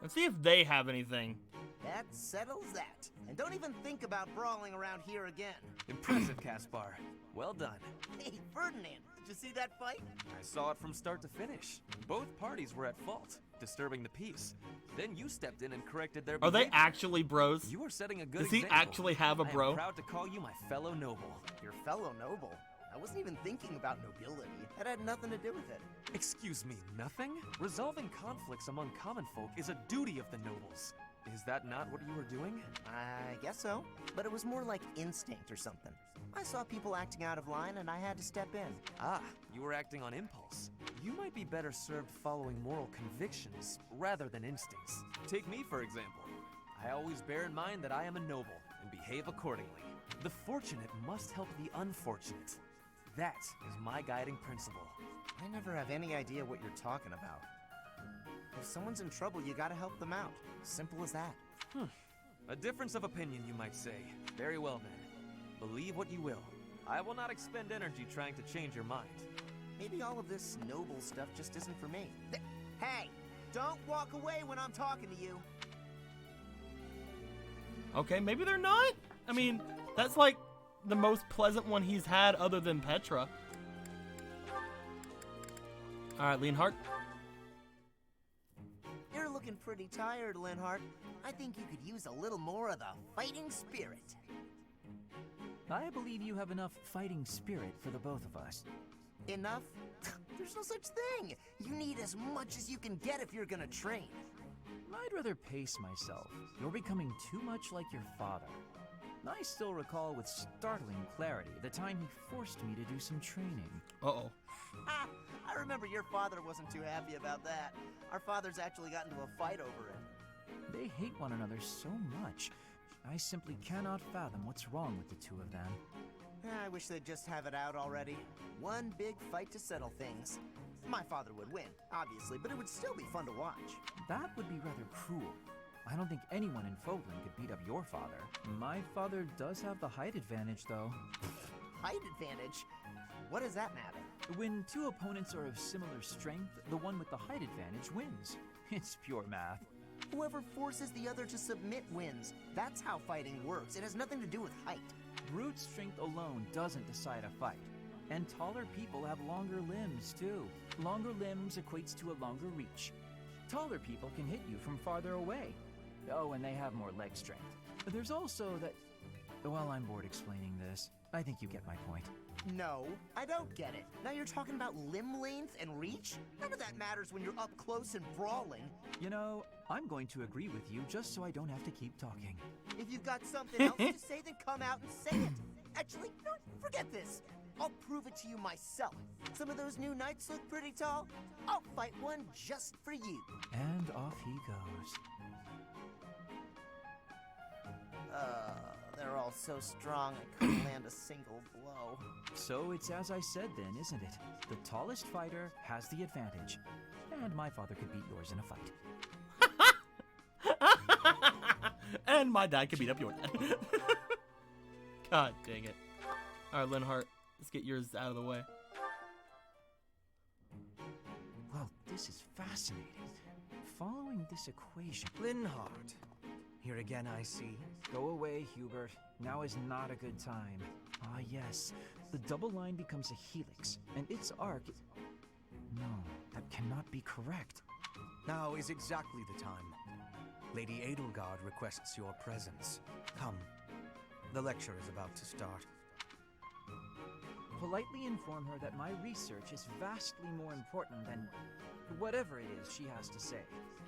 Let's see if they have anything. That settles that. And don't even think about brawling around here again. Impressive, Caspar. Well done. Hey, Ferdinand, did you see that fight? I saw it from start to finish. Both parties were at fault, disturbing the peace. Then you stepped in and corrected their Are behavior. they actually bros? You are setting a good Does he example. actually have a bro? I am proud to call you my fellow noble. Your fellow noble? I wasn't even thinking about nobility. That had nothing to do with it. Excuse me, nothing? Resolving conflicts among common folk is a duty of the nobles. Is that not what you were doing? I guess so. But it was more like instinct or something. I saw people acting out of line and I had to step in. Ah, you were acting on impulse. You might be better served following moral convictions rather than instincts. Take me, for example. I always bear in mind that I am a noble and behave accordingly. The fortunate must help the unfortunate. That is my guiding principle. I never have any idea what you're talking about. If someone's in trouble, you gotta help them out. Simple as that. A difference of opinion, you might say. Very well, then. Believe what you will. I will not expend energy trying to change your mind. Maybe all of this noble stuff just isn't for me. Hey, don't walk away when I'm talking to you. Okay, maybe they're not? I mean, That's like the most pleasant one he's had other than Petra. Alright, Leonhardt. You're looking pretty tired, Linhardt. I think you could use a little more of the fighting spirit. I believe you have enough fighting spirit for the both of us. Enough? There's no such thing. You need as much as you can get if you're gonna train. I'd rather pace myself. You're becoming too much like your father. I still recall with startling clarity the time he forced me to do some training. Uh-oh. I remember your father wasn't too happy about that. Our fathers actually got into a fight over it. They hate one another so much. I simply cannot fathom what's wrong with the two of them. I wish they'd just have it out already. One big fight to settle things. My father would win, obviously, but it would still be fun to watch. That would be rather cruel. I don't think anyone in Fodlan could beat up your father. My father does have the height advantage, though. Height advantage? What does that matter? When two opponents are of similar strength, the one with the height advantage wins. It's pure math. Whoever forces the other to submit wins. That's how fighting works. It has nothing to do with height. Brute strength alone doesn't decide a fight. And taller people have longer limbs, too. Longer limbs equates to a longer reach. Taller people can hit you from farther away. Oh, and they have more leg strength. There's also that... Well, I'm bored explaining this. I think you get my point. No, I don't get it. Now you're talking about limb length and reach? None of that matters when you're up close and brawling. You know, I'm going to agree with you just so I don't have to keep talking. If you've got something else to say, then come out and say it. Actually, no, forget this. I'll prove it to you myself. Some of those new knights look pretty tall. I'll fight one just for you. And off he goes. They're all so strong I couldn't land a single blow. So it's as I said then, isn't it? The tallest fighter has the advantage. And my father could beat yours in a fight. And my dad could beat up your dad. God dang it. Alright, Linhardt, let's get yours out of the way. Well, this is fascinating. Following this equation... Linhardt. Here again, I see. Go away, Hubert. Now is not a good time. Ah, yes. The double line becomes a helix, and its arc... No, that cannot be correct. Now is exactly the time. Lady Edelgard requests your presence. Come. The lecture is about to start. Politely inform her that my research is vastly more important than whatever it is she has to say.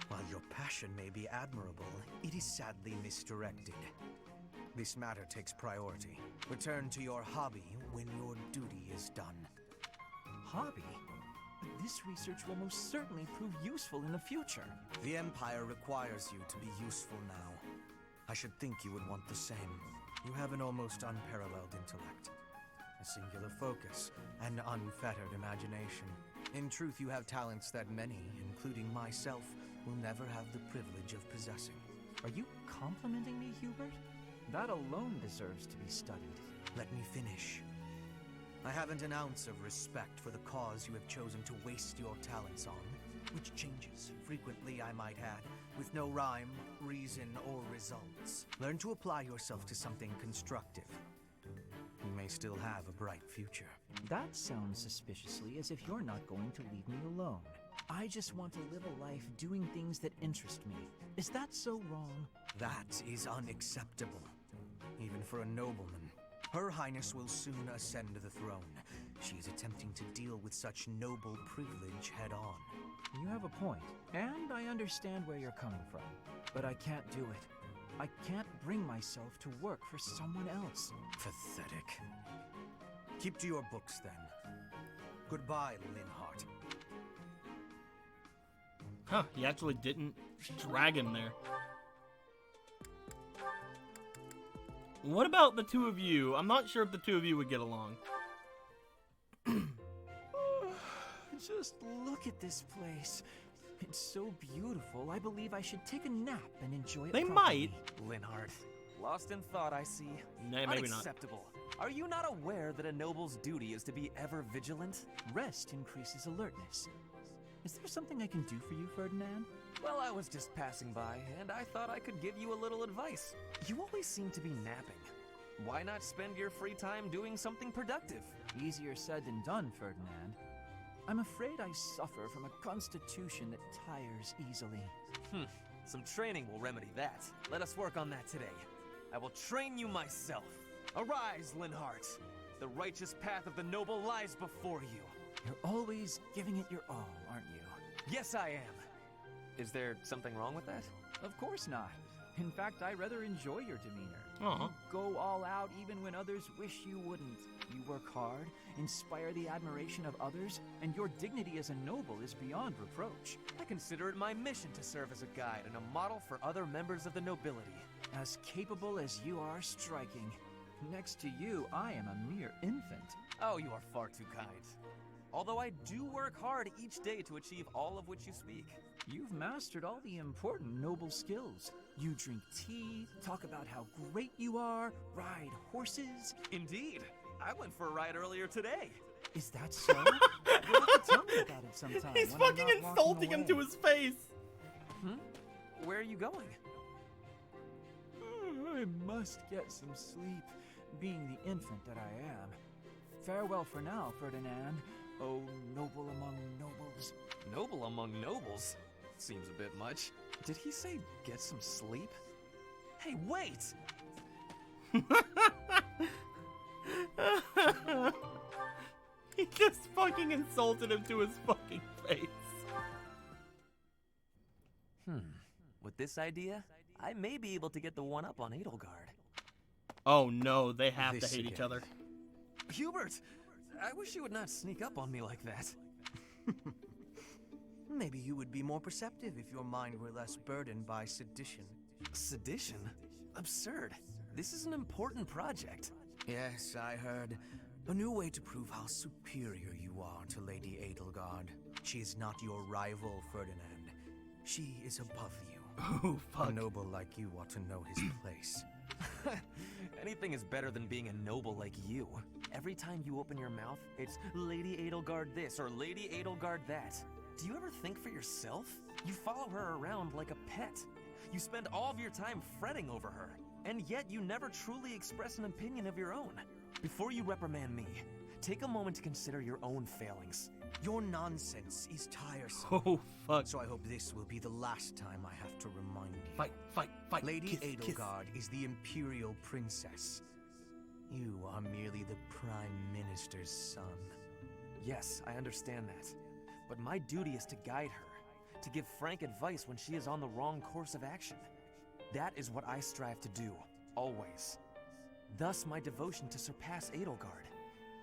While your passion may be admirable, it is sadly misdirected. This matter takes priority. Return to your hobby when your duty is done. Hobby? This research will most certainly prove useful in the future. The Empire requires you to be useful now. I should think you would want the same. You have an almost unparalleled intellect, a singular focus, and unfettered imagination. In truth, you have talents that many, including myself, will never have the privilege of possessing. Are you complimenting me, Hubert? That alone deserves to be studied. Let me finish. I haven't an ounce of respect for the cause you have chosen to waste your talents on, which changes frequently, I might add, with no rhyme, reason, or results. Learn to apply yourself to something constructive. You may still have a bright future. That sounds suspiciously as if you're not going to leave me alone. I just want to live a life doing things that interest me. Is that so wrong? That is unacceptable, even for a nobleman. Her Highness will soon ascend the throne. She is attempting to deal with such noble privilege head-on. You have a point, and I understand where you're coming from. But I can't do it. I can't bring myself to work for someone else. Pathetic. Keep to your books, then. Goodbye, Linhardt. Huh, he actually didn't drag him there. What about the two of you? I'm not sure if the two of you would get along. Just look at this place. It's so beautiful, I believe I should take a nap and enjoy it They properly. might. Linhardt, lost in thought, I see. Nah, maybe not. Unacceptable. Are you not aware that a noble's duty is to be ever vigilant? Rest increases alertness. Is there something I can do for you, Ferdinand? Well, I was just passing by, and I thought I could give you a little advice. You always seem to be napping. Why not spend your free time doing something productive? Easier said than done, Ferdinand. I'm afraid I suffer from a constitution that tires easily. Some training will remedy that. Let us work on that today. I will train you myself. Arise, Linhardt. The righteous path of the noble lies before you. You're always giving it your all, aren't you? Yes, I am. Is there something wrong with that? Of course not. In fact, I rather enjoy your demeanor. Uh-huh. You go all out even when others wish you wouldn't. You work hard, inspire the admiration of others, and your dignity as a noble is beyond reproach. I consider it my mission to serve as a guide and a model for other members of the nobility. As capable as you are striking. Next to you, I am a mere infant. Oh, you are far too kind. Although I do work hard each day to achieve all of which you speak. You've mastered all the important noble skills. You drink tea, talk about how great you are, ride horses. Indeed. I went for a ride earlier today. Is that so? You'll have to tell me about it sometime. He's when I'm fucking not insulting walking him to away. his face. Where are you going? I must get some sleep, being the infant that I am. Farewell for now, Ferdinand. Oh, noble among nobles. Noble among nobles? Seems a bit much. Did he say get some sleep? Hey, wait! He just fucking insulted him to his fucking face. With this idea, I may be able to get the one up on Edelgard. Oh no, they have This to hate each again. other. Hubert! I wish you would not sneak up on me like that. Maybe you would be more perceptive if your mind were less burdened by sedition. Sedition? Absurd. This is an important project. Yes, I heard. A new way to prove how superior you are to Lady Edelgard. She is not your rival, Ferdinand. She is above you. Oh, fuck. A noble like you ought to know his place. Anything is better than being a noble like you. Every time you open your mouth, it's Lady Edelgard this or Lady Edelgard that. Do you ever think for yourself? You follow her around like a pet. You spend all of your time fretting over her, and yet you never truly express an opinion of your own. Before you reprimand me, take a moment to consider your own failings. Your nonsense is tiresome. Oh, fuck. So I hope this will be the last time I have to remind you. Fight, fight, fight. Lady Kiss, Edelgard is the Imperial Princess. You are merely the Prime Minister's son. Yes, I understand that. But my duty is to guide her, to give frank advice when she is on the wrong course of action. That is what I strive to do, always. Thus my devotion to surpass Edelgard,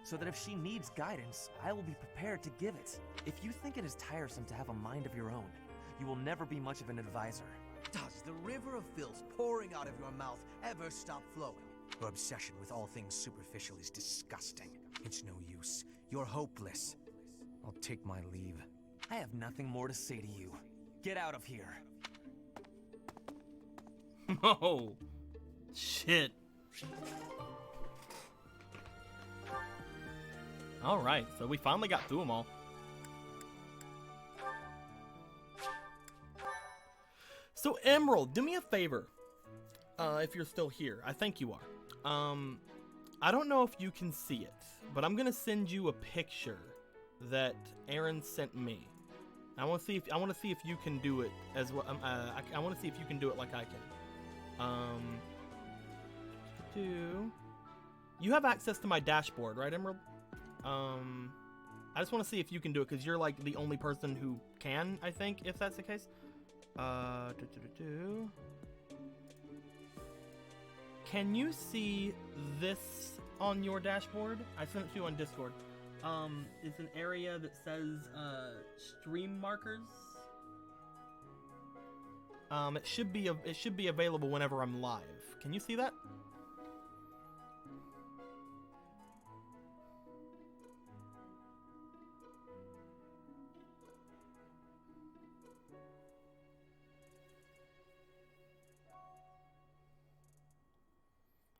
so that if she needs guidance, I will be prepared to give it. If you think it is tiresome to have a mind of your own, you will never be much of an advisor. Does the river of filth pouring out of your mouth ever stop flowing? Your obsession with all things superficial is disgusting. It's no use. You're hopeless. I'll take my leave. I have nothing more to say to you. Get out of here. Oh, shit. Alright, so we finally got through them all. So, Emerald, do me a favor. If you're still here. I think you are. I don't know if you can see it, but I'm gonna send you a picture that Aaron sent me. I want to see if you can do it as well. I want to see if you can do it like I can. You have access to my dashboard, right, Emerald? I just want to see if you can do it because you're like the only person who can, I think, if that's the case. Can you see this on your dashboard? I sent it to you on Discord. It's an area that says stream markers. It should be available whenever I'm live. Can you see that?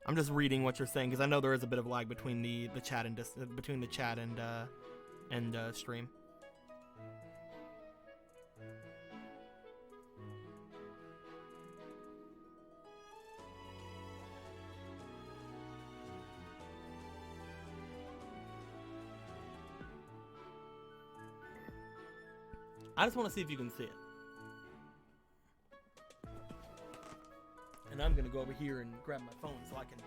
I'm just reading what you're saying because I know there is a bit of lag between the chat and stream. I just want to see if you can see it. And I'm gonna go over here and grab my phone so I can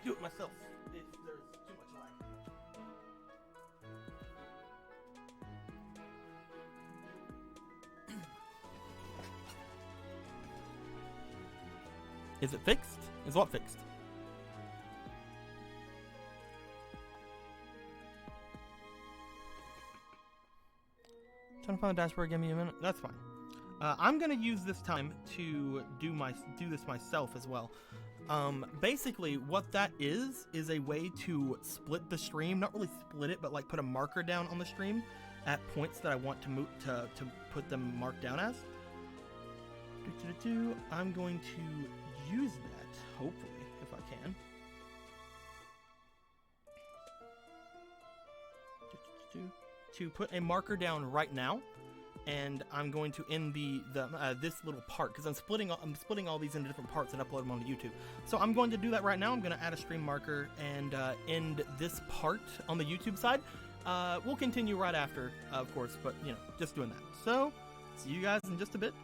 do it myself if there's too much lag. Is it fixed? Is what fixed? Trying to find the dashboard. Give me a minute. That's fine. I'm gonna use this time to do this myself as well. Basically, what that is a way to split the stream. Not really split it, but like put a marker down on the stream at points that I want to put them marked down as. I'm going to use that, hopefully, if I can. To put a marker down right now, and I'm going to end this little part because I'm splitting all these into different parts and upload them onto YouTube. So I'm going to do that right now. I'm going to add a stream marker and end this part on the YouTube side. We'll continue right after, of course, but you know, just doing that. So see you guys in just a bit.